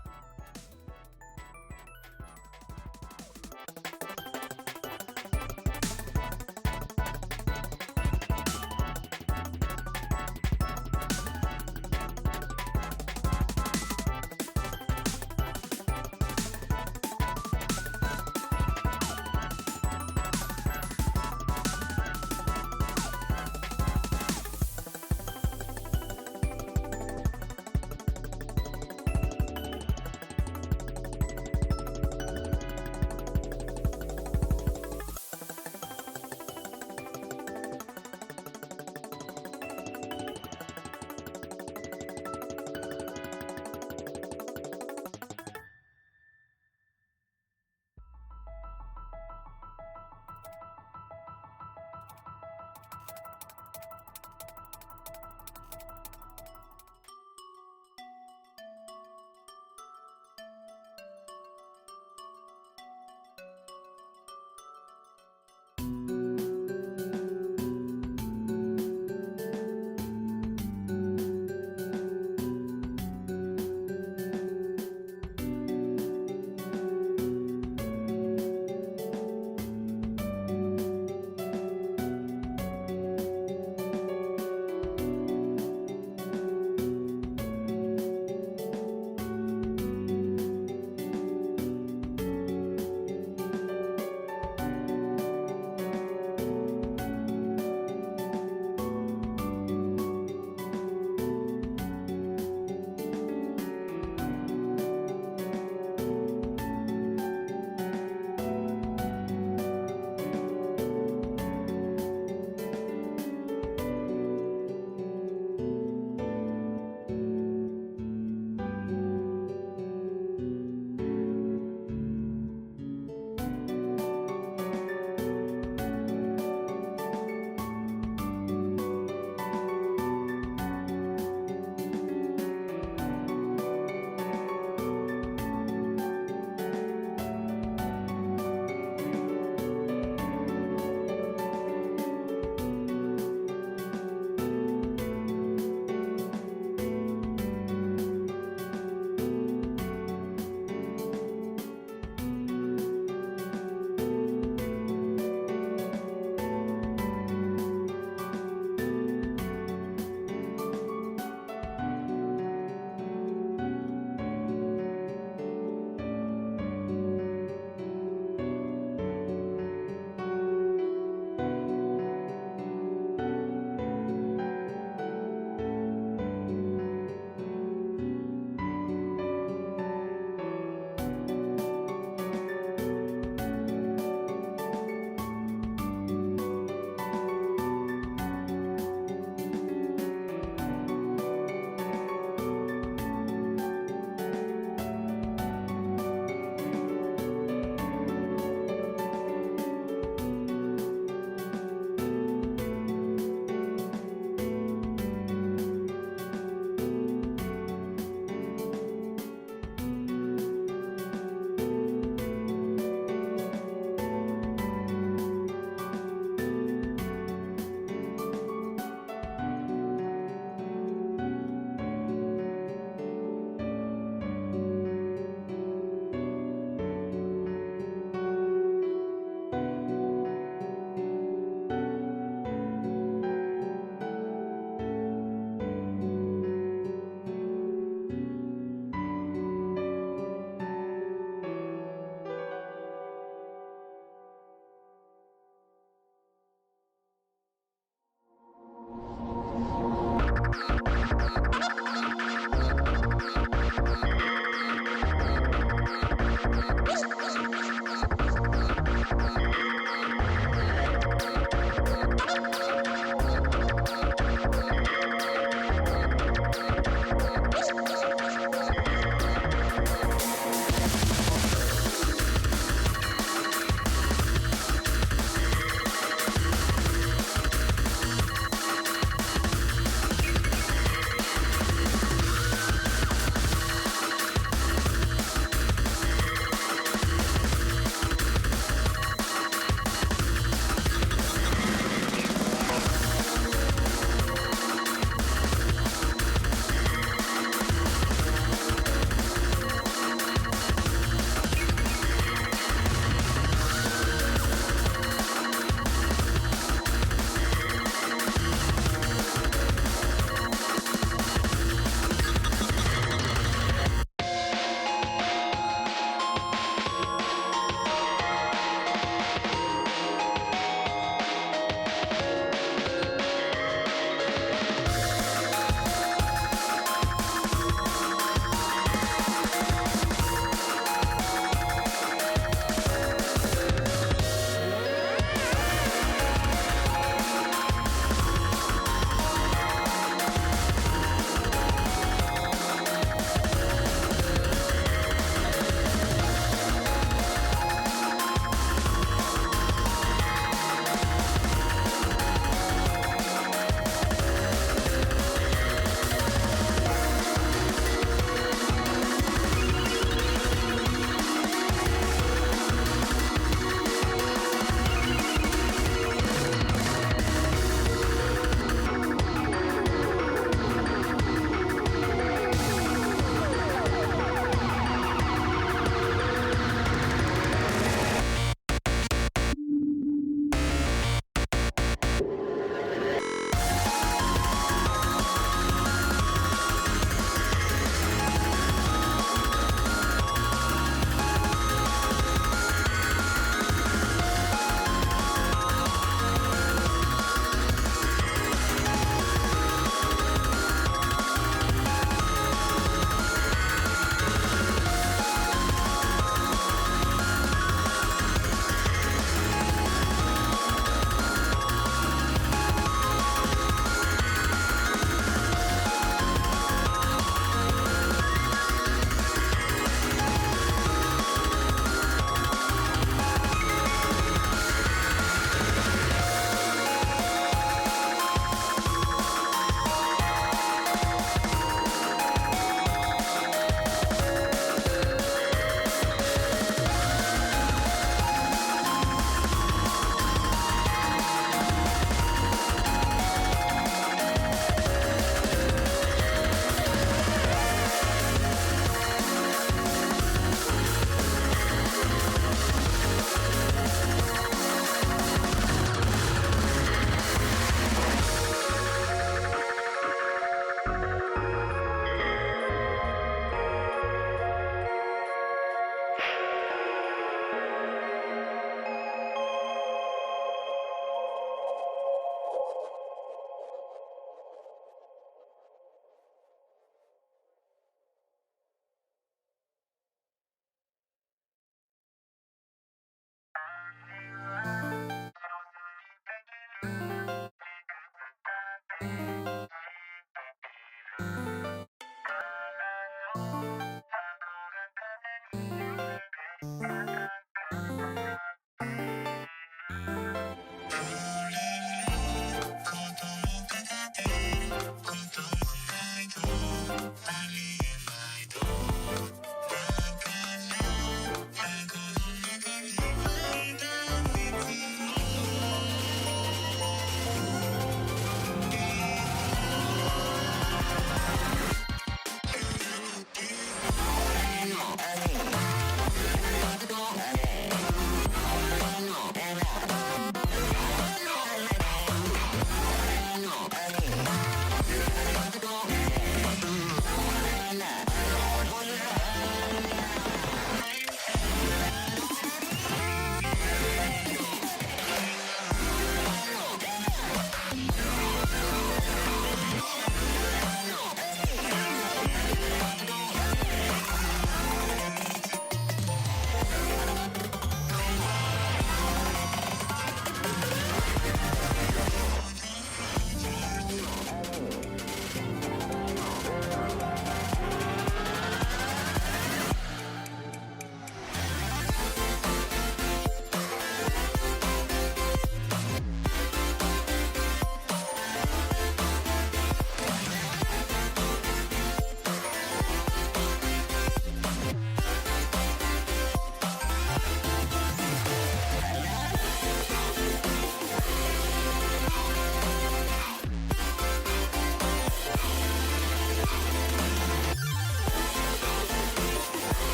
I'm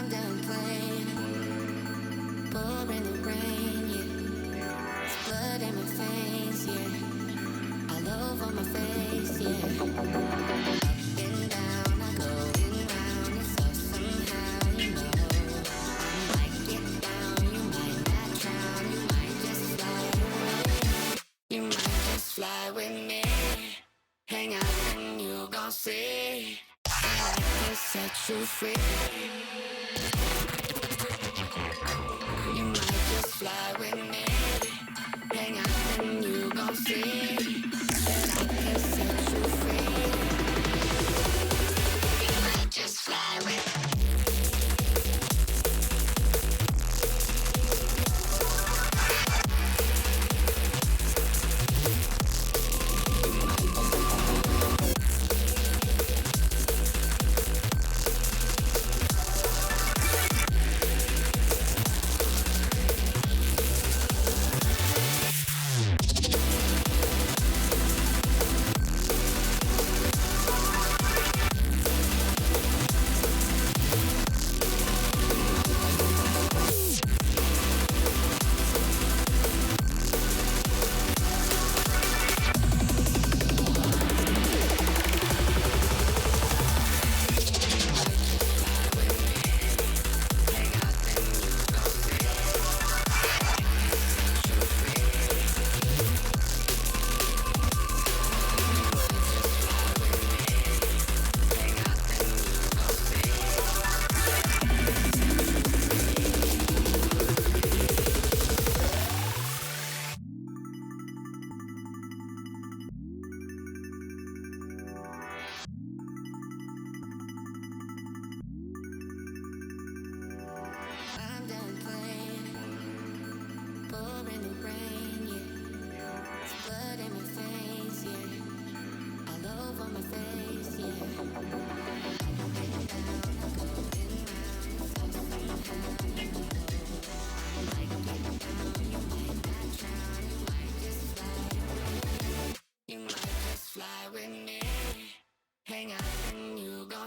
done playing, pouring the rain, yeah. It's blood in my face, yeah. All over my face, yeah. Up and down, I going round, it's all somehow, you know. I might get down, you might not drown, you might just fly away. You might just fly with me. Hang out and you gon' see that I can set you free. You might just fly with me. Hang out and you gon' see that I can set you free.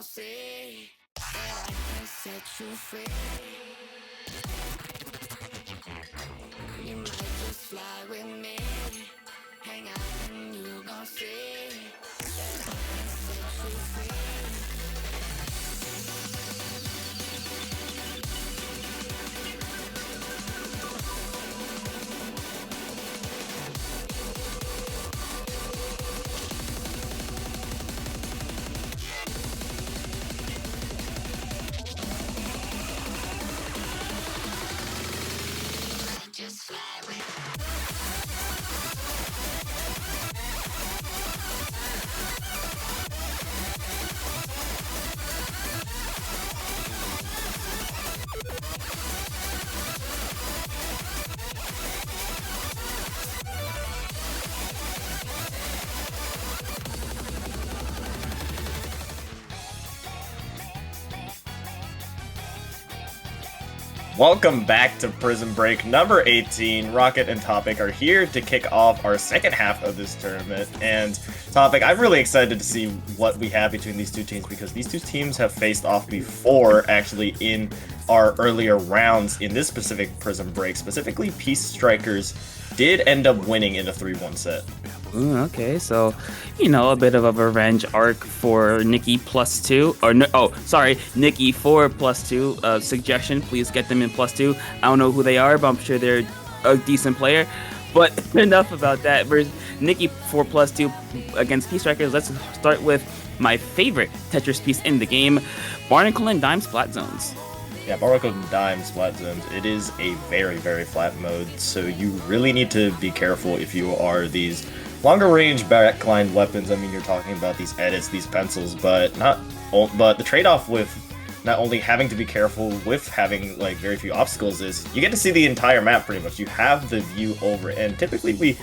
gon' see that I can set you free. You might just fly with me, hang out and you gon' see that I can set you free. Just fly with me.
Welcome back to Prism Break number 18. Rocket and Topic are here to kick off our second half of this tournament. And Topic, I'm really excited to see what we have between these two teams because these two teams have faced off before, actually, in our earlier rounds in this specific Prism Break. Specifically, Peace Strikers did end up winning in a 3-1 set.
Okay, so, a bit of a revenge arc for Nikki +2, or no, sorry, Nikki 4 +2. Suggestion, please get them in +2. I don't know who they are, but I'm sure they're a decent player. But enough about that. Versus Nikki 4 +2 against Peace Strikers. Let's start with my favorite Tetris piece in the game, Barnacle and Dime Splat Zones.
Yeah, Barnacle and Dime Splat Zones. It is a very, very flat mode, so you really need to be careful if you are these longer range backline weapons. I mean, you're talking about these edits, these pencils, but the trade-off with not only having to be careful with having like very few obstacles is you get to see the entire map pretty much. You have the view over, and typically we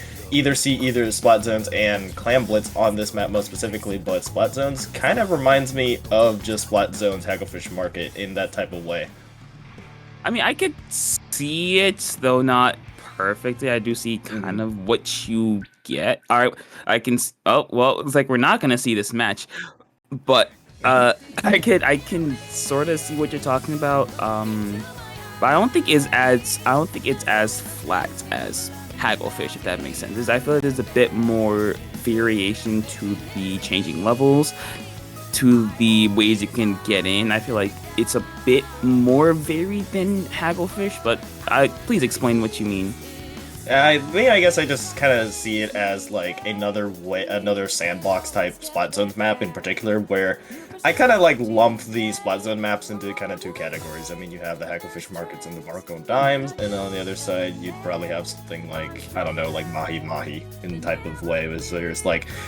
see Splat Zones and Clam Blitz on this map most specifically, but Splat Zones kind of reminds me of just Splat Zones Hagglefish Market in that type of way.
I mean, I could see it, though not perfectly. I do see kind of what you get. All right, I can. Oh well, it's like we're not gonna see this match, but I can sort of see what you're talking about. But I don't think it's as flat as Hagglefish, if that makes sense. I feel like there's a bit more variation to the changing levels, to the ways you can get in. I feel like it's a bit more varied than Hagglefish, but please explain what you mean.
I guess I just kind of see it as like another sandbox type Splat Zones map in particular, where I kind of like lump the Splat Zone maps into kind of two categories. I mean, you have the Hagglefish Markets and the Barnacle and Dimes, and on the other side, you'd probably have something like, I don't know, like Mahi Mahi in type of way.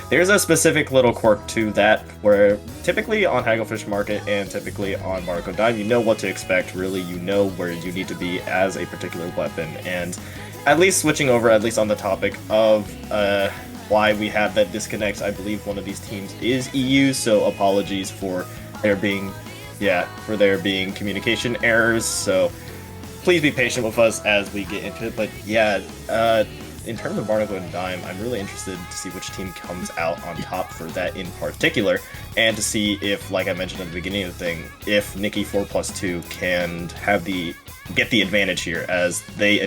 There's a specific little quirk to that, where typically on Hagglefish Market and typically on Barnacle and Dime, you know what to expect, really. You know where you need to be as a particular weapon, and at least switching over, at least on the topic of why we have that disconnect, I believe one of these teams is EU, so apologies for there being communication errors, so please be patient with us as we get into it. But yeah, in terms of Barnacle and Dime, I'm really interested to see which team comes out on top for that in particular, and to see if, like I mentioned at the beginning of the thing, if Nikki 4 +2 can get the advantage here, as they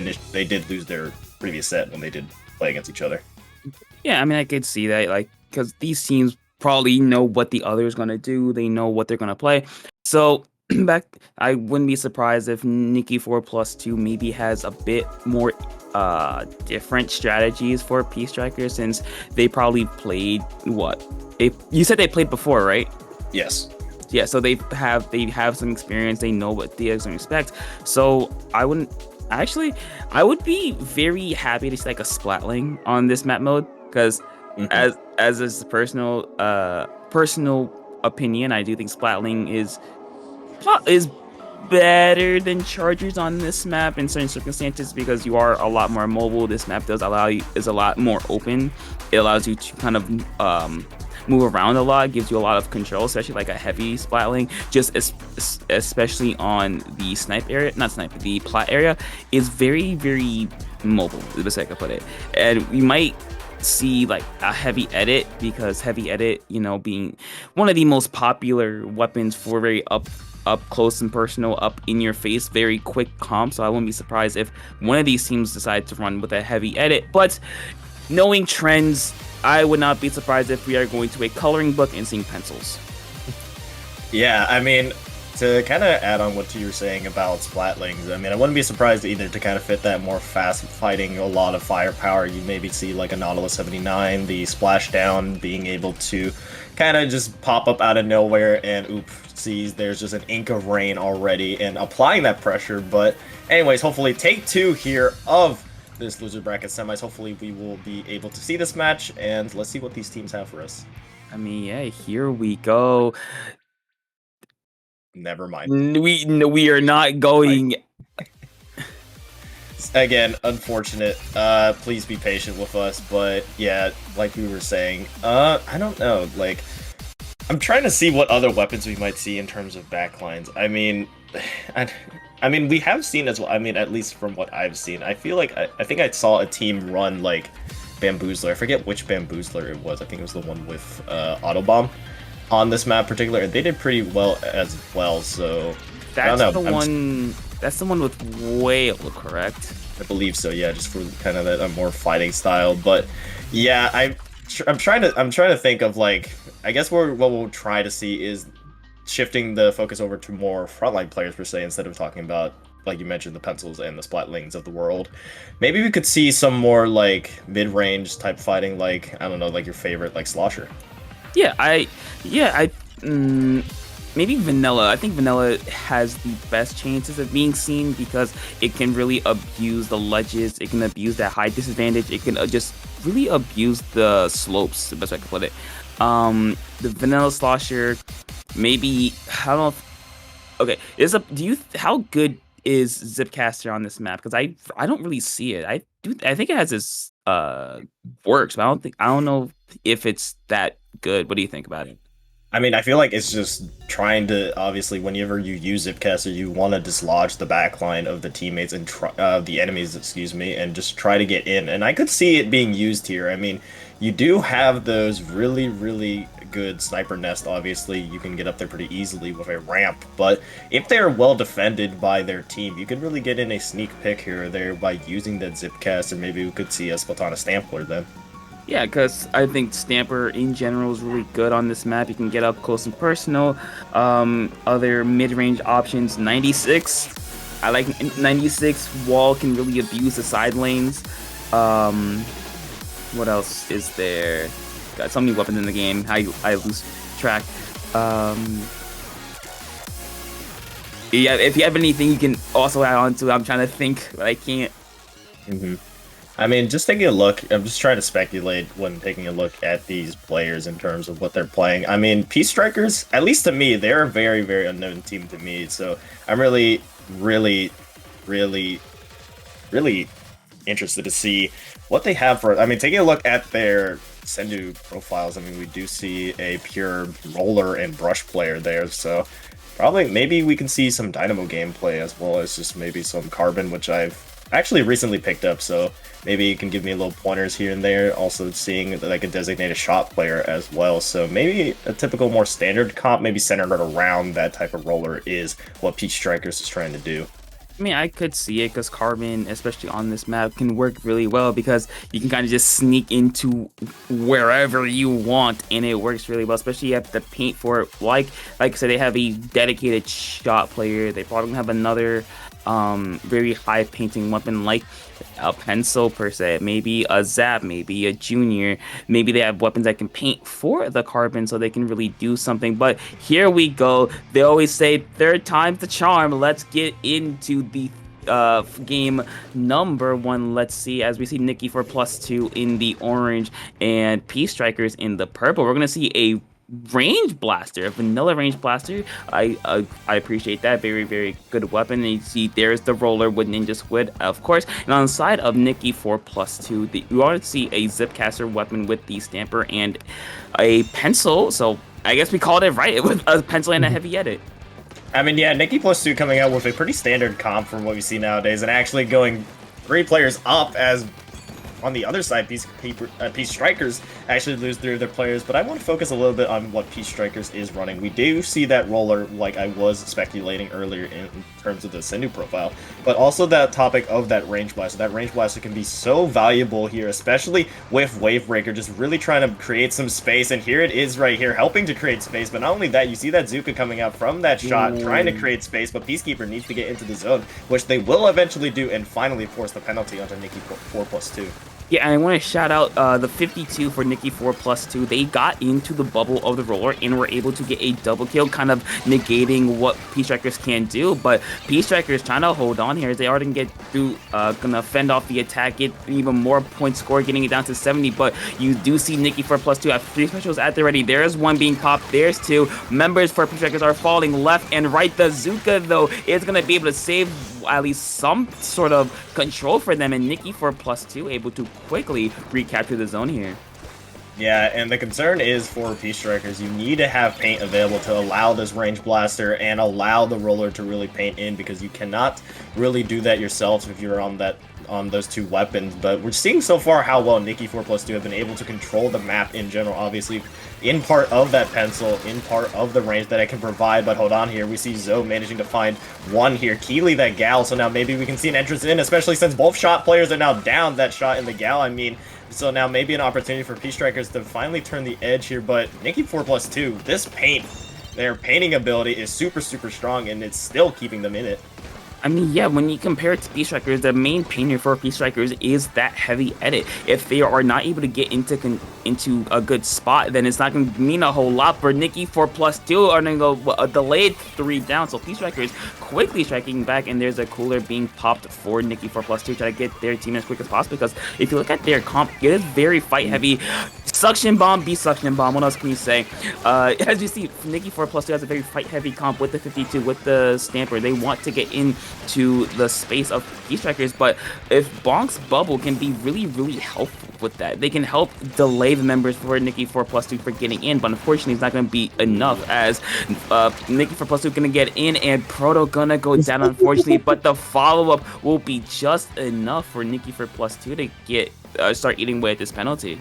did lose their previous set when they did play against each other.
Yeah, I mean, I could see that, like, because these teams probably know what the other is going to do. They know what they're going to play. So, I wouldn't be surprised if Nikki 4 +2 maybe has a bit more different strategies for Peace Strikers, since they probably played, you said they played before, right?
Yes.
Yeah, so they have some experience. They know what they can expect. So I would be very happy to see like a Splatling on this map mode, because as a personal opinion, I do think Splatling is better than Chargers on this map in certain circumstances, because you are a lot more mobile. This map is a lot more open. It allows you to kind of move around a lot, gives you a lot of control, especially like a heavy Splatling, especially on the the plat area, is very, very mobile, is the best I could put it. And we might see like a heavy edit, because heavy edit, you know, being one of the most popular weapons for very up close and personal, up in your face, very quick comp. So I wouldn't be surprised if one of these teams decide to run with a heavy edit. But knowing trends, I would not be surprised if we are going to a coloring book and seeing pencils.
Yeah, I mean, to kind of add on what you were saying about Splatlings, I mean, I wouldn't be surprised either to kind of fit that more fast fighting, a lot of firepower. You maybe see like a Nautilus 79, the splashdown being able to kind of just pop up out of nowhere and oopsies, there's just an ink of rain already and applying that pressure. But anyways, hopefully take 2 here of this loser bracket semis. Hopefully we will be able to see this match, and let's see what these teams have for us.
I mean, yeah, here we go.
Never mind.
We are not going.
Again, unfortunate. Please be patient with us, but yeah, like we were saying, I don't know, like, I'm trying to see what other weapons we might see in terms of backlines. I mean, we have seen as well, I mean, at least from what I've seen, I feel like, I think I saw a team run, like, Bamboozler. I forget which Bamboozler it was. I think it was the one with, Autobomb on this map particular, and they did pretty well as well, so...
That's the one. That's the one with Whale, correct?
I believe so. Yeah, just for kind of a more fighting style. But yeah, I'm trying to think of, like, I guess what we'll try to see is shifting the focus over to more frontline players per se, instead of talking about, like you mentioned, the pencils and the Splatlings of the world. Maybe we could see some more like mid-range type fighting, like, I don't know, like your favorite, like Slosher.
Maybe Vanilla. I think Vanilla has the best chances of being seen because it can really abuse the ledges. It can abuse that high disadvantage. It can just really abuse the slopes, the best way I can put it. The Vanilla Slosher, maybe, I don't know. Okay, how good is Zipcaster on this map? Because I don't really see it. I think it has its works, but I don't know if it's that good. What do you think about it?
I mean, I feel like it's just trying to, obviously, whenever you use Zipcaster, you want to dislodge the backline of the teammates and the enemies, excuse me, and just try to get in. And I could see it being used here. I mean, you do have those really, really good sniper nest. Obviously, you can get up there pretty easily with a ramp. But if they're well defended by their team, you could really get in a sneak pick here or there by using that Zipcaster. Maybe we could see a Splatana Stampler then.
Yeah, because I think Stamper in general is really good on this map. You can get up close and personal. Other mid-range options, 96. I like 96. Wall can really abuse the side lanes. What else is there? Got so many weapons in the game. I lose track. Yeah, if you have anything you can also add on to it, I'm trying to think, but I can't.
I mean, just taking a look, I'm just trying to speculate when taking a look at these players in terms of what they're playing. I mean, Peace Strikers, at least to me, they're a very, very unknown team to me. So I'm really, really, really, really interested to see what they have for... I mean, taking a look at their Sendu profiles, I mean, we do see a pure roller and brush player there. So probably, maybe we can see some Dynamo gameplay as well as just maybe some Carbon, which I've actually recently picked up. So maybe you can give me little pointers here and there. Also seeing like a designated shot player as well. So maybe a typical more standard comp, maybe centered around that type of roller, is what Peach Strikers is trying to do.
I mean, I could see it because Carbon, especially on this map, can work really well because you can kind of just sneak into wherever you want, and it works really well. Especially you have to paint for it. Like I said, they have a dedicated shot player. They probably have another very high painting weapon like a pencil per se, maybe a Zap, maybe a Junior. Maybe they have weapons that can paint for the Carbon so they can really do something. But here we go. They always say third time's the charm. Let's get into the game number one. Let's see, as we see Nikki for +2 in the orange and Peace Strikers in the purple. We're gonna see a range blaster, a vanilla range blaster. I appreciate that. Very, very good weapon. And you see there's the roller with Ninja Squid, of course. And on the side of Nikki for +2, you want to see a Zipcaster weapon with the Stamper and a pencil. So I guess we called it right with a pencil and a heavy edit.
I mean, yeah, Nikki +2 coming out with a pretty standard comp from what we see nowadays, and actually going 3 players up as on the other side, Peace Strikers actually lose 3 of their players, but I want to focus a little bit on what Peace Strikers is running. We do see that roller, like I was speculating earlier in terms of the Sindu profile, but also that topic of that Range Blaster. That Range Blaster can be so valuable here, especially with Wave Breaker just really trying to create some space, and here it is right here, helping to create space, but not only that, you see that Zuka coming out from that shot, trying to create space, but Peacekeeper needs to get into the zone, which they will eventually do, and finally force the penalty onto Nikki 4+2.
Yeah, and I want to shout out the 52 for Nikki 4+2. They got into the bubble of the roller and were able to get a double kill, kind of negating what Peace Strikers can do. But Peace Strikers trying to hold on here as they are going to get through, gonna fend off the attack, get even more points scored, getting it down to 70. But you do see Nikki 4+2 have 3 specials at the ready. There's 1 being popped. There's 2. Members for Peace Strikers are falling left and right. The Zuka, though, is going to be able to save at least some sort of control for them, and Nikki 4+2 able to quickly recapture the zone here.
Yeah, and the concern is for Peace Strikers, you need to have paint available to allow this Range Blaster and allow the roller to really paint in, because you cannot really do that yourself if you're on those 2 weapons. But we're seeing so far how well Nikki 4+2 have been able to control the map in general, obviously in part of that pencil, in part of the range that it can provide. But hold on here, we see Zoe managing to find 1 here, Keely that gal, so now maybe we can see an entrance in, especially since both shot players are now down that shot in the gal, I mean. So now maybe an opportunity for Peace Strikers to finally turn the edge here, but Nikki 4+2, this paint, their painting ability is super, super strong, and it's still keeping them in it.
I mean, yeah, when you compare it to Peace Strikers, the main painter for Peace Strikers is that heavy edit. If they are not able to get into a good spot, then it's not going to mean a whole lot. For Nikki 4+2 are going to go a delayed 3 down, so Peace Strikers quickly striking back, and there's a cooler being popped for Nikki 4+2 to try to get their team as quick as possible, because if you look at their comp, it is very fight heavy. Suction Bomb, be Suction Bomb, what else can you say? As you see, Nikki 4+2 has a very fight heavy comp with the 52, with the Stamper. They want to get into the space of Peace Strikers, but if Bonk's Bubble can be really, really helpful with that, they can help delay the members for Nikki 4+2 for getting in, but unfortunately it's not going to be enough, as Nikki 4+2 going to get in and Proto gonna go down, unfortunately, but the follow-up will be just enough for Nikki 4+2 to get start eating away at this penalty.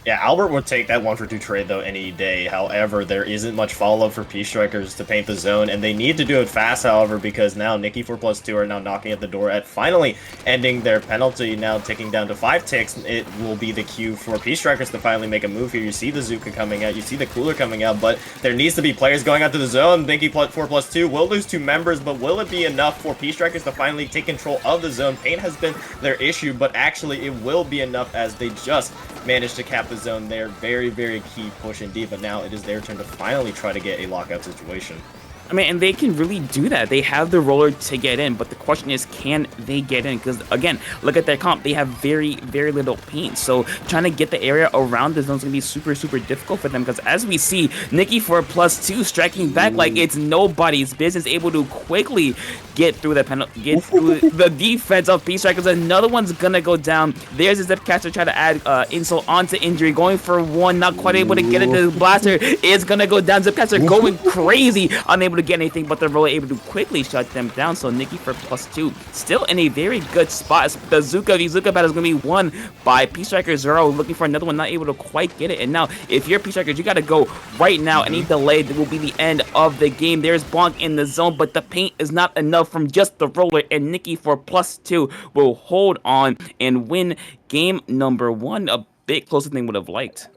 Yeah, Albert would take that 1-for-2 trade, though, any day. However, there isn't much follow-up for Peace Strikers to paint the zone, and they need to do it fast, however, because now Nikki 4+2 are now knocking at the door at finally ending their penalty, now ticking down to 5 ticks. It will be the cue for Peace Strikers to finally make a move here. You see the Zuka coming out, you see the Cooler coming out, but there needs to be players going out to the zone. Nikki 4+2 will lose 2 members, but will it be enough for Peace Strikers to finally take control of the zone? Paint has been their issue, but actually it will be enough, as they just managed to cap the zone there. Very, very key push indeed, but now it is their turn to finally try to get a lockout situation.
I mean, and they can really do that. They have the roller to get in, but the question is, can they get in? Because, again, look at their comp. They have very, very little paint. So trying to get the area around the zone is going to be super, super difficult for them. Because as we see, Nikki 4+2 striking back like it's nobody's business, able to quickly get through the get through the defense of Peace Strikers. Another one's going to go down. There's a Zipcaster try to add insult onto injury, going for 1, not quite able to get it. The blaster is going to go down. Zipcaster going crazy, unable to get anything, but the roller able to quickly shut them down. So Nikki 4+2 still in a very good spot. The Zuka battle is going to be won by Peace Striker Zero, looking for another one, not able to quite get it. And now, if you're Peace Strikers, you got to go right now. Any delay will be the end of the game. There's Bonk in the zone, but the paint is not enough from just the roller, and Nikki 4+2 will hold on and win game number 1 a bit closer than they would have liked.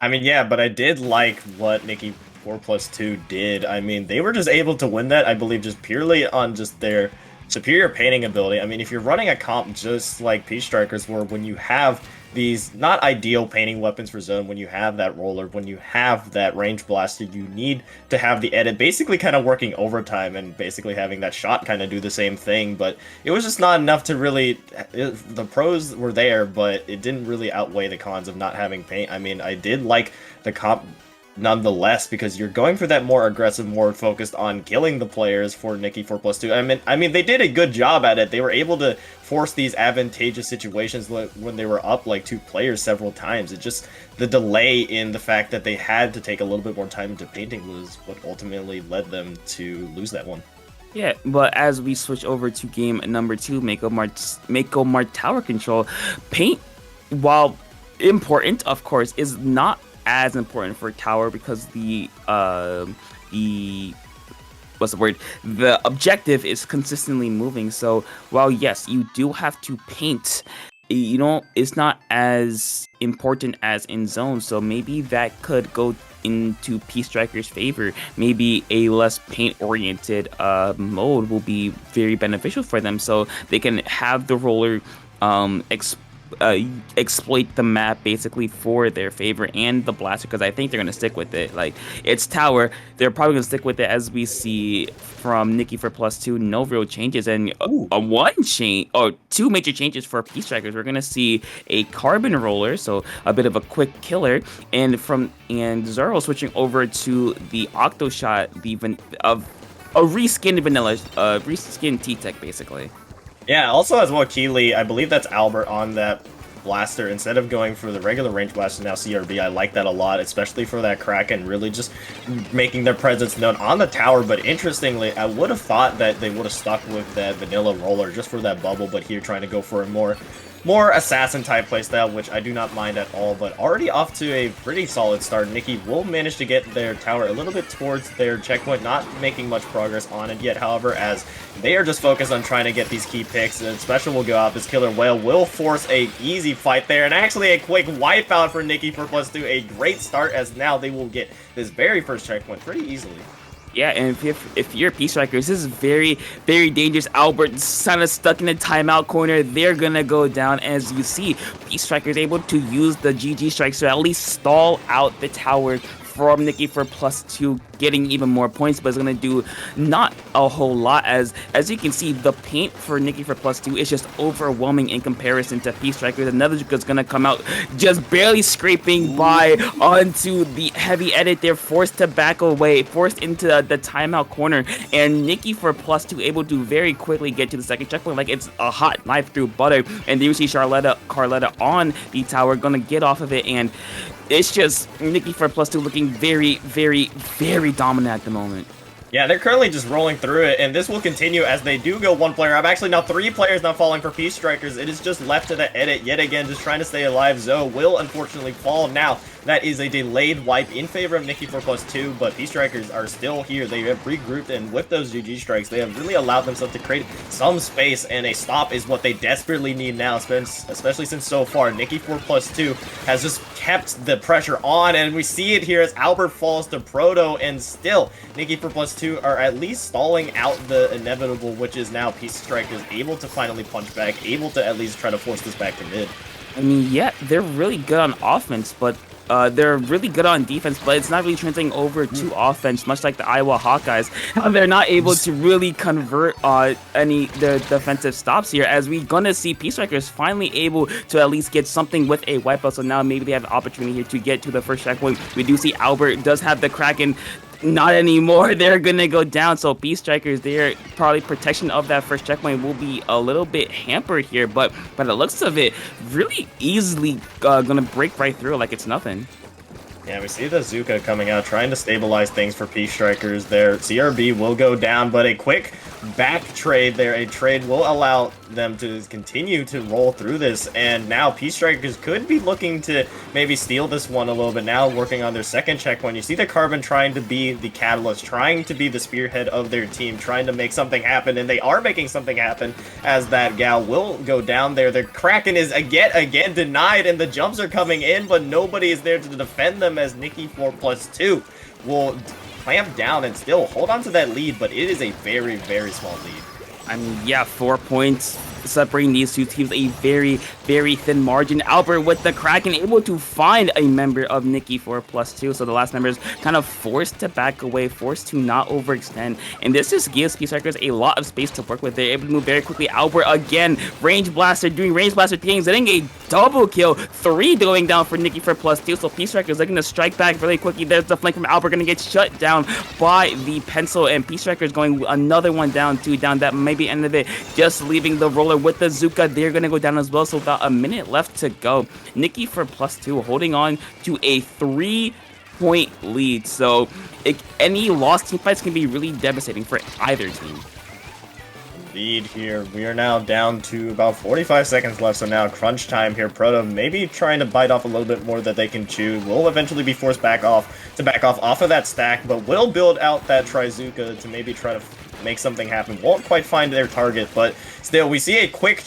I mean, yeah, but I did like what Nikki 4+2 did. I mean, they were just able to win that, I believe, just purely on just their superior painting ability. I mean, if you're running a comp just like Peace Strikers were, when you have these not ideal painting weapons for zone, when you have that roller, when you have that range blaster, you need to have the edit basically kind of working overtime and basically having that shot kind of do the same thing. But it was just not enough to really, the pros were there, but it didn't really outweigh the cons of not having paint. I mean, I did like the comp nonetheless, because you're going for that more aggressive, more focused on killing the players for Nikki 4+2. I mean, they did a good job at it. They were able to force these advantageous situations when they were up like 2 players several times. It just, the delay in the fact that they had to take a little bit more time into painting was what ultimately led them to lose that one.
Yeah, but as we switch over to game number 2, Mako Mart Tower Control, Paint, while important, of course, is not as important for Tower because the what's the word? The objective is consistently moving. So while yes, you do have to paint, you know, it's not as important as in zone. So maybe that could go into Peace Striker's favor. Maybe a less paint oriented mode will be very beneficial for them. So they can have the roller exploit the map basically for their favor, and the blaster, because I think they're going to stick with it. Like, it's Tower, they're probably going to stick with it, as we see from Nikki for +2. No real changes, and two major changes for Peace Strikers. We're going to see a Carbon Roller, so a bit of a quick killer, and Zoro switching over to the Octo Shot, of a reskinned vanilla, reskinned T-Tech basically.
Yeah, also as well, Keeley, I believe that's Albert on that blaster. Instead of going for the regular range blaster, now CRB, I like that a lot, especially for that Kraken, really just making their presence known on the tower. But interestingly, I would have thought that they would have stuck with that vanilla roller just for that bubble, but here trying to go for a more assassin-type playstyle, which I do not mind at all, but already off to a pretty solid start. Nikki will manage to get their tower a little bit towards their checkpoint, not making much progress on it yet, however, as they are just focused on trying to get these key picks, and Special will go out. This Killer Whale will force a easy fight there, and actually a quick wipeout for Nikki for +2. A great start, as now they will get this very first checkpoint pretty easily.
Yeah, and if you're Peace Strikers, this is very, very dangerous. Albert's kind of stuck in a timeout corner. They're going to go down. As you see, Peace Strikers able to use the GG strikes to at least stall out the tower from Nikki for +2, getting even more points, but it's going to do not a whole lot. As you can see, the paint for Nikki for +2 is just overwhelming in comparison to Peace Strikers. Another Zuka's going to come out just barely scraping by onto the heavy edit. They're forced to back away, forced into the timeout corner, and Nikki for +2 able to very quickly get to the second checkpoint like it's a hot knife through butter. And there you see Carletta on the tower, going to get off of it, and it's just Nikki for +2 looking very, very, very dominant at the moment.
Yeah, they're currently just rolling through it, and this will continue as they do go one player up. Actually, now 3 players now falling for Peace Strikers. It is just left to the edit yet again, just trying to stay alive. Zoe will unfortunately fall now. That is a delayed wipe in favor of Nikki for +2, but Peace Strikers are still here. They have regrouped, and with those GG strikes, they have really allowed themselves to create some space, and a stop is what they desperately need now, especially since so far Nikki for +2 has just kept the pressure on, and we see it here as Albert falls to Proto, and still Nikki for +2 are at least stalling out the inevitable, which is now Peace Strikers able to finally punch back, able to at least try to force this back to mid.
I mean, yeah, they're really good on offense, but they're really good on defense, but it's not really translating over to offense, much like the Iowa Hawkeyes. They're not able to really convert any their defensive stops here, as we're gonna see Peace Strikers finally able to at least get something with a wipeout. So now maybe they have an opportunity here to get to the first checkpoint. We do see Albert does have the Kraken. Not anymore. They're gonna go down. So Peace Strikers, their probably protection of that first checkpoint will be a little bit hampered here, but by the looks of it, really easily gonna break right through like it's nothing.
Yeah, we see the Zuka coming out, trying to stabilize things for Peace Strikers there. CRB will go down, but a quick back trade there. A trade will allow them to continue to roll through this, and now Peace Strikers could be looking to maybe steal this one a little bit now, working on their second checkpoint. You see the Carbon trying to be the catalyst, trying to be the spearhead of their team, trying to make something happen, and they are making something happen as that gal will go down there. The Kraken is again denied, and the jumps are coming in, but nobody is there to defend them, as Nikki for +2 will clamp down and still hold on to that lead, but it is a very, very small lead.
I mean, yeah, 4 points separating these two teams, a very, very thin margin. Albert with the Kraken able to find a member of Nikki for +2, so the last member is kind of forced to back away, forced to not overextend, and this just gives Peace Strikers a lot of space to work with. They're able to move very quickly. Albert again, range blaster, doing range blaster things, getting a double kill, 3 going down for Nikki for +2, so Peace Strikers looking to strike back really quickly. There's the flank from Albert, gonna get shut down by the pencil, and Peace Strikers going another one down, 2 down, that may be end of it, just leaving the roller with the Zuka. They're gonna go down as well, so about a minute left to go. Nikki for +2 holding on to a 3-point lead, so any lost team fights can be really devastating for either team.
lead here. We are now down to about 45 seconds left, so now crunch time here. Proto maybe trying to bite off a little bit more that they can chew. Will eventually be forced back off of that stack, but will build out that Trizuka to maybe try to make something happen. Won't quite find their target, but still, we see a quick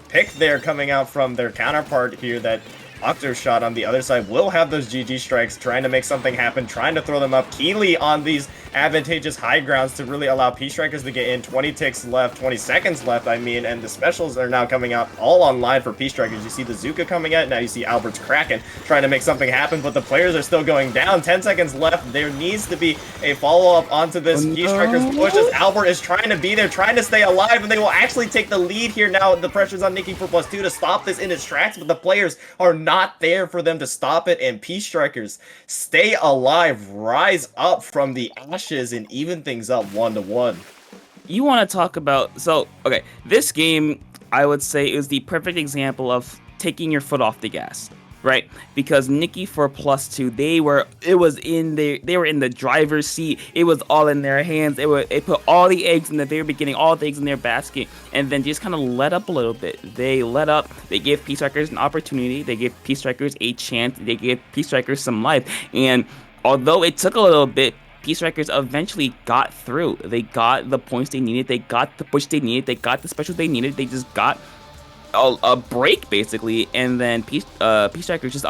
pick there coming out from their counterpart here that Octoshot on the other side will have those GG strikes, trying to make something happen, trying to throw them up. Keely on these advantageous high grounds to really allow P-Strikers to get in. 20 ticks left, 20 seconds left, I mean, and the specials are now coming out all online for P-Strikers. You see the Zuka coming out, now you see Albert's Kraken trying to make something happen, but the players are still going down. 10 seconds left. There needs to be a follow-up onto this P-Strikers push as Albert is trying to be there, trying to stay alive, and they will actually take the lead here now. The pressure's on Nikki for +2 to stop this in its tracks, but the players are not there for them to stop it, and P-Strikers stay alive, rise up from the ashes, and even things up 1-1.
You want to talk about, okay, this game, I would say, is the perfect example of taking your foot off the gas, right? Because Nikki for +2, they were in the driver's seat. It was all in their hands. It put all the eggs in the very beginning, all the eggs in their basket, and then just kind of let up a little bit. They let up. They gave P-Strikers an opportunity. They gave P-Strikers a chance. They gave P-Strikers some life. And although it took a little bit, P-Strikers eventually got through. They got the points they needed. They got the push they needed. They got the specials they needed. They just got a break, basically, and then P-Strikers just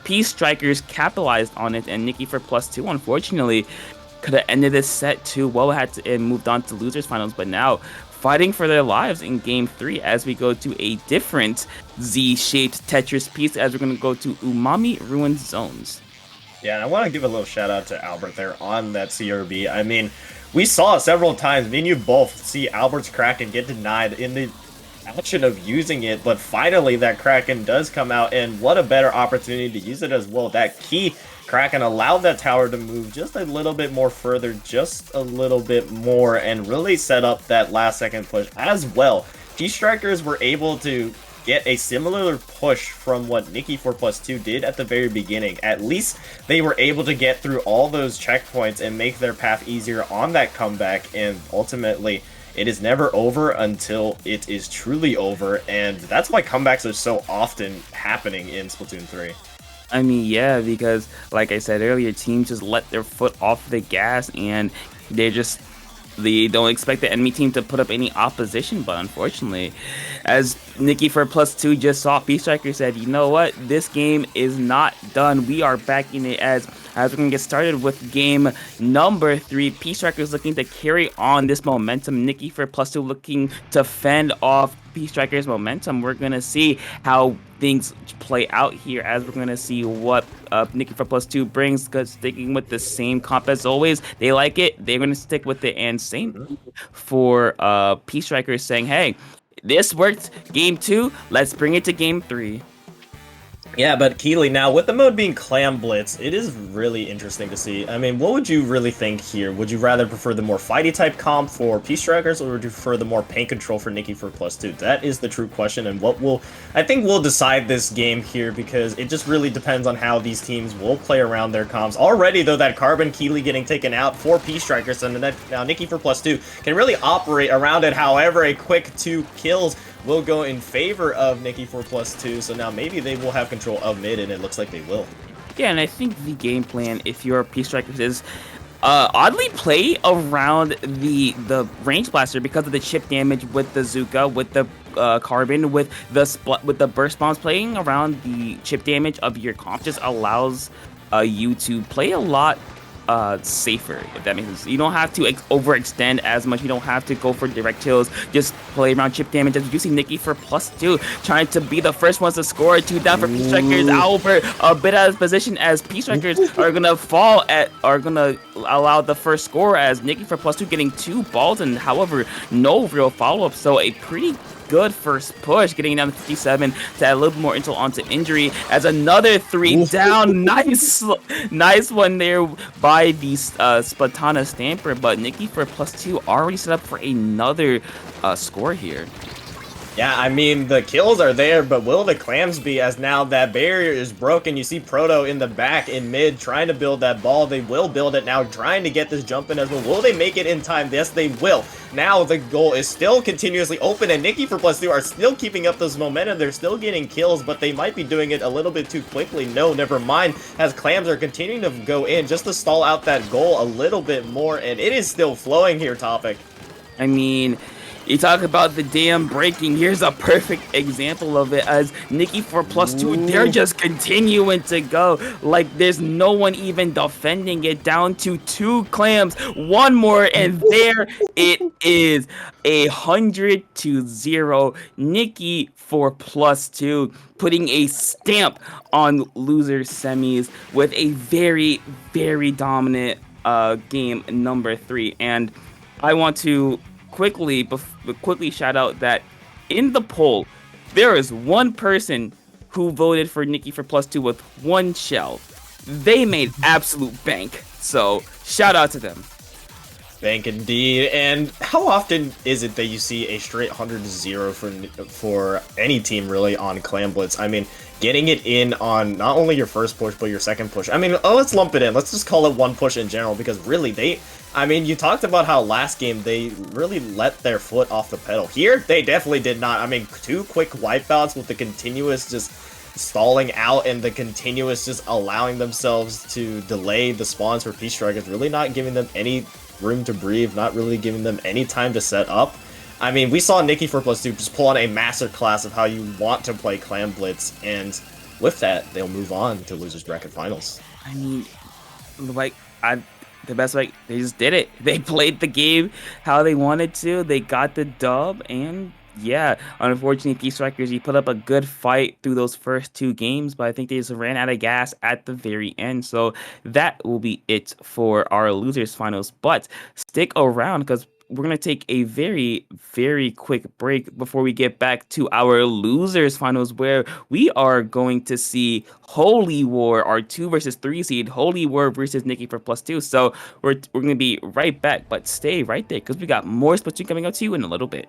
P-Strikers capitalized on it, and Nikki for +2, unfortunately, could have ended this set too well, and moved on to losers finals, but now fighting for their lives in game 3 as we go to a different Z-shaped Tetris piece, as we're going to go to Umami Ruined Zones.
Yeah, and I want to give a little shout out to Albert there on that CRB. I mean, we saw several times, me and you both see Albert's Kraken get denied in the action of using it, but finally that Kraken does come out, and what a better opportunity to use it as well. That key Kraken allowed that tower to move just a little bit more further, just a little bit more, and really set up that last second push as well. P-Strikers were able to get a similar push from what Nikki for +2 did at the very beginning. At least they were able to get through all those checkpoints and make their path easier on that comeback, and ultimately it is never over until it is truly over, and that's why comebacks are so often happening in Splatoon 3.
I mean, yeah, because like I said earlier, teams just let their foot off the gas, and they don't expect the enemy team to put up any opposition, but unfortunately, as Nikki for +2 just saw, P-Striker said, you know what, this game is not done. We are back in it as we're going to get started with game number 3. P-Striker is looking to carry on this momentum. Nikki for +2 looking to fend off P-Striker's momentum. We're going to see how things play out here, as we're going to see what Nikki for +2 brings, because sticking with the same comp as always, they like it, they're going to stick with it, and same for P-Striker saying, hey, this worked game 2, let's bring it to game 3.
Yeah, but Keely, now with the mode being Clam Blitz, it is really interesting to see. I mean, what would you really think here? Would you rather prefer the more fighty type comp for P-Strikers, or would you prefer the more paint control for Nikki for +2? That is the true question, and I think we'll decide this game here, because it just really depends on how these teams will play around their comps. Already, though, that Carbon Keely getting taken out for P-Strikers, and now Nikki for +2 can really operate around it. However, a quick 2 kills will go in favor of Nikki for +2, so now maybe they will have control of mid, and it looks like they will.
Yeah, and I think the game plan, if you're P-Strikers, is oddly play around the range blaster because of the chip damage with the Zuka, with the Carbon, with the burst bombs. Playing around the chip damage of your comp just allows you to play a lot safer, if that makes sense. You don't have to overextend as much. You don't have to go for direct kills. Just play around chip damage. As you see Nikki for +2 trying to be the first ones to score. 2 down for P-Strikers. Albert a bit out of position, as P-Strikers are gonna allow the first score, as Nikki for +2 getting 2 balls, and however no real follow-up. So a pretty good first push, getting down to 57 to add a little bit more intel onto injury, as another 3 down. Nice one there by the Splatana Stamper, but Nikki for +2 already set up for another score here.
Yeah, I mean, the kills are there, but will the clams be, as now that barrier is broken? You see Proto in the back, in mid, trying to build that ball. They will build it now, trying to get this jump in as well. Will they make it in time? Yes, they will. Now the goal is still continuously open, and Nikki for +2 are still keeping up this momentum. They're still getting kills, but they might be doing it a little bit too quickly. No, never mind, as clams are continuing to go in just to stall out that goal a little bit more, and it is still flowing here, Topic.
I mean, you talk about the damn breaking. Here's a perfect example of it as Nikki for +2. They're just continuing to go. Like there's no one even defending it, down to 2 clams. One more, and there it is. 100-0. Nikki for +2, putting a stamp on loser semis with a very, very dominant game number 3. And I want to quickly shout out that in the poll, there is one person who voted for Nikki for +2 with 1 shell. They made absolute bank. So shout out to them.
Bank indeed. And how often is it that you see a straight 100-0 for any team really on Clam Blitz? I mean, getting it in on not only your first push, but your second push. I mean, let's lump it in. Let's just call it one push in general, because really, I mean, you talked about how last game they really let their foot off the pedal. Here, they definitely did not. I mean, 2 quick wipeouts with the continuous just stalling out and the continuous just allowing themselves to delay the spawns for Peace Strikers, really not giving them any room to breathe, not really giving them any time to set up. I mean, we saw Nikki for +2 just pull on a masterclass of how you want to play Clam Blitz, and with that, they'll move on to Losers Bracket Finals.
I mean, like, the best way, they just did it. They played the game how they wanted to. They got the dub, and yeah, unfortunately, Peace Strikers, you put up a good fight through those first 2 games, but I think they just ran out of gas at the very end. So that will be it for our losers finals. But stick around because we're going to take a very, very quick break before we get back to our losers finals, where we are going to see Holy War, our 2 versus 3 seed, Holy War versus Nikki for +2. So we're going to be right back, but stay right there because we got more Splatoon coming up to you in a little bit.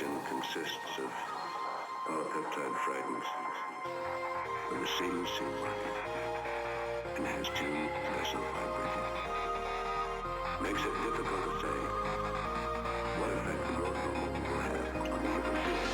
engine consists of peptide fragments of the same sequence and has two disulfide bridges. Makes it difficult to say what effect the more normal will have on the human being.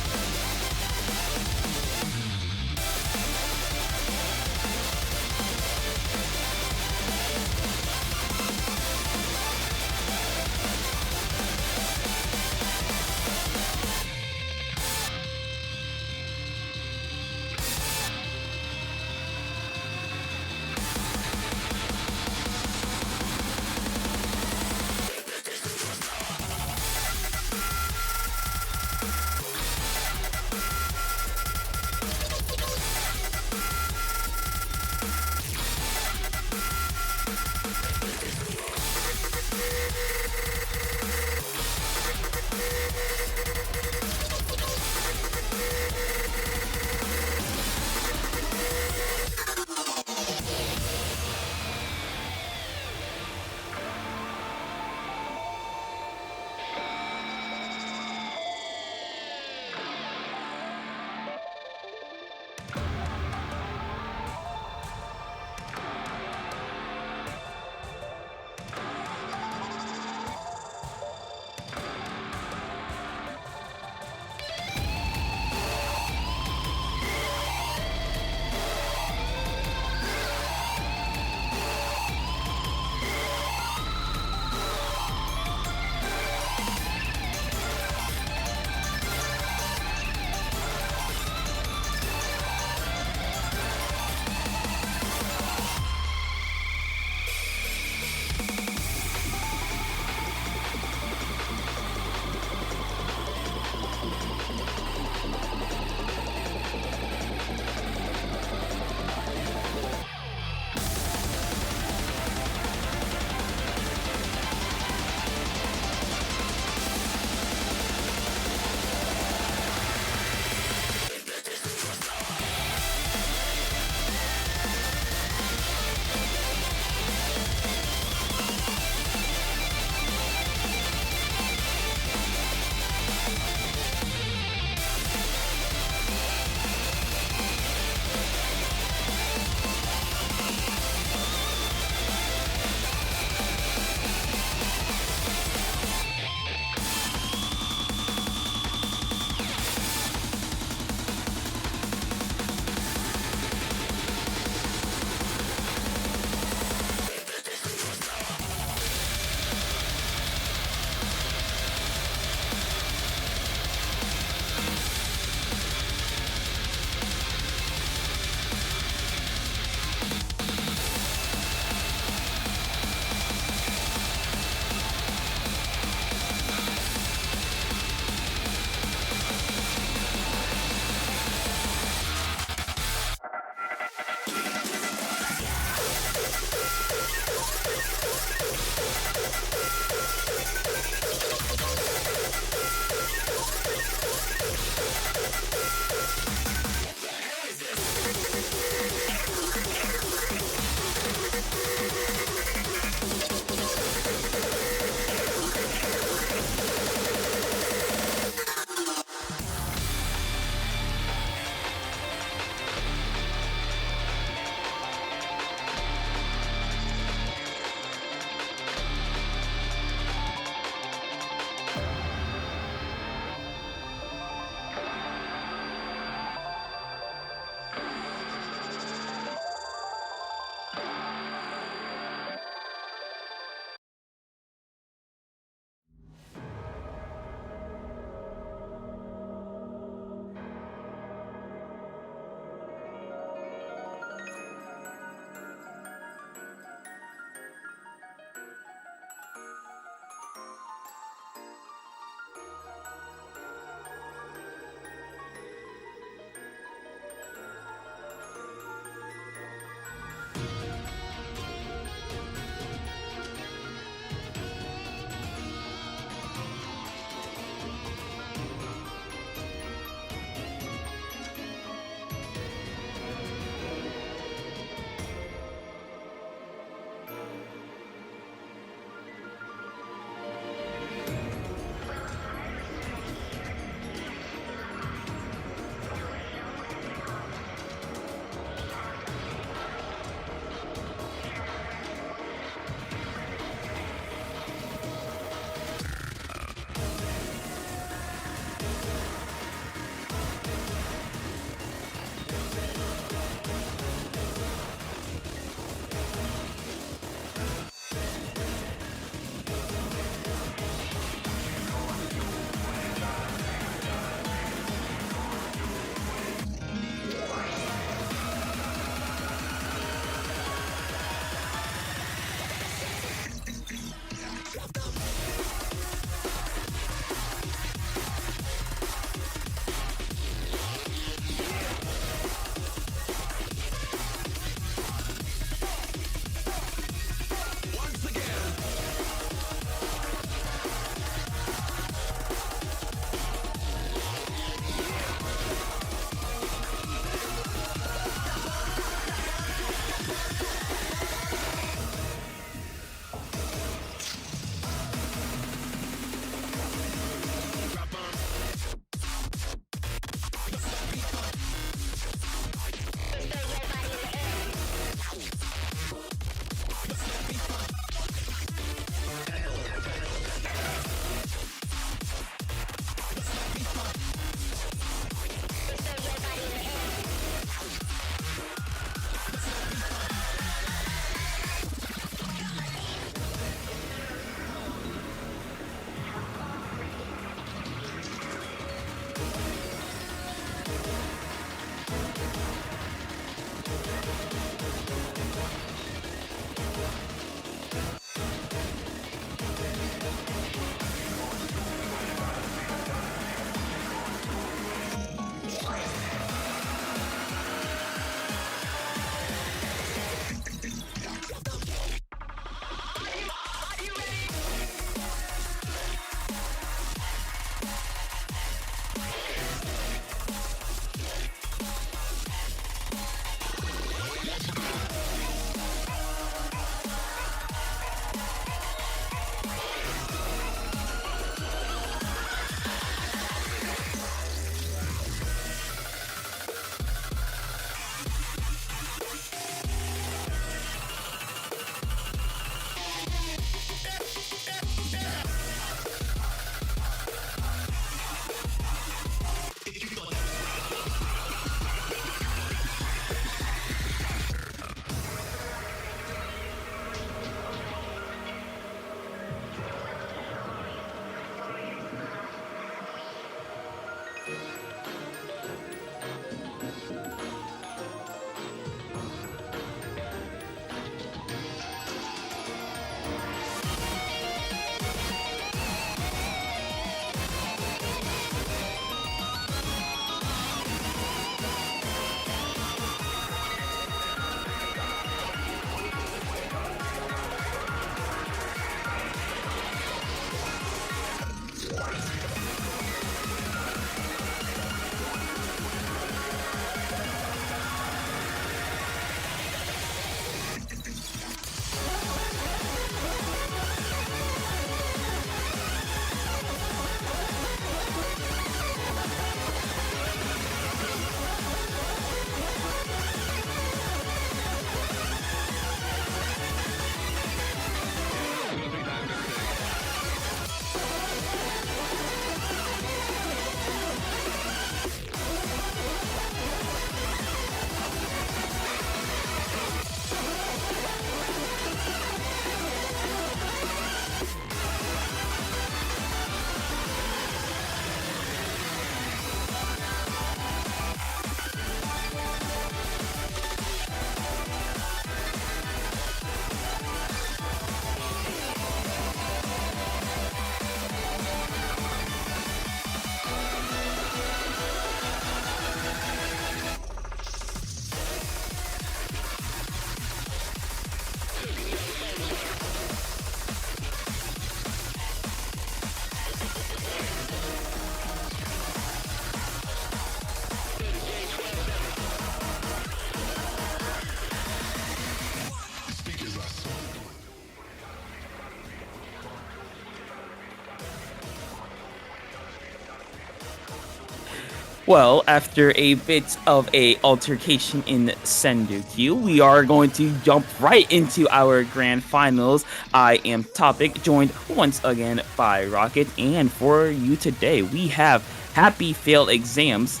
Well, after a bit of a altercation in Sendoku, we are going to jump right into our grand finals. I am Topic, joined once again by Rocket, and for you today, we have Happy Fails Exams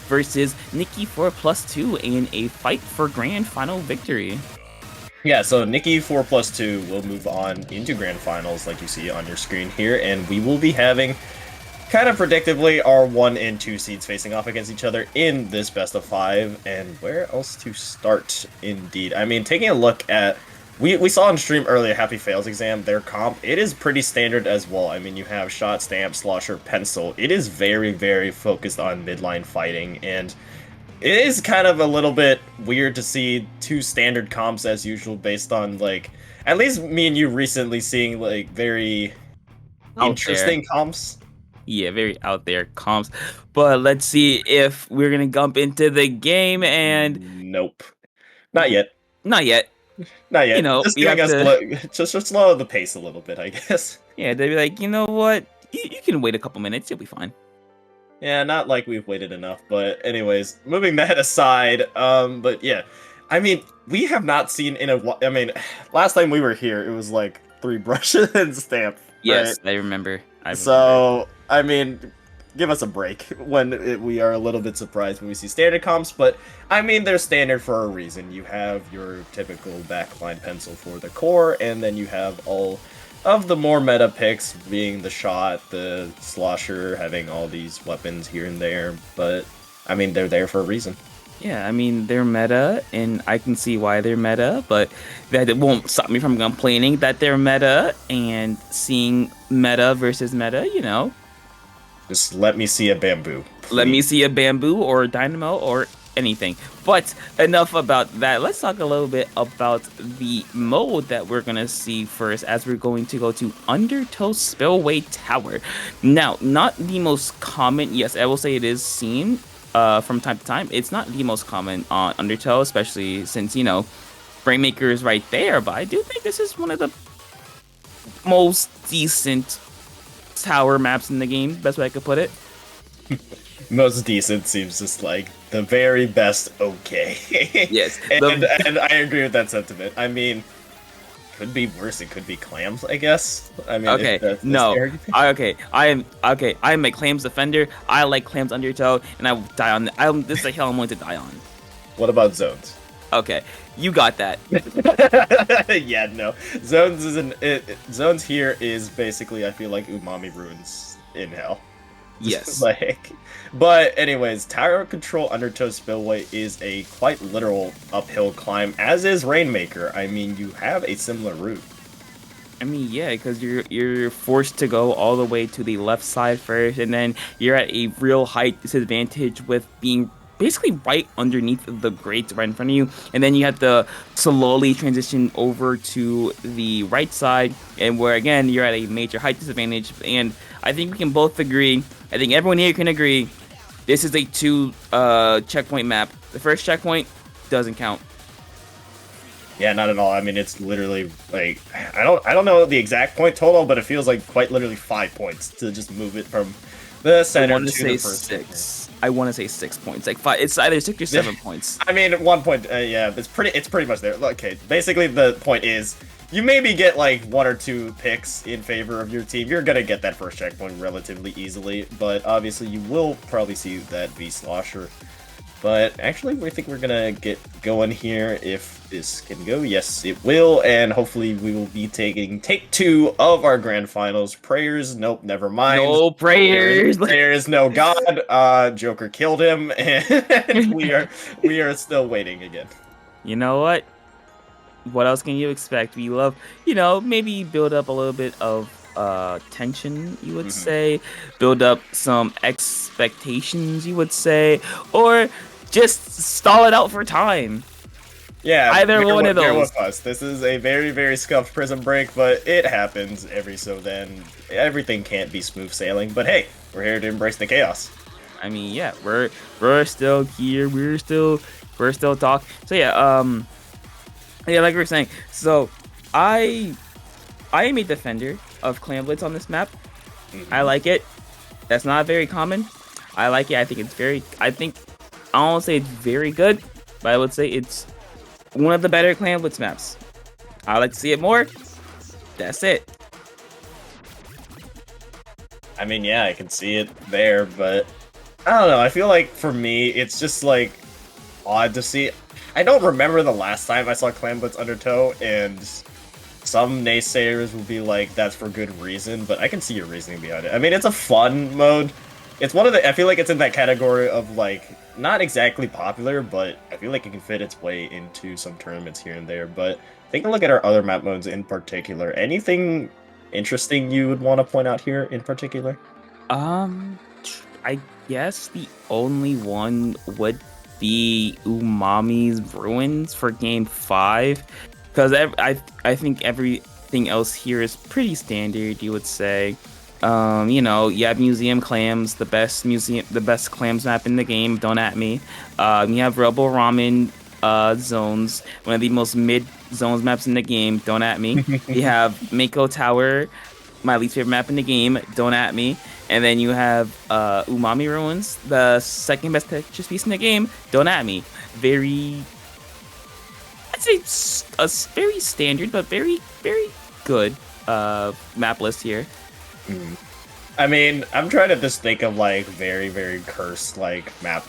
versus Nikki 4+2 in a fight for grand final victory.
Yeah, so Nikki 4+2 will move on into grand finals, like you see on your screen here, and we will be having, kind of predictably, our 1 and 2 seeds facing off against each other in this best of 5. And where else to start, indeed? I mean, taking a look at, we saw on stream earlier, Happy Fails Exam, their comp, it is pretty standard as well. I mean, you have Shot, Stamp, Slosher, Pencil. It is very, very focused on midline fighting, and it is kind of a little bit weird to see 2 standard comps as usual based on, like, at least me and you recently seeing, like, very interesting comps.
Yeah, very out there comps. But let's see if we're going to jump into the game and...
Nope. Not yet.
Not yet.
Not yet.
You know,
just
we
giving
have
us just slow the pace a little bit, I guess.
Yeah, they'd be like, you know what? You can wait a couple minutes. You'll be fine.
Yeah, not like we've waited enough, but anyways, moving that aside, but yeah, I mean, we have not seen I mean, last time we were here, it was like 3 brushes and Stamp.
Yes,
right?
I remember.
So, I mean, give us a break when we are a little bit surprised when we see standard comps, but I mean, they're standard for a reason. You have your typical backline Pencil for the core, and then you have all of the more meta picks being the Shot, the Slosher, having all these weapons here and there, but I mean, they're there for a reason.
Yeah, I mean, they're meta, and I can see why they're meta, but that won't stop me from complaining that they're meta, and seeing meta versus meta, you know.
Just let me see a Bamboo. Please.
Let me see a Bamboo or a Dynamo or anything. But enough about that. Let's talk a little bit about the mode that we're going to see first, as we're going to go to Undertow Spillway Tower. Now, not the most common, yes, I will say it is seen from time to time. It's not the most common on Undertow, especially since, you know, Rainmaker is right there, but I do think this is one of the most decent tower maps in the game, best way I could put it.
Most decent seems just like the very best okay.
Yes.
and I agree with that sentiment. I mean, could be worse. It could be Clams, I guess. I mean,
okay, no. I am a Clams defender. I like Clams Undertow, and I will die on. This is a hill I'm going to die on.
What about Zones?
Okay, you got that.
Yeah, no. Zones Zones here is basically, I feel like, Umami Ruins in hell.
Yes.
But anyways, Tower Control Undertow Spillway is a quite literal uphill climb, as is Rainmaker. I mean, you have a similar route.
I mean, yeah, because you're forced to go all the way to the left side first, and then you're at a real height disadvantage with being basically right underneath the grates right in front of you, and then you have to slowly transition over to the right side, and where again you're at a major height disadvantage. And I think we can both agree, I think everyone here can agree, this is a 2 checkpoint map. The first checkpoint doesn't count.
Yeah, not at all. I mean, it's literally like, I don't know the exact point total, but it feels like quite literally 5 points to just move it from the center to the first
6. I want to say 6 points, like 5. It's either 6 or 7 points.
I mean, 1 point. Yeah, it's pretty much there. Okay, basically the point is, you maybe get like 1 or 2 picks in favor of your team. You're gonna get that first checkpoint relatively easily, but obviously you will probably see that V Slosher. But actually, we think we're gonna get going here if this can go. Yes, it will, and hopefully we will be taking take 2 of our grand finals. Prayers, nope, never mind.
No prayers.
There is no God. Joker killed him, and we are still waiting again.
You know what? What else can you expect? We love, you know, maybe build up a little bit of tension, you would say, build up some expectations, you would say, or just stall it out for time.
Yeah,
either one of those.
With us. This is a very, very scuffed Prism Break, but it happens every so then. Everything can't be smooth sailing, but hey, we're here to embrace the chaos.
I mean, yeah, we're still here. We're still talking. So yeah, yeah, like we were saying. So I am a defender of Clam Blitz on this map. I like it. That's not very common. I like it. I think it's very. I don't say it's very good, but I would say it's one of the better Clan Blitz maps. I like to see it more. That's it.
I mean, yeah, I can see it there, but I don't know. I feel like for me, it's just like odd to see. I don't remember the last time I saw Clan Blitz Undertow, and some naysayers will be like, that's for good reason, but I can see your reasoning behind it. I mean, it's a fun mode. It's one of the, I feel like it's in that category of like, not exactly popular, but I feel like it can fit its way into some tournaments here and there. But take a look at our other map modes in particular. Anything interesting you would want to point out here in particular?
I guess the only one would be Umami's Ruins for Game 5, because I think everything else here is pretty standard. You would say, you have Museum Clams, the best clams map in the game. Don't at me. You have Rebel Ramen zones, one of the most mid zones maps in the game. Don't at me. You have Mako Tower, my least favorite map in the game. Don't at me. And then you have Umami Ruins, the second best Tetris piece in the game. Don't at me. I'd say a very standard, but very, very good map list here.
I mean, I'm trying to just think of like very, very cursed like map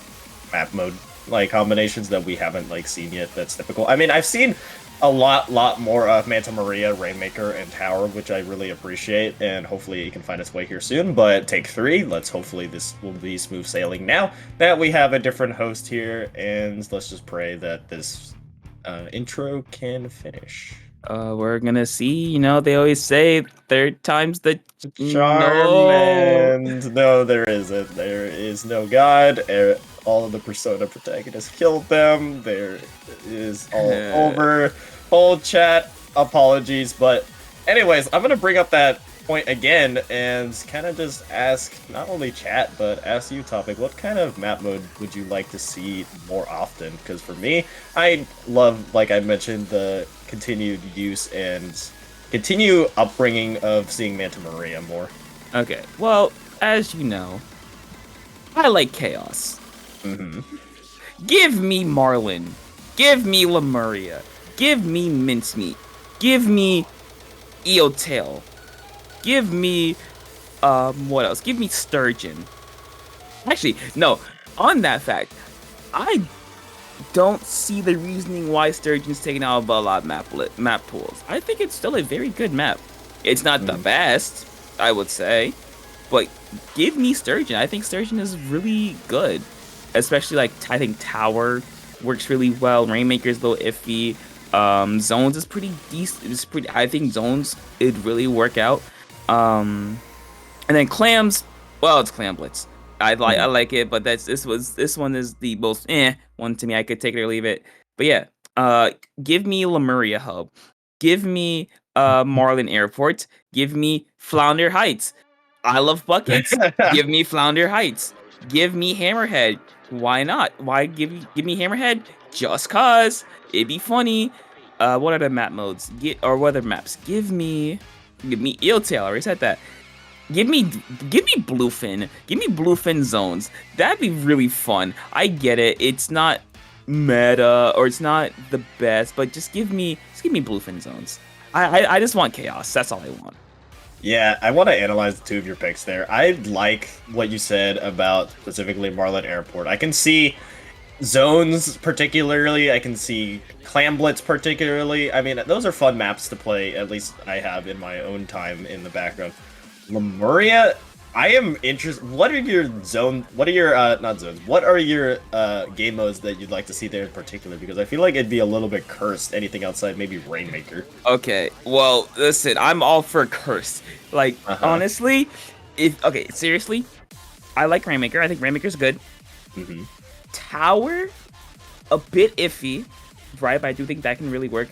mode like combinations that we haven't like seen yet. That's typical. I mean, I've seen a lot more of Manta Maria, Rainmaker, and Tower, which I really appreciate, and hopefully it can find its way here soon. But take 3, hopefully this will be smooth sailing now that we have a different host here, and let's just pray that this intro can finish.
We're gonna see. They always say third time's the
charm, and no, there isn't. There is no god. All of the Persona protagonists killed them. There is all over. Whole chat apologies, but anyways, I'm gonna bring up that point again and kind of just ask not only chat but ask you, Topic, what kind of map mode would you like to see more often? Because for me, I love, like I mentioned, the continued use and continue upbringing of seeing Manta Maria more.
Okay, well, as you know, I like chaos. Give me Marlin. Give me Lemuria. Give me Mincemeat. Give me Eeltail. Give me, what else? Give me Sturgeon. Actually, no, on that fact, I don't see the reasoning why Sturgeon's taken out of a lot of map pools. I think it's still a very good map. It's not the best, I would say, but give me Sturgeon. I think Sturgeon is really good. Especially, like, I think Tower works really well. Rainmaker's a little iffy. Zones is pretty decent. I think Zones, it'd really work out. And then Clams, well, it's Clam Blitz. I like it, but this one is the most one to me. I could take it or leave it. But yeah, give me Lemuria Hub. Give me Marlin Airport. Give me Flounder Heights. I love buckets. Give me Flounder Heights. Give me Hammerhead. Why not? Why give me Hammerhead? Just cause it'd be funny. What are the map modes? Or what other maps? Give me Eeltail. I already said that. Give me Bluefin. Give me Bluefin zones. That'd be really fun. I get it. It's not meta or it's not the best, but just give me Bluefin zones. I just want chaos. That's all I want.
Yeah, I want to analyze the two of your picks there. I like what you said about specifically Marlin Airport. I can see Zones particularly. I can see Clam Blitz particularly. I mean, those are fun maps to play. At least I have in my own time in the background. Lemuria, I am interested. What are your not zones? What are your game modes that you'd like to see there in particular? Because I feel like it'd be a little bit cursed. Anything outside maybe Rainmaker.
Okay, well, listen, I'm all for cursed. Like, honestly, seriously, I like Rainmaker. I think Rainmaker's good. Tower, a bit iffy, right? But I do think that can really work.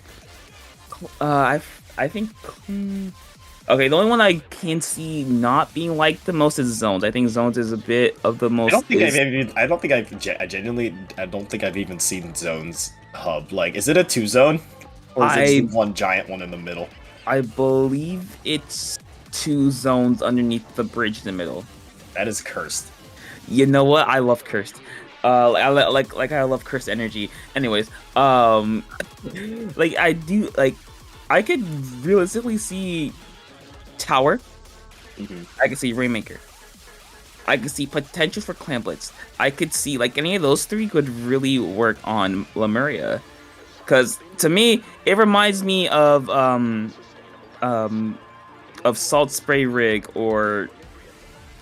I think. Okay, the only one I can see not being liked the most is Zones. I think Zones is a bit of the most.
I don't think I've even seen Zones hub. Like, is it a 2-zone? Or is it just one giant one in the middle?
I believe it's 2 zones underneath the bridge in the middle.
That is cursed.
You know what? I love cursed. I love cursed energy. Anyways, like I do like I could realistically see Tower. I could see Rainmaker. I could see potential for Clan Blitz. I could see like any of those three could really work on Lemuria. Cause to me, it reminds me of Salt Spray Rig or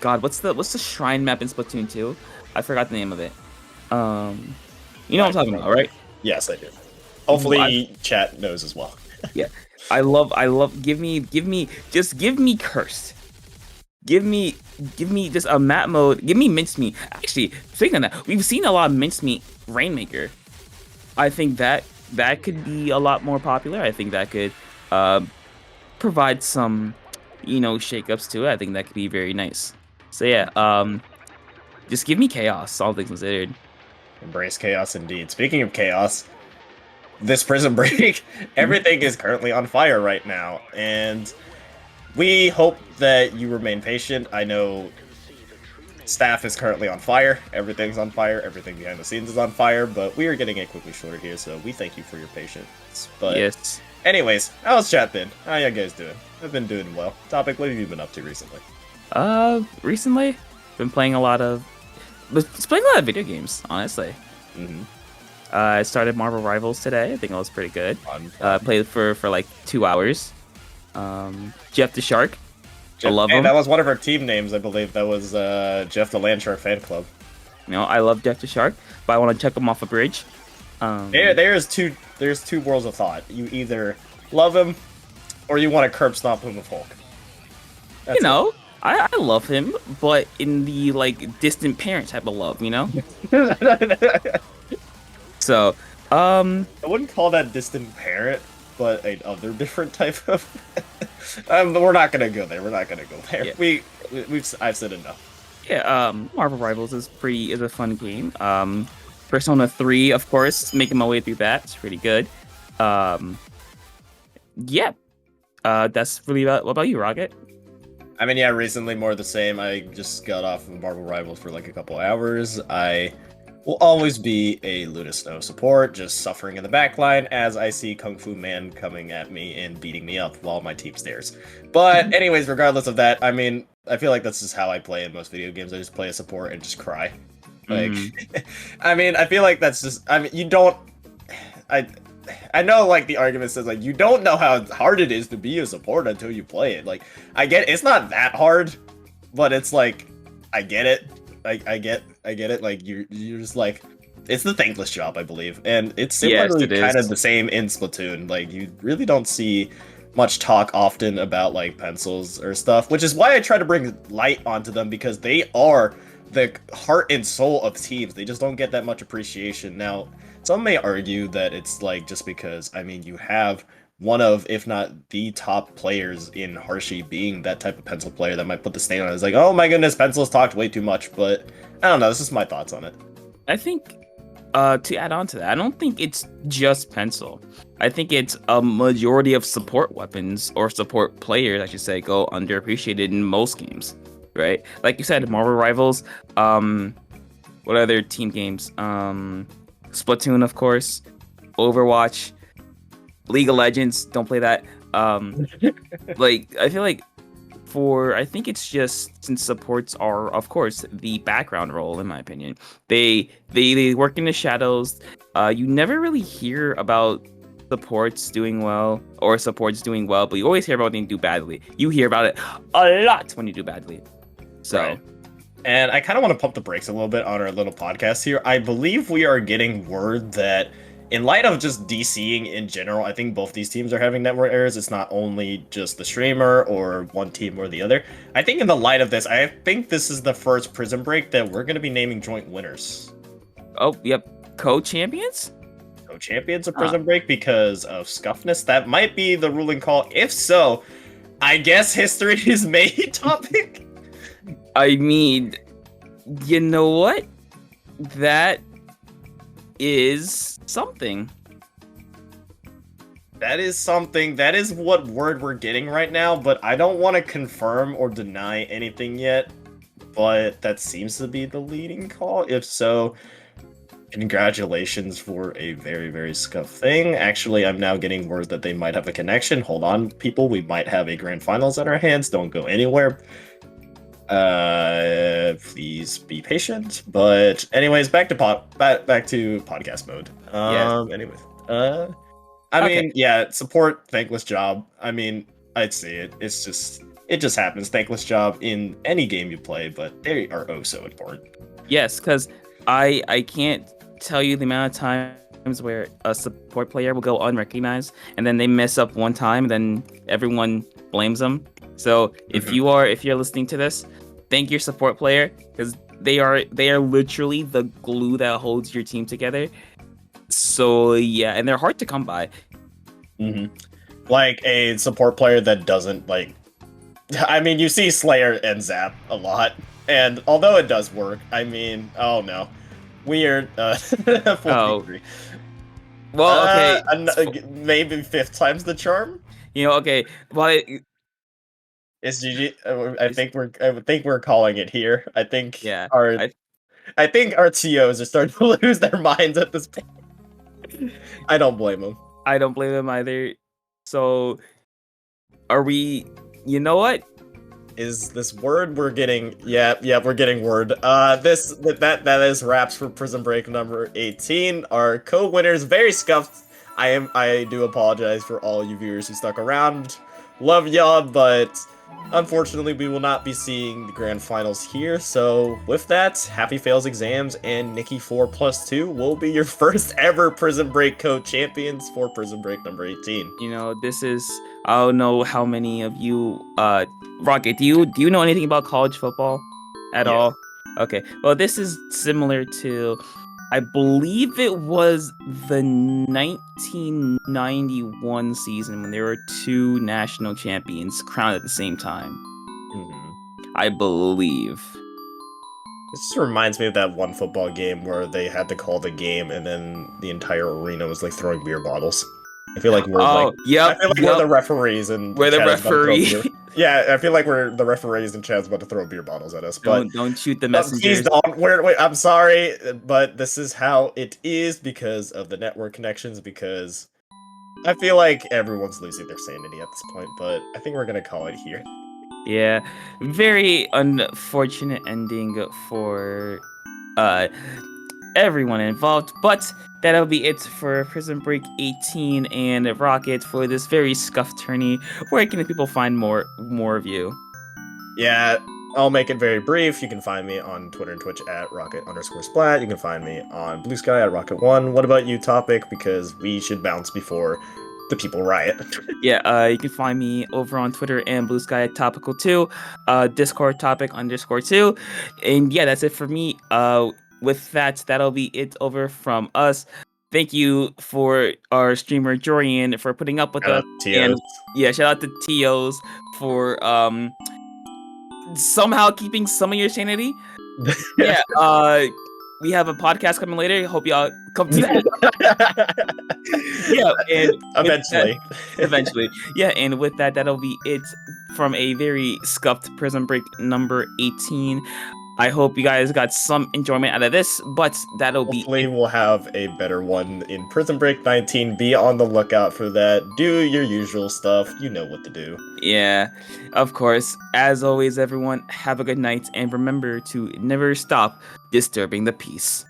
God, what's the shrine map in Splatoon 2? I forgot the name of it. You know what I'm talking about, right?
Yes, I do. Hopefully, chat knows as well.
Yeah, I love. Give me cursed. Give me just a map mode. Give me mincemeat. Actually, speaking of that, we've seen a lot of mincemeat Rainmaker. I think that could be a lot more popular. I think that could provide some, shakeups to it. I think that could be very nice. So yeah, just give me chaos. All things considered.
Embrace chaos indeed. Speaking of chaos, this Prism Break, everything is currently on fire right now, and we hope that you remain patient. I know staff is currently on fire, everything's on fire, everything behind the scenes is on fire, but we are getting it quickly shorter here, so we thank you for your patience. But
yes.
Anyways, how's chat been? How you guys doing? I've been doing well. Topic, what have you been up to recently?
Recently, been playing a lot of video games, honestly. I started Marvel Rivals today. I think it was pretty good. Played for like 2 hours. Jeff the Shark. I love him.
That was one of our team names, I believe. That was Jeff the Landshark fan club.
I love Jeff the Shark, but I want to check him off a bridge.
There's two worlds of thought. You either love him, or you want to curb stomp him with Hulk.
I love him, but in the like distant parent type of love, So,
I wouldn't call that distant parent, but another different type of. We're not gonna go there. Yeah. I've said enough.
Yeah. Marvel Rivals is a fun game. Persona 3, of course, making my way through that. It's pretty good. Yeah. That's really about. What about you, Rocket?
I mean, yeah, recently more of the same. I just got off of Marvel Rivals for like a couple hours. I will always be a Luna Snow support, just suffering in the backline as I see Kung Fu Man coming at me and beating me up while my team stares. But anyways, regardless of that, I mean, I feel like that's just how I play in most video games. I just play a support and just cry. Like, I mean, I feel like that's just, I mean, you don't, I know, like, the argument says, like, you don't know how hard it is to be a support until you play it. Like, I get it's not that hard, but it's like, I get it. I get it. Like, you're just like, it's the thankless job, I believe. And it's similarly kind of the same in Splatoon. Like, you really don't see much talk often about, like, pencils or stuff, which is why I try to bring light onto them, because they are the heart and soul of teams. They just don't get that much appreciation. Now, some may argue that it's like just because, I mean, you have one of, if not the top players in Hershey being that type of pencil player that might put the stain on it. It's like, oh my goodness, pencils talked way too much, but I don't know, this is my thoughts on it.
I think, to add on to that, I don't think it's just pencil. I think it's a majority of support weapons, or support players, I should say, go underappreciated in most games, right? Like you said, Marvel Rivals, what other team games? Splatoon, of course, Overwatch, League of Legends, don't play that. Like, I feel like I think it's just, since supports are, of course, the background role, in my opinion. They work in the shadows. You never really hear about supports doing well, or supports doing well, but you always hear about when they do badly. You hear about it a lot when you do badly. So.
Right. And I kind of want to pump the brakes a little bit on our little podcast here. I believe we are getting word that, in light of just DCing in general, I think both these teams are having network errors. It's not only just the streamer or one team or the other. I think in the light of this, I think this is the first Prism Break that we're going to be naming joint winners.
Oh, yep. Co-champions?
Co-champions of Prism Break because of scuffness. That might be the ruling call. If so, I guess history is made topic.
I mean, you know what? That is something.
That is something. That is what word we're getting right now, but I don't want to confirm or deny anything yet. but that seems to be the leading call. If so, congratulations for a very, very scuffed thing. Actually, I'm now getting word that they might have a connection. Hold on, people. We might have a grand finals at our hands. Don't go anywhere. Please be patient. But anyways, back to back to podcast mode.
Yes.
Anyways, I
Okay.
mean, yeah, support, thankless job. I mean, I'd see it. It just happens. Thankless job in any game you play, but they are oh so important.
Yes, because I can't tell you the amount of times where a support player will go unrecognized and then they mess up one time, then everyone blames them. So if you're listening to this, thank your support player because they are literally the glue that holds your team together. So yeah, and they're hard to come by.
Like a support player that doesn't like. I mean, you see Slayer and Zap a lot, and although it does work, I mean, oh no, weird. 43.
Well, okay,
Maybe fifth time's the charm.
okay. Well,
It's GG. I think we're calling it here. I think
yeah,
I think our TOs are starting to lose their minds at this point. I don't blame them.
I don't blame them either. So, are we? You know what?
Is this word we're getting? Yeah, we're getting word. That is wraps for Prism Break number 18. Our co-winners, very scuffed. I do apologize for all you viewers who stuck around. Love y'all, but unfortunately we will not be seeing the grand finals here. So with that, happy fails exams, and Nikki 4+2 will be your first ever Prism Break co-champions for Prism Break number 18.
This is, I don't know how many of you, Rocket, do you know anything about college football at
Yes.
all? Okay, well, this is similar to, I believe it was the 1991 season when there were two national champions crowned at the same time. I believe.
This just reminds me of that one football game where they had to call the game and then the entire arena was like throwing beer bottles. I feel like we're we're the referees and
we're the
Chad's about to throw
referee.
beer. Yeah, I feel like we're the referees and Chad's about to throw beer bottles at us.
Don't shoot the messengers.
Please don't. Wait, I'm sorry, but this is how it is because of the network connections. Because I feel like everyone's losing their sanity at this point. But I think we're gonna call it here.
Yeah, very unfortunate ending for everyone involved, but that'll be it for Prism Break 18 and Rocket for this very scuffed tourney. Where can people find more of you?
Yeah, I'll make it very brief. You can find me on Twitter and Twitch at rocket_splat. You can find me on Blue Sky at rocket1. What about you, Topic? Because we should bounce before the people riot.
Yeah, you can find me over on Twitter and Blue Sky at Topical2, Discord Topic_2. And yeah, that's it for me. With that, that'll be it over from us. Thank you for our streamer Jorian for putting up with us. And yeah, shout out to TOs for somehow keeping some of your sanity. Yeah, we have a podcast coming later. Hope y'all come to that. Yeah, and eventually. Yeah, and with that, that'll be it from a very scuffed Prism Break number 18. I hope you guys got some enjoyment out of this, but
Hopefully we'll have a better one in Prism Break 19. Be on the lookout for that. Do your usual stuff. You know what to do.
Yeah, of course. As always, everyone, have a good night, and remember to never stop disturbing the peace.